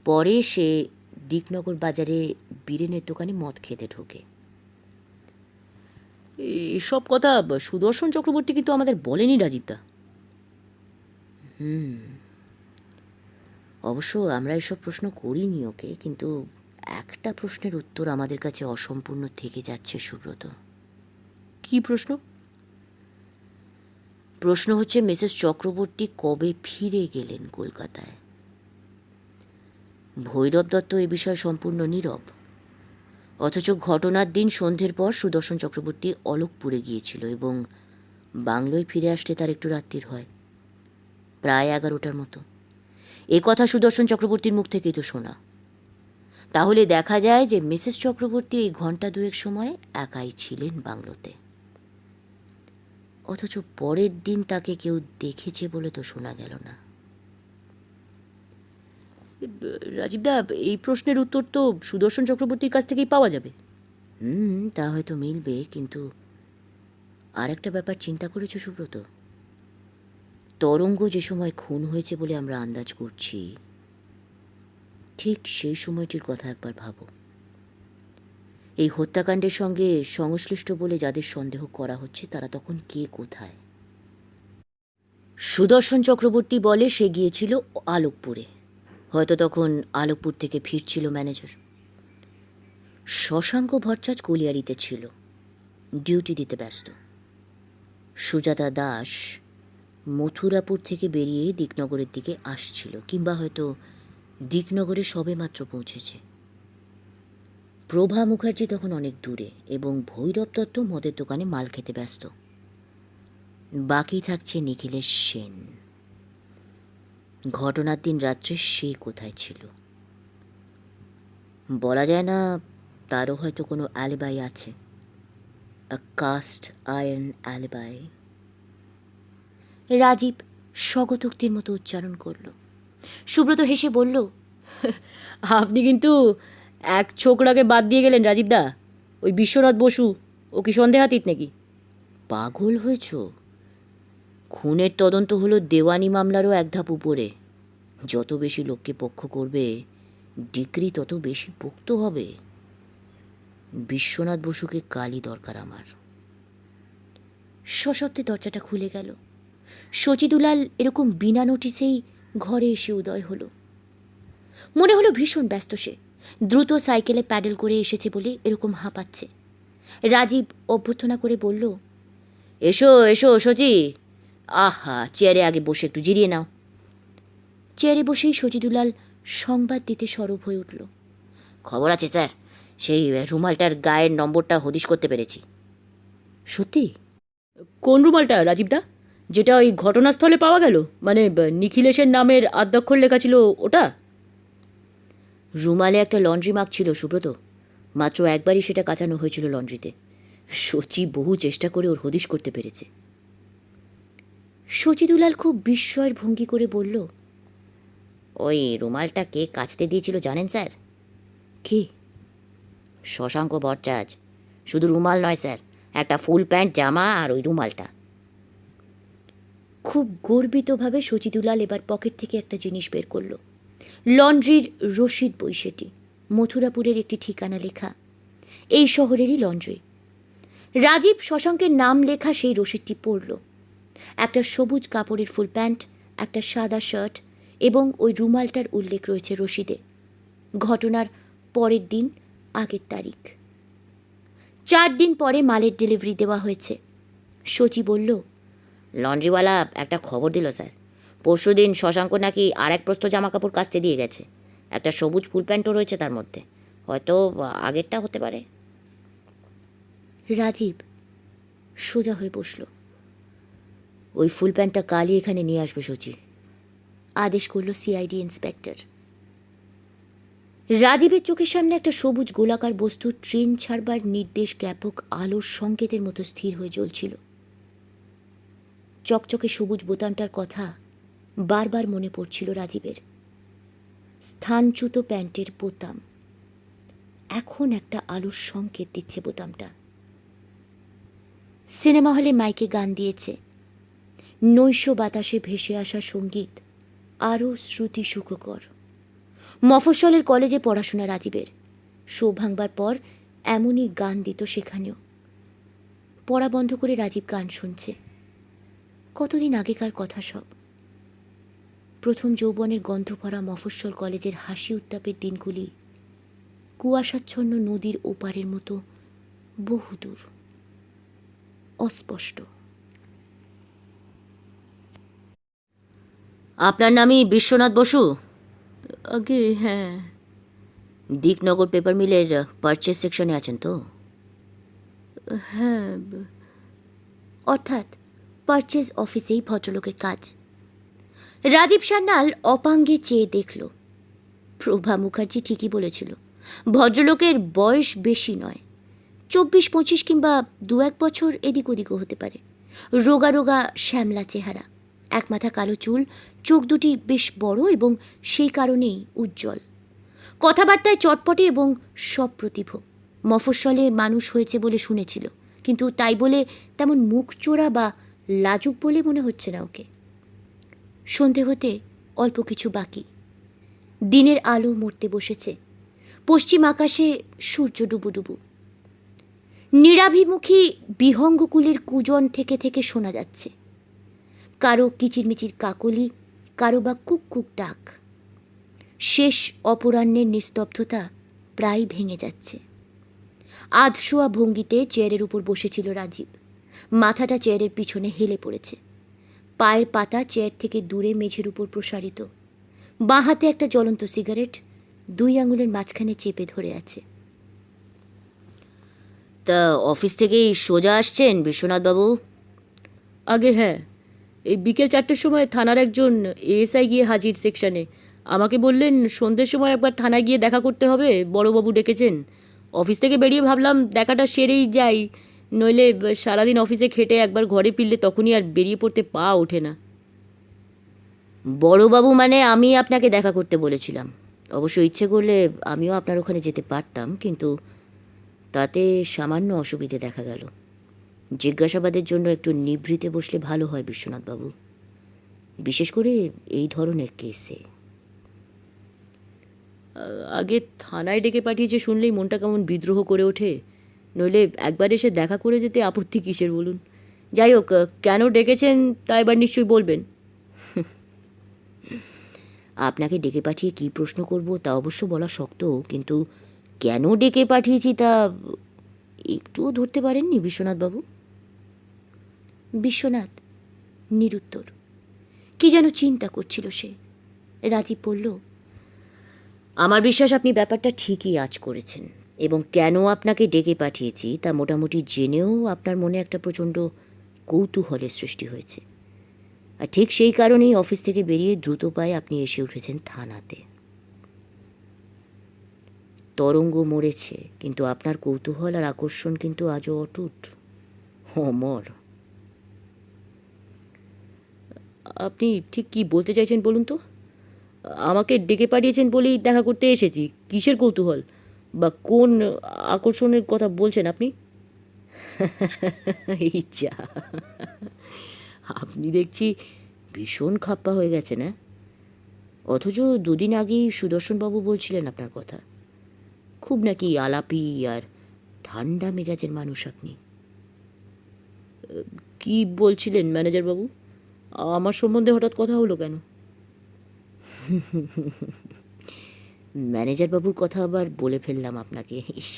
পরে সে দিকনগর বাজারে বীরেনের দোকানে মদ খেতে ঢোকে। এসব কথা সুদর্শন চক্রবর্তী কিন্তু আমাদের বলেনি রাজীবদা। অবশ্য আমরা এসব প্রশ্ন করিনি ওকে, কিন্তু একটা প্রশ্নের উত্তর আমাদের কাছে অসম্পূর্ণ থেকে যাচ্ছে সুব্রত। কি প্রশ্ন? প্রশ্ন হচ্ছে মিসেস চক্রবর্তী কবে ফিরে গেলেন কলকাতায়। ভৈরব দত্ত এ বিষয়ে সম্পূর্ণ নীরব, অথচ ঘটনার দিন সন্ধ্যের পর সুদর্শন চক্রবর্তী অলোকপুরে গিয়েছিল এবং বাংলোয় ফিরে আসতে তার একটু রাত্রির হয়। প্রায় 11টার মতো। এ কথা সুদর্শন চক্রবর্তীর মুখ থেকেই তো শোনা। তাহলে দেখা যায় যে মিসেস চক্রবর্তী এই ঘন্টা দুয়েক সময় একাই ছিলেন বাংলোতে, অথচ পরের দিন তাকে কেউ দেখেছে বলে তো শোনা গেল না। রাজীবদা, এই প্রশ্নের উত্তর তো সুদর্শন চক্রবর্তীর কাছ থেকেই পাওয়া যাবে। তা হয়তো মিলবে, কিন্তু আর একটা ব্যাপার চিন্তা করেছো সুব্রত? তরঙ্গ যে সময় খুন হয়েছে বলে আমরা আন্দাজ করছি, ঠিক সেই সময়টির কথা একবার ভাবো। এই হত্যাকাণ্ডের সঙ্গে সংশ্লিষ্ট বলে যাদের সন্দেহ করা হচ্ছে তারা তখন কে কোথায়? সুদর্শন চক্রবর্তী বলে সে গিয়েছিল আলোকপুরে, হয়তো তখন আলোকপুর থেকে ফিরছিল ম্যানেজার। শশাঙ্ক ভট্টাচার্য কলিয়ারিতে ছিল, ডিউটি দিতে ব্যস্ত। সুজাতা দাস মথুরাপুর থেকে বেরিয়ে দিকনগরের দিকে আসছিল, কিংবা হয়তো দিকনগরে সবেমাত্র পৌঁছেছে। প্রভা মুখার্জি তখন অনেক দূরে এবং ভৈরব দত্ত মদের দোকানে মাল খেতে ব্যস্ত। বাকি থাকছে নিখিলেশ সেন। ঘটনার দিন রাত্রে সে কোথায় ছিল বলা যায় না, তারও হয়তো কোনো অ্যালিবাই আছে, আ কাস্ট আয়রন অ্যালিবাই। রাজীব স্বগতোক্তির মতো উচ্চারণ করল। সুব্রত হেসে বলল, আপনি কিন্তু এক ছোকরাকে বাদ দিয়ে গেলেন রাজীবদা। ওই বিশ্বনাথ বসু, ও কি সন্দেহাতীত নাকি? পাগল হয়েছ? খুনের তদন্ত হলো দেওয়ানি মামলারও এক ধাপ উপরে। যত বেশি লোককে পক্ষ করবে ডিগ্রি তত বেশি পোক্ত হবে। বিশ্বনাথ বসুকে কালই দরকার আমার। সশব্দে দরজাটা খুলে গেল। সচিদুলাল এরকম বিনা নোটিসেই ঘরে এসে উদয় হলো। মনে হলো ভীষণ ব্যস্ত সে, দ্রুত সাইকেলে প্যাডেল করে এসেছে বলে এরকম হাঁপাচ্ছে। রাজীব অভ্যর্থনা করে বলল, এসো এসো সচি। আহা, চেয়ারে আগে বসে একটু জিরিয়ে নাও। চেয়ারে বসেই সচিদুলাল সংবাদ দিতে সরব হয়ে উঠল। খবর আছে স্যার, সেই রুমালটার গায়ের নম্বরটা হদিশ করতে পেরেছি। সত্যি? কোন রুমালটা রাজীবদা? যেটা ওই ঘটনাস্থলে পাওয়া গেল, মানে নিখিলেশের নামের আদ্যাক্ষর লেখা ছিল ওটা? রুমালে একটা লন্ড্রি মার্ক ছিল সুব্রত। মাত্র একবারই সেটা কাচানো হয়েছিল লন্ড্রিতে। সচি বহু চেষ্টা করে ওর হদিশ করতে পেরেছে। সচিদুলাল খুব বিস্ময়ের ভঙ্গি করে বলল, ওই রুমালটা কে কাচতে দিয়েছিল জানেন স্যার? কে? শশাঙ্ক ভট্টাচার্য। শুধু রুমাল নয় স্যার, একটা ফুল প্যান্ট, জামা আর ওই রুমালটা। খুব গর্বিতভাবে সচিদুলাল এবার পকেট থেকে একটা জিনিস বের করল। লন্ড্রির রসিদ বই সেটি, মথুরাপুরের একটি ঠিকানা লেখা, এই শহরেরই লন্ড্রি। রাজীব শশাঙ্কের নাম লেখা সেই রসিদটি পড়ল। একটা সবুজ কাপড়ের ফুল প্যান্ট, একটা সাদা শার্ট এবং ওই রুমালটার উল্লেখ রয়েছে রসিদে। ঘটনার পরের দিন, আগের তারিখ। 4 দিন পরে মালের ডেলিভারি দেওয়া হয়েছে। সচি বলল, লন্ড্রিওয়ালা একটা খবর দিল স্যার। পরশুদিন শশাঙ্ক নাকি আর এক প্রস্ত জামা কাপড় কাচতে দিয়ে গেছে। একটা সবুজ ফুল প্যান্টও রয়েছে তার মধ্যে, হয়তো আগেরটা হতে পারে। রাজীব সোজা হয়ে বসল। ওই ফুল প্যান্টটা কালই এখানে নিয়ে আসবে সচি, আদেশ করল সিআইডি ইন্সপেক্টর। রাজীবের চোখের সামনে একটা সবুজ গোলাকার বস্তু ট্রেন ছাড়বার নির্দেশ জ্ঞাপক আলোর সংকেতের মতো স্থির হয়ে জ্বলছিল। চকচকে সবুজ বোতামটার কথা বারবার মনে পড়ছিল রাজীবের। স্থানচ্যুত প্যান্টের বোতাম, এখন একটা আলোর সংকেত দিচ্ছে বোতামটা। সিনেমা হলে মাইকে গান দিয়েছে, নৈশ বাতাসে ভেসে আসা সঙ্গীত আরও শ্রুতি সুখকর। মফস্বলের কলেজে পড়াশোনা রাজীবের। শো ভাঙবার পর এমনই গান দিত সেখানেও। পড়া বন্ধ করে রাজীব গান শুনছে। কতদিন আগেকার কথা সব। প্রথম যৌবনের গন্ধ ভরা মফস্বল কলেজের হাসি উত্তাপের দিনগুলি কুয়াশাচ্ছন্ন নদীর ওপারের মতো বহুদূর, অস্পষ্ট। আপনার নামই বিশ্বনাথ বসু? আগে হ্যাঁ। দিকনগর পেপার মিলের পারচেস সেকশনে আছেন তো? হ্যাঁ। অর্থাৎ পারচেজ অফিসেই ভদ্রলোকের কাজ। রাজীব সান্যাল অপাঙ্গে চেয়ে দেখল। প্রভা মুখার্জি ঠিকই বলেছিল, ভদ্রলোকের বয়স বেশি নয়, 24-25 কিংবা 2-1 বছর এদিক ওদিকও হতে পারে। রোগা রোগা শ্যামলা চেহারা, এক মাথা কালো চুল, চোখ দুটি বেশ বড় এবং সেই কারণেই উজ্জ্বল। কথাবার্তায় চটপটে এবং সপ্রতিভ। মফস্বলে মানুষ হয়েছে বলে শুনেছিল, কিন্তু তাই বলে তেমন মুখ চোরা বা লাজুক বলে মনে হচ্ছে না ওকে। সন্ধে হতে অল্প কিছু বাকি। দিনের আলো মরতে বসেছে। পশ্চিম আকাশে সূর্য ডুবুডুবু। নিরাভিমুখী বিহঙ্গকুলের কুজন থেকে থেকে শোনা যাচ্ছে। কারো কিচিরমিচির কাকলি, কারো বা কুক কুক ডাক। শেষ অপরাহ্নের নিস্তব্ধতা প্রায় ভেঙে যাচ্ছে। আধশোয়া ভঙ্গিতে চেয়ারের উপর বসেছিল রাজীব। মাথাটা চেয়ারের পিছনে হেলে পড়েছে। পায়ের পাতা চেয়ার থেকে দূরে মেঝের উপর প্রসারিত। বাঁ হাতে একটা জ্বলন্ত সিগারেট 2 আঙুলের মাঝখানে চেপে ধরে আছে। তা অফিস থেকেই সোজা আসছেন বিশ্বনাথবাবু? আগে হ্যাঁ, এই বিকেল 4টের সময় থানার একজন এএসআই গিয়ে হাজির সেকশনে। আমাকে বললেন সন্ধ্যের সময় একবার থানায় গিয়ে দেখা করতে হবে, বড়বাবু ডেকেছেন। অফিস থেকে বেরিয়ে ভাবলাম দেখাটা সেরেই যাই, নইলে সারাদিন অফিসে খেটে একবার ঘরে ফিরলে তখনই আর বেরিয়ে পড়তে পা ওঠে না। বড়বাবু মানে আমি আপনাকে দেখা করতে বলেছিলাম। অবশ্য ইচ্ছে করলে আমিও আপনার ওখানে যেতে পারতাম, কিন্তু তাতে সামান্য অসুবিধে দেখা গেল। জিজ্ঞাসাবাদের জন্য একটু নিভৃতে বসলে ভালো হয় বিশ্বনাথবাবু, বিশেষ করে এই ধরনের কেসে। আগে থানায় ডেকে পাঠিয়েছে শুনলেই মনটা কেমন বিদ্রোহ করে ওঠে, নইলে একবার এসে দেখা করে যেতে আপত্তি কিসের বলুন। যাই হোক, কেন ডেকেছেন তা এবার নিশ্চয়ই বলবেন। আপনাকে ডেকে পাঠিয়ে কী প্রশ্ন করব তা অবশ্য বলা শক্ত, কিন্তু কেন ডেকে পাঠিয়েছি তা একটুও ধরতে পারেননি বিশ্বনাথবাবু? বিশ্বনাথ নিরুত্তর। কি যেন চিন্তা করছিল সে। রাজীব বলল, আমার বিশ্বাস আপনি ব্যাপারটা ঠিকই আঁচ করেছেন, এবং কেন আপনাকে ডেকে পাঠিয়েছি তা মোটামুটি জেনেও আপনার মনে একটা প্রচণ্ড কৌতূহলের সৃষ্টি হয়েছে। আর ঠিক সেই কারণেই অফিস থেকে বেরিয়ে দ্রুত পায়ে আপনি এসে উঠেছেন থানাতে। তরঙ্গ মরেছে, কিন্তু আপনার কৌতূহল আর আকর্ষণ কিন্তু আজও অটুট, অমর। আপনি ঠিক কি বলতে চাইছেন বলুন তো? আমাকে ডেকে পাঠিয়েছেন বলেই দেখা করতে এসেছি, কিসের কৌতূহল বা কোন আকর্ষণের কথা বলছেন আপনি? ইচ্ছা, আপনি দেখছি ভীষণ খাপ্পা হয়ে গেছে না? অথচ 2 দিন আগেই সুদর্শনবাবু বলছিলেন আপনার কথা, খুব নাকি আলাপি আর ঠান্ডা মেজাজের মানুষ আপনি। কি বলছিলেন ম্যানেজারবাবু? আমার সম্বন্ধে হঠাৎ কথা হলো কেন? ম্যানেজারবাবুর কথা আবার বলে ফেললাম আপনাকে, ইস।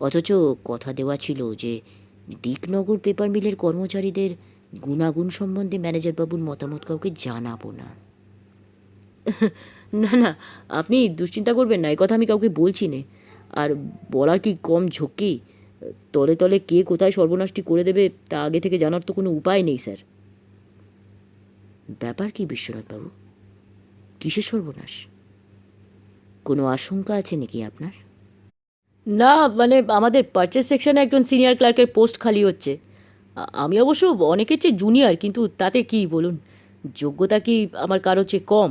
অথচ কথা দেওয়া ছিল যে দিকনগর পেপার মিলের কর্মচারীদের গুণাগুণ সম্বন্ধে ম্যানেজারবাবুর মতামত কাউকে জানাবো না। না না, আপনি দুশ্চিন্তা করবেন না, এ কথা আমি কাউকে বলছি নে। আর বলার কি কম ঝক্কি? তলে তলে কে কোথায় সর্বনাশটি করে দেবে তা আগে থেকে জানার তো কোনো উপায় নেই স্যার। ব্যাপার কি বিশ্বনাথবাবু? কিসের সর্বনাশ? কোনো আশঙ্কা আছে নাকি আপনার? না মানে আমাদের পারচেস সেকশনে একজন সিনিয়র ক্লার্কের পোস্ট খালি হচ্ছে। আমি অবশ্য অনেকের চেয়ে জুনিয়র, কিন্তু তাতে কি বলুন, যোগ্যতা কি আমার কারো চেয়ে কম?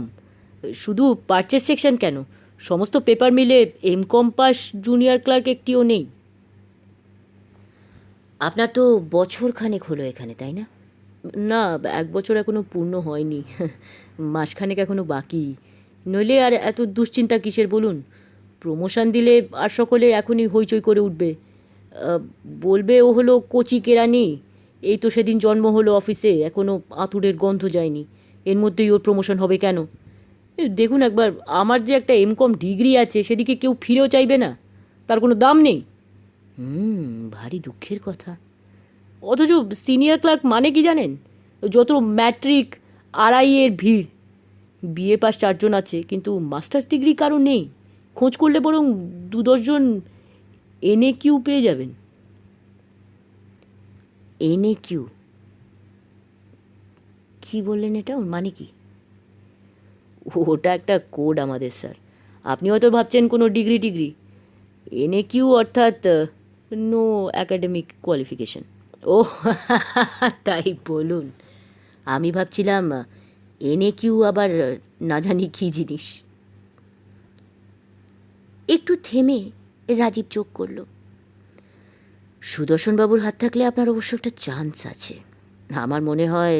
শুধু পারচেস সেকশন কেন, সমস্ত পেপার মিলে এমকম পাস জুনিয়র ক্লার্ক একটিও নেই। আপনার তো বছর খানেক হলো এখানে, তাই না? না, 1 বছর এখনও পূর্ণ হয়নি, মাসখানেক এখনও বাকি। নইলে আর এত দুশ্চিন্তা কিসের বলুন? প্রমোশন দিলে আর সকলে এখনই হইচই করে উঠবে। বলবে ও হলো কচি কেরানি, এই তো সেদিন জন্ম হলো অফিসে, এখনও আঁতুড়ের গন্ধ যায়নি, এর মধ্যেই ওর প্রমোশন হবে কেন? দেখুন একবার, আমার যে একটা এমকম ডিগ্রি আছে সেদিকে কেউ ফিরেও চাইবে না, তার কোনো দাম নেই। ভারী দুঃখের কথা। অথচ সিনিয়র ক্লার্ক মানে কি জানেন? যত ম্যাট্রিক আড়াইয়ের ভিড়। বিএ পাস 4 জন আছে, কিন্তু মাস্টার্স ডিগ্রি কারো নেই। খোঁজ করলে বরং 2-10 জন NAQ পেয়ে যাবেন। NAQ? কি বললেন এটা? ওর মানে কি? ওটা একটা কোড আমাদের স্যার। আপনি হয়তো ভাবছেন কোনো ডিগ্রি টিগ্রি। NAQ অর্থাৎ নো অ্যাকাডেমিক কোয়ালিফিকেশন। ও তাই বলুন। আমি ভাবছিলাম NAQ আবার না জানি কী জিনিস। একটু থেমে রাজীব যোগ করল, সুদর্শনবাবুর হাত থাকলে আপনার অবশ্য একটা চান্স আছে। আমার মনে হয়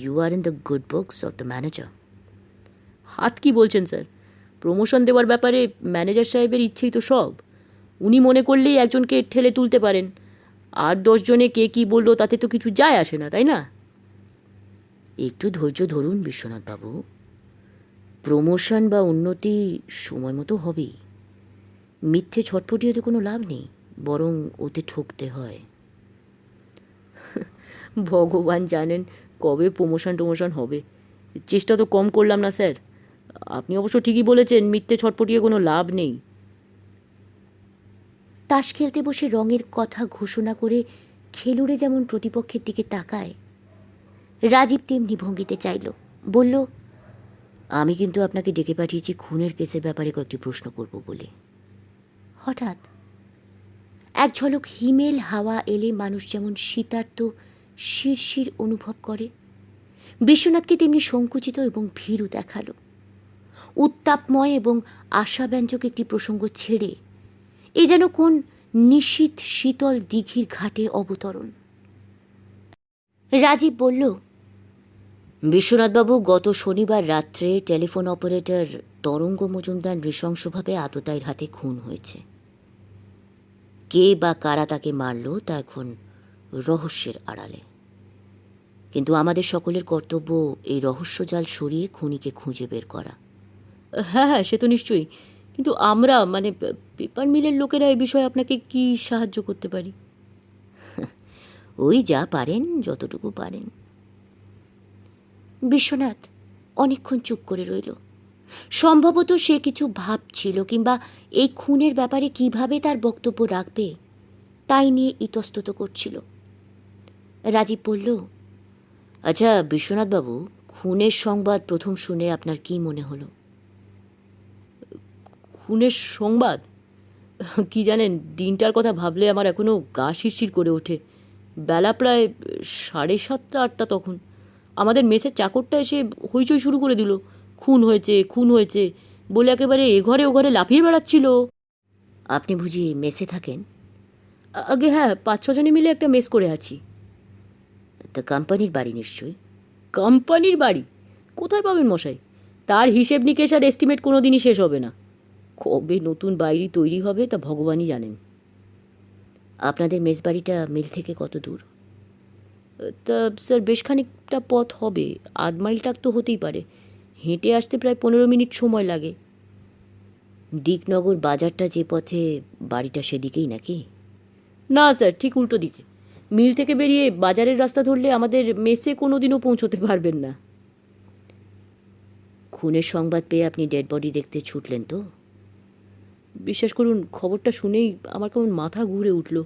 you are in the good books of the manager. হাত কি বলছেন স্যার? প্রমোশন দেওয়ার ব্যাপারে ম্যানেজার সাহেবের ইচ্ছেই তো সব। উনি মনে করলেই একজনকে ঠেলে তুলতে পারেন। আর 10 জনে কে কী বললো তাতে তো কিছু যায় আসে না, তাই না? একটু ধৈর্য ধরুন বিশ্বনাথবাবু, প্রমোশন বা উন্নতি সময় মতো হবেই। মিথ্যে ছটফটিয়ে তো কোনো লাভ নেই, বরং ওতে ঠকতে হয়। ভগবান জানেন কবে প্রমোশন হবে। চেষ্টা তো কম করলাম না স্যার। আপনি অবশ্য ঠিকই বলেছেন, মিথ্যে ছটপটিয়ে কোনো লাভ নেই। তাস খেলতে বসে রঙের কথা ঘোষণা করে খেলুড়ে যেমন প্রতিপক্ষের দিকে তাকায়, রাজীব তেমনি ভঙ্গিতে চাইল। বলল, আমি কিন্তু আপনাকে ডেকে পাঠিয়েছি খুনের কেসের ব্যাপারে কয়েকটি প্রশ্ন করব বলে। হঠাৎ এক ঝলক হিমেল হাওয়া এলে মানুষ যেমন শীতার্ত শিরশির অনুভব করে, বিশ্বনাথকে তেমনি সংকুচিত এবং ভীরু দেখালো। উত্তাপময় এবং আশাব্যঞ্জক একটি প্রসঙ্গ ছেড়ে এ যেন কোন নিশীথ শীতল দিঘির ঘাটে অবতরণ। রাজীব বলল, বিশ্বনাথবাবু, গত শনিবার রাত্রে টেলিফোন অপারেটর তরঙ্গ মজুমদার নৃশংসভাবে আততায়ীর হাতে খুন হয়েছে। কে বা কারা তাকে মারল তা এখন রহস্যের আড়ালে। কিন্তু আমাদের সকলের কর্তব্য এই রহস্যজাল সরিয়ে খুনিকে খুঁজে বের করা। হ্যাঁ হ্যাঁ, সে তো নিশ্চয়ই। কিন্তু আমরা মানে পেপার মিলের লোকেরা এই বিষয়ে আপনাকে কি সাহায্য করতে পারি? ওই যা পারেন, যতটুকু পারেন। বিশ্বনাথ অনেকক্ষণ চুপ করে রইল। সম্ভবত সে কিছু ভাবছিল, কিংবা এই খুনের ব্যাপারে কিভাবে তার বক্তব্য রাখবে তাই নিয়ে ইতস্তত করছিল। রাজীব বলল, আচ্ছা বিশ্বনাথবাবু, খুনের সংবাদ প্রথম শুনে আপনার কি মনে হলো? খুনের সংবাদ? কি জানেন, দিনটার কথা ভাবলে আমার এখনও গা শিরশির করে ওঠে। বেলা প্রায় 7:30-8টা তখন। আমাদের মেসের চাকরটা এসে হইচই শুরু করে দিল, খুন হয়েছে খুন হয়েছে বলে একেবারে এ ঘরে ও ঘরে লাফিয়ে বেড়াচ্ছিল। আপনি বুঝি মেসে থাকেন? আগে হ্যাঁ, 5-6 জনে মিলে একটা মেস করে আছি। তা কোম্পানির বাড়ি নিশ্চয়ই। কোম্পানির বাড়ি? কোথায় পাবেন মশাই? তার হিসেব নিকেশ আর এস্টিমেট কোনো দিনই শেষ হবে না। কবে নতুন বাড়ি তৈরি হবে তা ভগবানই জানেন। আপনাদের মেস বাড়িটা মিল থেকে কত দূর? তা স্যার বেশ খানিকটা পথ হবে, 8 মাইল টাক তো হতেই পারে। হেঁটে আসতে প্রায় 15 মিনিট সময় লাগে। দিকনগর বাজারটা যে পথে, বাড়িটা সেদিকেই নাকি? না স্যার, ঠিক উল্টো দিকে। মিল থেকে বেরিয়ে বাজারের রাস্তা ধরলে আমাদের মেসে কোনো দিনও পৌঁছতে পারবেন না। খুনের সংবাদ পেয়ে আপনি ডেড বডি দেখতে ছুটলেন তো? বিশ্বাস করুন, খবরটা শুনেই আমার কেমন মাথা ঘুরে উঠল।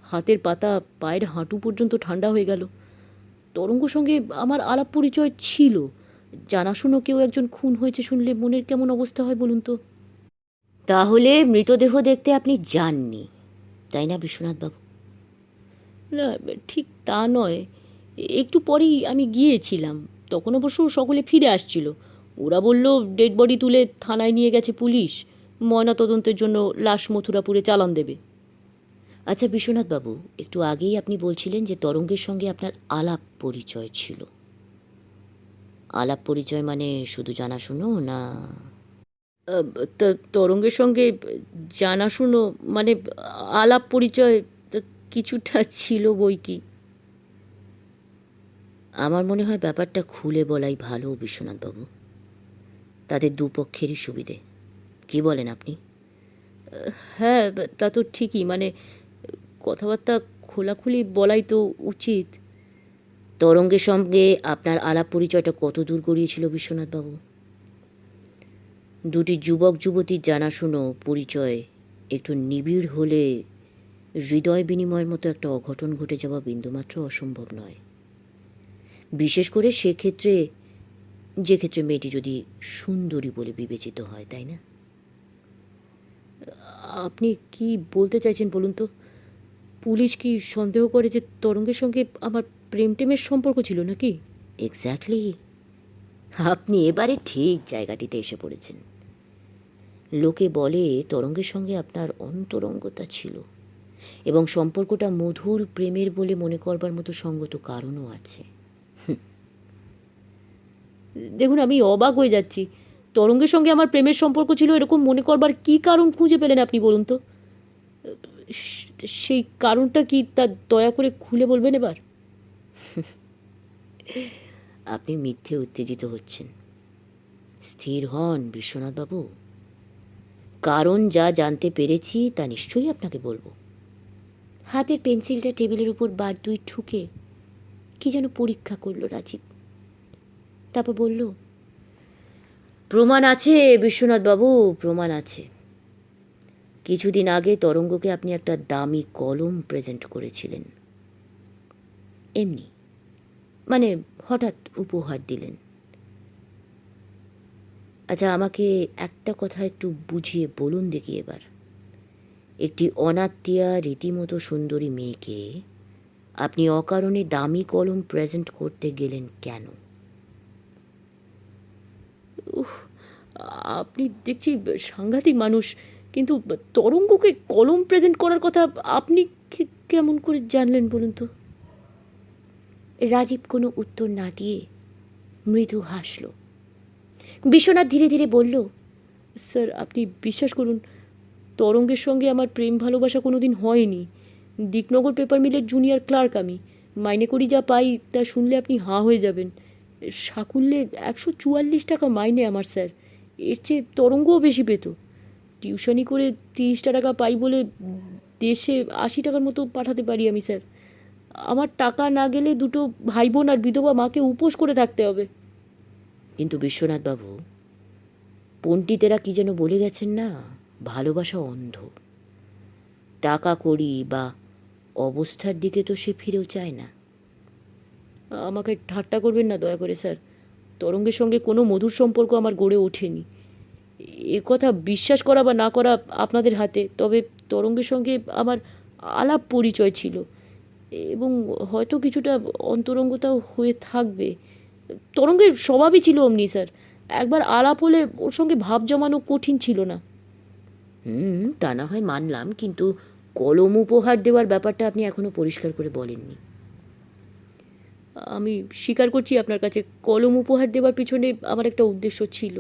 হাতের পাতা পায়ের হাঁটু পর্যন্ত ঠান্ডা হয়ে গেল। তরঙ্গর সঙ্গে আমার আলাপ পরিচয় ছিল। জানাশুনো কেউ একজন খুন হয়েছে শুনলে মনের কেমন অবস্থা হয় বলুন তো? তাহলে মৃতদেহ দেখতে আপনি যাননি, তাই না বিশ্বনাথবাবু? না, ঠিক তা নয়। একটু পরেই আমি গিয়েছিলাম। তখন অবশ্য সকলে ফিরে আসছিল। ওরা বলল ডেড বডি তুলে থানায় নিয়ে গেছে পুলিশ, ময়নাতদন্তের জন্য লাশ মথুরাপুরে চালান দেবে। আচ্ছা বিশ্বনাথবাবু, একটু আগেই আপনি বলছিলেন যে তরঙ্গের সঙ্গে আপনার আলাপ পরিচয় ছিল। আলাপ পরিচয় মানে শুধু জানাশুনো না? তরঙ্গের সঙ্গে জানাশুনো মানে আলাপ পরিচয় তো কিছুটা ছিল বই কি। আমার মনে হয় ব্যাপারটা খুলে বলাই ভালো বিশ্বনাথবাবু, তাদের দুপক্ষেরই সুবিধে। কি বলেন আপনি? হ্যাঁ, তা তো ঠিকই। মানে কথাবার্তা খোলাখুলি বলাই তো উচিত। তরঙ্গের সঙ্গে আপনার আলাপ পরিচয়টা কত দূর গড়িয়েছিল বিশ্বনাথবাবু? দুটি যুবক যুবতীর জানাশুনো পরিচয় একটু নিবিড় হলে হৃদয় বিনিময়ের মতো একটা অঘটন ঘটে যাওয়া বিন্দুমাত্র অসম্ভব নয়। বিশেষ করে সেক্ষেত্রে যে ক্ষেত্রে মেয়েটি যদি সুন্দরী বলে বিবেচিত হয়, তাই না? আপনি কি বলতে চাইছেন বলুন তো? পুলিশ কি সন্দেহ করে যে তরঙ্গের সঙ্গে আমার প্রেম টেমের সম্পর্ক ছিল নাকি? এক্স্যাক্টলি, আপনি এবারে ঠিক জায়গাটিতে এসে পড়েছেন। লোকে বলে তরঙ্গের সঙ্গে আপনার অন্তরঙ্গতা ছিল, এবং সম্পর্কটা মধুর প্রেমের বলে মনে করবার মতো সঙ্গত কারণও আছে। দেখুন, আমি অবাক হয়ে যাচ্ছি। তরঙ্গের সঙ্গে আমার প্রেমের সম্পর্ক ছিল এরকম মনে করবার কী কারণ খুঁজে পেলেন আপনি বলুন তো? সেই কারণটা কি তা দয়া করে খুলে বলবেন এবার? আপনি মিথ্যে উত্তেজিত হচ্ছেন। স্থির হন বিশ্বনাথবাবু। কারণ যা জানতে পেরেছি তা নিশ্চয়ই আপনাকে বলবো। হাতের পেন্সিলটা টেবিলের উপর বার দুই ঠুকে কি যেন পরীক্ষা করলো রাজীব। তারপর বলল, প্রমাণ আছে বিশ্বনাথবাবু, প্রমাণ আছে। কিছুদিন আগে তরঙ্গকে আপনি একটা দামি কলম প্রেজেন্ট করেছিলেন। এমনি, মানে হঠাৎ উপহার দিলেন। আচ্ছা, আমাকে একটা কথা একটু বুঝিয়ে বলুন দেখি এবার, একটি অনাত্মীয়া রীতিমতো সুন্দরী মেয়েকে আপনি অকারণে দামি কলম প্রেজেন্ট করতে গেলেন কেন? আপনি দেখছি সাংঘাতিক মানুষ। কিন্তু তরঙ্গকে কলম প্রেজেন্ট করার কথা আপনি কেমন করে জানলেন বলুন তো? রাজীব কোনো উত্তর না দিয়ে মৃদু হাসল। বিশ্বনাথ ধীরে ধীরে বলল, স্যার, আপনি বিশ্বাস করুন, তরঙ্গের সঙ্গে আমার প্রেম ভালোবাসা কোনো দিন হয়নি। দিকনগর পেপার মিলের জুনিয়র ক্লার্ক আমি। মাইনে করি যা পাই তা শুনলে আপনি হাঁ হয়ে যাবেন। সাকুল্যে 144 টাকা মাইনে আমার স্যার। এর চেয়ে তরঙ্গও বেশি পেত। টিউশনি করে 30টা টাকা পাই বলে দেশে 80 টাকার মতো পাঠাতে পারি আমি স্যার। আমার টাকা না গেলে দুটো ভাই বোন আর বিধবা মাকে উপোস করে থাকতে হবে। কিন্তু বিশ্বনাথবাবু, পণ্ডিতেরা কি যেন বলে গেছেন না, ভালোবাসা অন্ধ। টাকা কড়ি বা অবস্থার দিকে তো সে ফিরেও চায় না। আমাকে ঠাট্টা করবেন না দয়া করে স্যার। তরঙ্গের সঙ্গে কোনো মধুর সম্পর্ক আমার গড়ে ওঠেনি। এ কথা বিশ্বাস করা বা না করা আপনাদের হাতে। তবে তরঙ্গের সঙ্গে আমার আলাপ পরিচয় ছিল, এবং হয়তো কিছুটা অন্তরঙ্গতাও হয়ে থাকবে। তরঙ্গের স্বভাবই ছিল অমনি স্যার। একবার আলাপ হলে ওর সঙ্গে ভাব জমানো কঠিন ছিল না। তা না হয় মানলাম, কিন্তু কলম উপহার দেওয়ার ব্যাপারটা আপনি এখনো পরিষ্কার করে বলেননি। আমি স্বীকার করছি আপনার কাছে, কলম উপহার দেওয়ার পিছনে আমার একটা উদ্দেশ্য ছিল।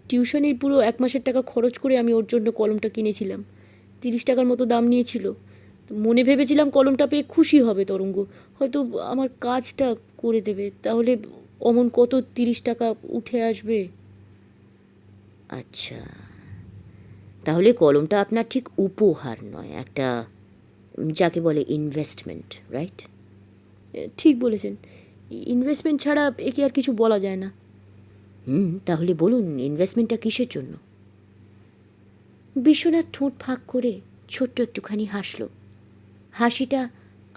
টিউশনির পুরো 1 মাসের টাকা খরচ করে আমি ওর জন্য কলমটা কিনেছিলাম। 30 টাকার মতো দাম নিয়েছিল। মনে ভেবেছিলাম কলমটা পেয়ে খুশি হবে তরঙ্গ, হয়তো আমার কাজটা করে দেবে। তাহলে অমন কত 30 টাকা উঠে আসবে। আচ্ছা, তাহলে কলমটা আপনার ঠিক উপহার নয়, একটা যাকে বলে ইনভেস্টমেন্ট, রাইট? ঠিক বলেছেন। ইনভেস্টমেন্ট ছাড়া একে আর কিছু বলা যায় না। তাহলে বলুন, ইনভেস্টমেন্টটা কিসের জন্য? বিশ্বনাথ ঠোঁট ফাঁক করে ছোট্ট একটুখানি হাসল। হাসিটা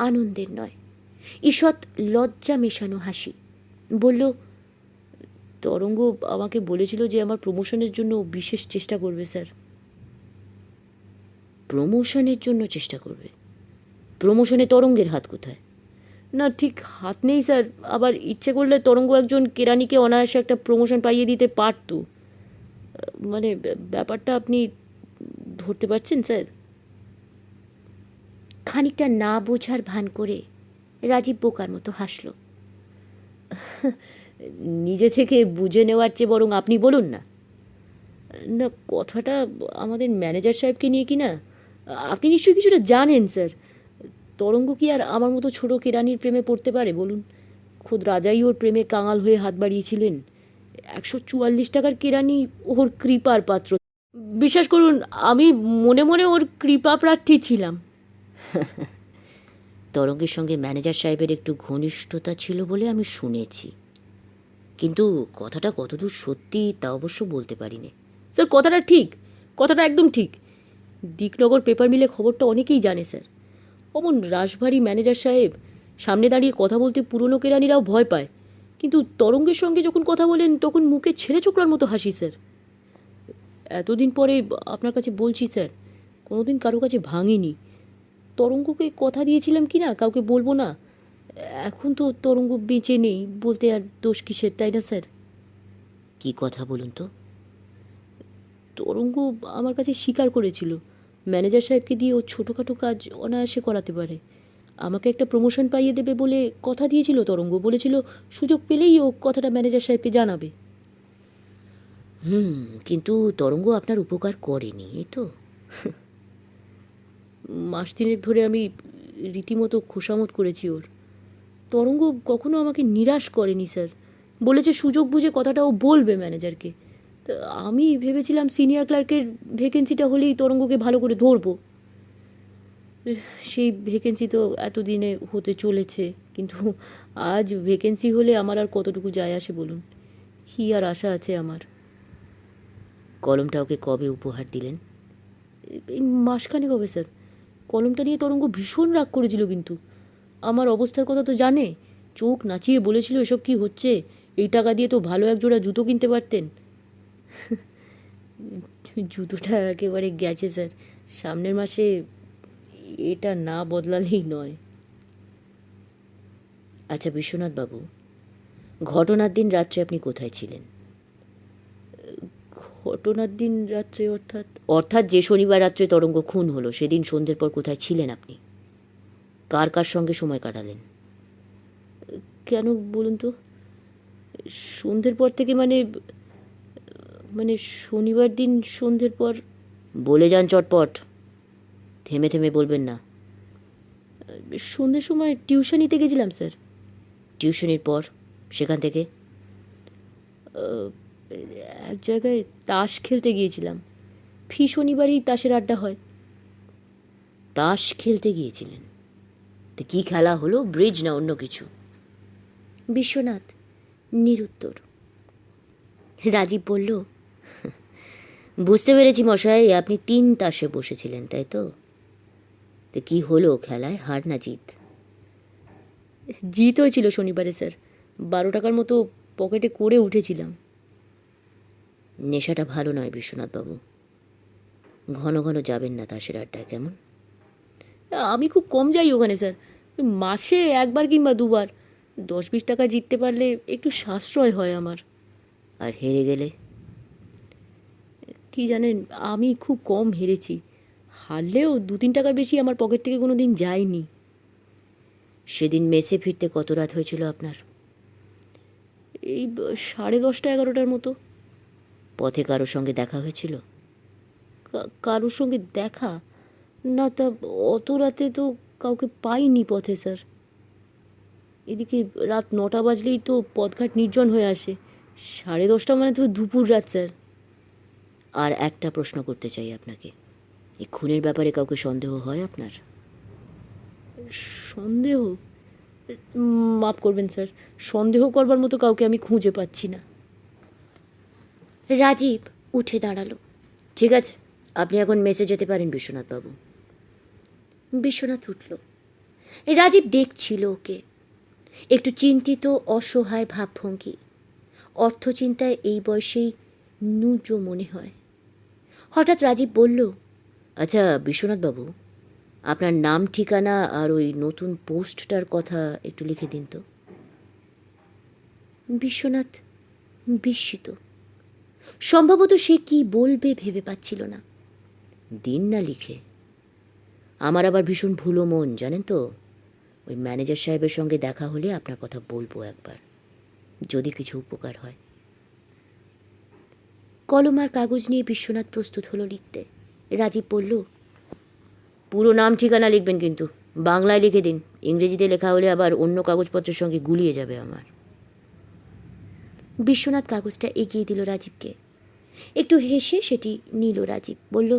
আনন্দের নয়, ঈষৎ লজ্জা মেশানো হাসি। বলল, তরঙ্গ আমাকে বলেছিল যে আমার প্রমোশনের জন্য বিশেষ চেষ্টা করবে স্যার। প্রমোশনের জন্য চেষ্টা করবে? প্রমোশনে তরঙ্গের হাত কোথায়? না, ঠিক হাত নেই স্যার। আবার ইচ্ছে করলে তরঙ্গ একজন কেরানিকে অনায়াসে একটা প্রমোশন পাইয়ে দিতে পারত। মানে ব্যাপারটা আপনি ধরতে পারছেন স্যার? খানিকটা না বোঝার ভান করে রাজীব বোকার মতো হাসল। নিজে থেকে বুঝে নেওয়ার চেয়ে বরং আপনি বলুন না। না, কথাটা আমাদের ম্যানেজার সাহেবকে নিয়ে কি না? আপনি নিশ্চয়ই কিছুটা জানেন স্যার। তরঙ্গ কি আর আমার মতো ছোট কেরানির প্রেমে পড়তে পারে বলুন? খোদ রাজাই ওর প্রেমে কাঙাল হয়ে হাত বাড়িয়েছিলেন। 144 টাকার কেরানি ওর কৃপার পাত্র। বিশ্বাস করুন, আমি মনে মনে ওর কৃপা প্রার্থী ছিলাম। তরঙ্গের সঙ্গে ম্যানেজার সাহেবের একটু ঘনিষ্ঠতা ছিল বলে আমি শুনেছি, কিন্তু কথাটা কতদূর সত্যি তা অবশ্য বলতে পারিনি। স্যার, কথাটা ঠিক, কথাটা একদম ঠিক। দিকনগর পেপার মিলে খবরটা অনেকেই জানে স্যার। অমন রাশভারী ম্যানেজার সাহেব সামনে দাঁড়িয়ে কথা বলতে পুরনো কেরানিরাও ভয় পায়। কিন্তু তরঙ্গের সঙ্গে যখন কথা বলেন তখন মুখে ছেলে ছোকরার মতো হাসি স্যার। এতদিন পরে আপনার কাছে বলছি স্যার, কোনোদিন কারো কাছে ভাঙিনি। তরঙ্গকে কথা দিয়েছিলাম কি না কাউকে বলবো না, এখন তো তরঙ্গ বেঁচে নেই, বলতে আর দোষ কিসের, তাই না স্যার? কি কথা বলুন তো? তরঙ্গ আমার কাছে স্বীকার করেছিল ম্যানেজার সাহেবকে দিয়ে ও ছোটোখাটো কাজ অনায়াসে করাতে পারে। আমাকে একটা প্রমোশন পাইয়ে দেবে বলে কথা দিয়েছিল তরঙ্গ, বলেছিল সুযোগ পেলেই ও কথাটা ম্যানেজার সাহেবকে জানাবে। কিন্তু তরঙ্গ আপনার উপকার করেনি, এই তো? মাস তিনেক ধরে আমি রীতিমতো খোসামত করেছি ওর। তরঙ্গ কখনো আমাকে নিরাশ করেনি স্যার, বলেছে সুযোগ বুঝে কথাটা ও বলবে ম্যানেজারকে। তা আমি ভেবেছিলাম সিনিয়র ক্লার্কের ভ্যাকেন্সিটা হলেই তরঙ্গকে ভালো করে ধরবো। সেই ভ্যাকেন্সি তো এতদিনে হতে চলেছে, কিন্তু আজ ভ্যাকেন্সি হলে আমার আর কতটুকু যায় আসে বলুন? কী আর আশা আছে আমার? কলমটা ওকে কবে উপহার দিলেন? এই মাসখানেক হবে স্যার। কলমটা নিয়ে তরঙ্গ ভীষণ রাগ করেছিল, কিন্তু আমার অবস্থার কথা তো জানে, চোখ নাচিয়ে বলেছিল এসব কি হচ্ছে, এই টাকা দিয়ে তো ভালো এক জোড়া জুতো কিনতে পারতেন। জুতোটা একেবারে গেছে স্যার, সামনের মাসে এটা না বদলালেই নয়। আচ্ছা বিশ্বনাথ বাবু, ঘটনার দিন রাত্রে আপনি কোথায় ছিলেন? ঘটনার দিন রাত্রে অর্থাৎ? অর্থাৎ যে শনিবার রাত্রে তরঙ্গ খুন হলো সেদিন সন্ধ্যের পর কোথায় ছিলেন আপনি? কার কার সঙ্গে সময় কাটালেন? কেন বলুন তো? সন্ধ্যের পর থেকে মানে মানে শনিবার দিন সন্ধ্যের পর। বলে যান চটপট, থেমে থেমে বলবেন না। সন্ধ্যের সময় টিউশন নিতে গেছিলাম স্যার। টিউশনির পর সেখান থেকে? এক জায়গায় তাস খেলতে গিয়েছিলাম, ফি শনিবারই তাসের আড্ডা হয়। তাস খেলতে গিয়েছিলেন? তো কি খেলা হলো, ব্রিজ না অন্য কিছু? বিশ্বনাথ নিরুত্তর। রাজীব বলল, বুঝতে পেরেছি মশাই, আপনি 3 তাসে বসেছিলেন, তাই তো? তো কি হলো খেলায়, হার না জিত? জিত হয়েছিল শনিবারে স্যার, 12 টাকার মতো পকেটে করে উঠেছিলাম। নেশাটা ভালো নয় বিশ্বনাথবাবু, ঘন ঘন যাবেন না তাসের আড্ডায়, কেমন? আমি খুব কম যাই ওখানে স্যার, মাসে একবার কিংবা দুবার। 10-20 টাকা জিততে পারলে একটু সাশ্রয় হয় আমার। আর হেরে গেলে? কি জানেন, আমি খুব কম হেরেছি, হারলেও 2-3 টাকার বেশি আমার পকেট থেকে কোনো দিন যায়নি। সেদিন মেসে ফিরতে কত রাত হয়েছিল আপনার? এই 10:30-11টার মতো। পথে কারোর সঙ্গে দেখা হয়েছিল? কারোর সঙ্গে দেখা? না, তা অত রাতে তো কাউকে পাইনি পথে স্যার। এদিকে রাত 9টা বাজলেই তো পথঘাট নির্জন হয়ে আসে, 10:30 মানে তো দুপুর রাত স্যার। আর একটা প্রশ্ন করতে চাই আপনাকে, এই খুনের ব্যাপারে কাউকে সন্দেহ হয় আপনার? সন্দেহ? মাফ করবেন স্যার, সন্দেহ করবার মতো কাউকে আমি খুঁজে পাচ্ছি না। রাজীব উঠে দাঁড়ালো। ঠিক আছে, আপনি এখন মেসে যেতে পারেন বিশ্বনাথবাবু। বিশ্বনাথ উঠল। রাজীব দেখছিল ওকে, একটু চিন্তিত অসহায় ভাবভঙ্গি। অর্থচিন্তায় এই বয়সেই নুজো মনে হয়। হঠাৎ রাজীব বলল, আচ্ছা বিশ্বনাথবাবু, আপনার নাম ঠিকানা আর ওই নতুন পোস্টটার কথা একটু লিখে দিন তো। বিশ্বনাথ বিস্মিত। সম্ভবত সে কি বলবে ভেবে পাচ্ছিল না। দিন না লিখে, আমার আবার ভীষণ ভুলো মন জানেন তো। ওই ম্যানেজার সাহেবের সঙ্গে দেখা হলে আপনার কথা বলবো একবার, যদি কিছু উপকার হয়। কলম আর কাগজ নিয়ে বিশ্বনাথ প্রস্তুত হলো লিখতে। রাজীব বলল, পুরো নাম ঠিকানা লিখবেন, কিন্তু বাংলায় লিখে দিন, ইংরেজিতে লেখা হলে আবার অন্য কাগজপত্রের সঙ্গে গুলিয়ে যাবে আমার। বিশ্বনাথ কাগজটা এগিয়ে দিল রাজীবকে। একটু হেসে সেটি নিল রাজীব। বলল,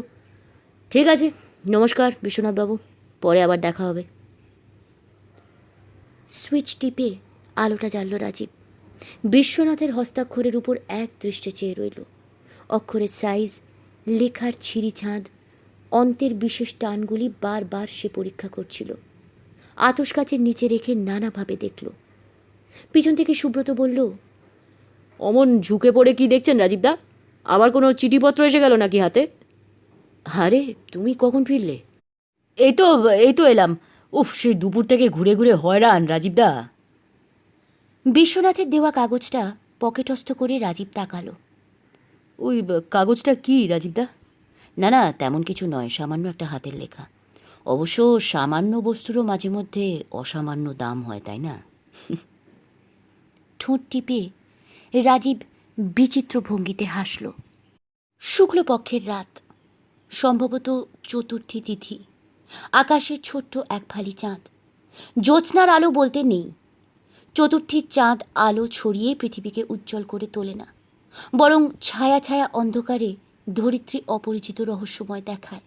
ঠিক আছে, নমস্কার বিশ্বনাথবাবু, পরে আবার দেখা হবে। সুইচ টিপে আলোটা জ্বালল রাজীব। বিশ্বনাথের হস্তাক্ষরের উপর এক দৃষ্টে চেয়ে রইল। অক্ষরের সাইজ, লেখার ছিঁড়ি ছাঁদ, অন্তের বিশেষ টানগুলি বারবার সে পরীক্ষা করছিল। আতস কাচের নিচে রেখে নানাভাবে দেখল। পিছন থেকে সুব্রত বলল, অমন ঝুঁকে পড়ে কি দেখছেন রাজীবদা? আবার কোনো চিঠিপত্র এসে গেল নাকি হাতে? আরে তুমি কখন ফিরলে? এই তো এই তো এলাম। উফ, সেই দুপুর থেকে ঘুরে ঘুরে হয়রান রাজীবদা। বিশ্বনাথের দেওয়া কাগজটা পকেটস্থ করে রাজীব তাকালো। ওই কাগজটা কি রাজীবদা? না না, তেমন কিছু নয়, সামান্য একটা হাতের লেখা। অবশ্য সামান্য বস্তুরও মাঝে মধ্যে অসামান্য দাম হয়, তাই না? ঠোঁট টিপে রাজীব বিচিত্র ভঙ্গিতে হাসল। শুক্লপক্ষের রাত, সম্ভবত চতুর্থী তিথি। আকাশে ছোট্ট এক ফালি চাঁদ। জ্যোৎস্নার আলো বলতে নেই। চতুর্থীর চাঁদ আলো ছড়িয়ে পৃথিবীকে উজ্জ্বল করে তোলে না, বরং ছায়া ছায়া অন্ধকারে ধরিত্রী অপরিচিত রহস্যময় দেখায়।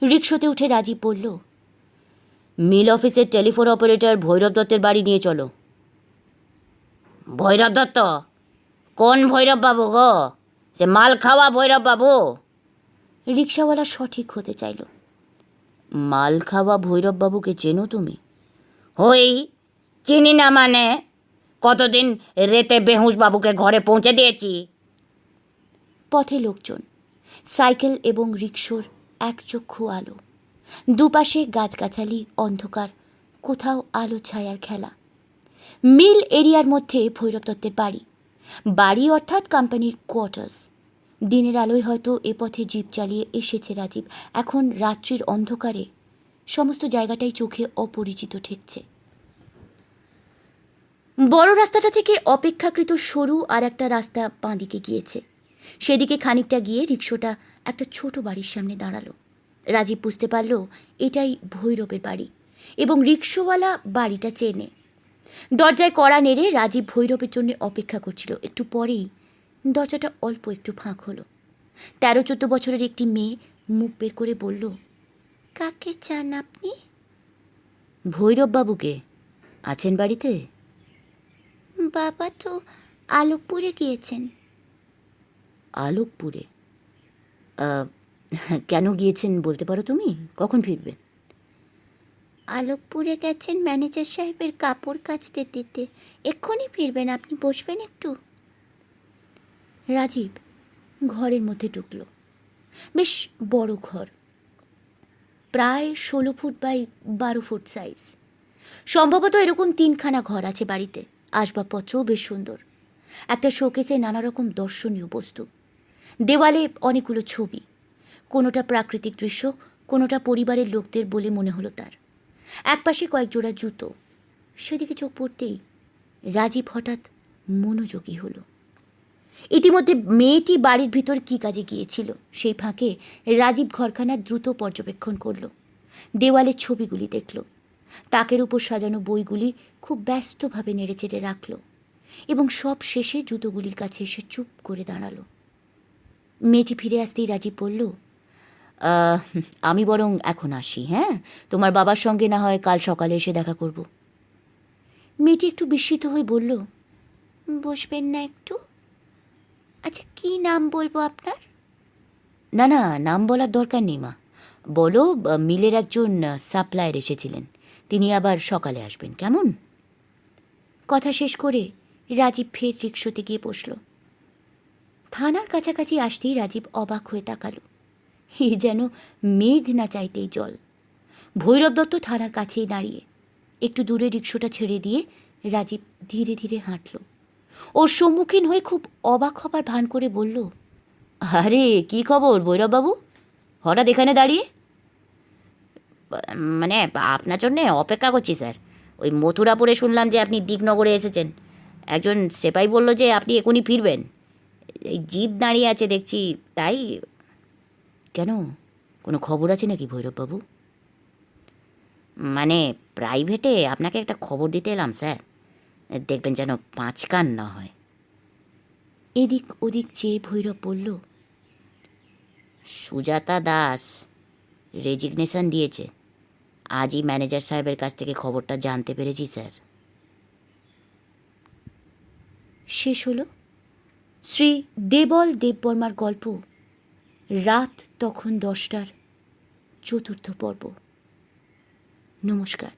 রিকশোতে উঠে রাজীব বলল, মিল অফিসের টেলিফোন অপারেটর ভৈরব দত্তের বাড়ি নিয়ে চলো। ভৈরব দত্ত? কোন ভৈরব বাবু গো? সে মাল খাওয়া ভৈরব বাবু? রিকশাওয়ালা সঠিক হতে চাইল। মাল খাওয়া ভৈরব বাবুকে চেনো তুমি? হই, চিনি না মানে? কতদিন রেতে বেহুশ বাবুকে ঘরে পৌঁছে দিয়েছি। পথে লোকজন, সাইকেল এবং রিকশোর একচক্ষু আলো, দুপাশে গাছগাছালি, অন্ধকার, কোথাও আলো ছায়ার খেলা। মিল এরিয়ার মধ্যে ভৈরব দত্তের বাড়ি। বাড়ি অর্থাৎ কোম্পানির কোয়ার্টার্স। দিনের আলোয় হয়তো এ পথে জিপ চালিয়ে এসেছে রাজীব। এখন রাত্রির অন্ধকারে সমস্ত জায়গাটাই চোখে অপরিচিত ঠেকছে। বড় রাস্তাটা থেকে অপেক্ষাকৃত সরু আর একটা রাস্তা বাঁদিকে গিয়েছে। সেদিকে খানিকটা গিয়ে রিকশোটা একটা ছোট বাড়ির সামনে দাঁড়ালো। রাজীব বুঝতে পারল এটাই ভৈরবের বাড়ি এবং রিকশোওয়ালা বাড়িটা চেনে। দরজায় কড়া নেড়ে রাজীব ভৈরবের জন্য অপেক্ষা করছিল। একটু পরেই দরজাটা অল্প একটু ফাঁক হলো। 13-14 বছরের একটি মেয়ে মুখ বের করে বলল, কাকে চান আপনি? ভৈরব বাবুকে। আছেন বাড়িতে? বাবা তো আলোকপুরে গিয়েছেন। আলোকপুরে? কেন গিয়েছেন বলতে পারো তুমি? কখন ফিরবেন? আলোকপুরে গেছেন ম্যানেজার সাহেবের কাপড় কাচতে দিতে। এক্ষুনি ফিরবেন, আপনি বসবেন একটু। রাজীব ঘরের মধ্যে ঢুকল। বেশ বড় ঘর, প্রায় 16 ফুট বাই 12 ফুট সাইজ। সম্ভবত এরকম 3খানা ঘর আছে বাড়িতে। আসবাবপত্রও বেশ সুন্দর। একটা শোকেসে নানা রকম দর্শনীয় বস্তু। দেওয়ালে অনেকগুলো ছবি, কোনোটা প্রাকৃতিক দৃশ্য, কোনোটা পরিবারের লোকদের বলে মনে হলো তার। একপাশে কয়েক জোড়া জুতো। সেদিকে চোখ পড়তেই রাজীব হঠাৎ মনোযোগী হলো। ইতিমধ্যে মেয়েটি বাড়ির ভিতর কী কাজে গিয়েছিল সেই ফাঁকে রাজীব ঘরখানা দ্রুত পর্যবেক্ষণ করল। দেওয়ালের ছবিগুলি দেখল, তাকের উপর সাজানো বইগুলি খুব ব্যস্তভাবে নেড়েচেড়ে রাখল এবং সব শেষে জুতোগুলির কাছে এসে চুপ করে দাঁড়ালো। মেয়েটি ফিরে আসতেই রাজীব বলল, আমি বরং এখন আসি, হ্যাঁ? তোমার বাবার সঙ্গে না হয় কাল সকালে এসে দেখা করব। মেয়েটি একটু বিস্মিত হয়ে বলল, বসবেন না একটু? আচ্ছা, কি নাম বলবো আপনার? না না, নাম বলার দরকার নেই মা। বলো, মিলের একজন সাপ্লায়ার এসেছিলেন, তিনি আবার সকালে আসবেন, কেমন? কথা শেষ করে রাজীব ফের রিকশোতে গিয়ে বসল। থানার কাছাকাছি আসতেই রাজীব অবাক হয়ে তাকালো। এ যেন মেঘ না চাইতেই জল। ভৈরব দত্ত থানার কাছেই দাঁড়িয়ে। একটু দূরে রিকশোটা ছেড়ে দিয়ে রাজীব ধীরে ধীরে হাঁটল। ওর সম্মুখীন হয়ে খুব অবাক হবার ভান করে বলল, আরে কি খবর ভৈরব বাবু, হঠাৎ এখানে দাঁড়িয়ে? মানে আপনার জন্যে অপেক্ষা করছি স্যার। ওই মথুরাপুরে শুনলাম যে আপনি দিকনগরে এসেছেন। একজন সেপাই বলল যে আপনি এখনই ফিরবেন। এই জিপ দাঁড়িয়ে আছে দেখছি, তাই। কেন, কোনো খবর আছে নাকি ভৈরব বাবু? মানে প্রাইভেটে আপনাকে একটা খবর দিতে এলাম স্যার, দেখবেন যেন 5 কান না হয়। এদিক ওদিক চেয়ে ভৈরব বলল, সুজাতা দাস রেজিগনেশন দিয়েছে। আজই ম্যানেজার সাহেবের কাছ থেকে খবরটা জানতে পেরেছি স্যার। শেষ হলো শ্রী দেবল দেববর্মার গল্প রাত তখন 10টার 4র্থ পর্ব। নমস্কার।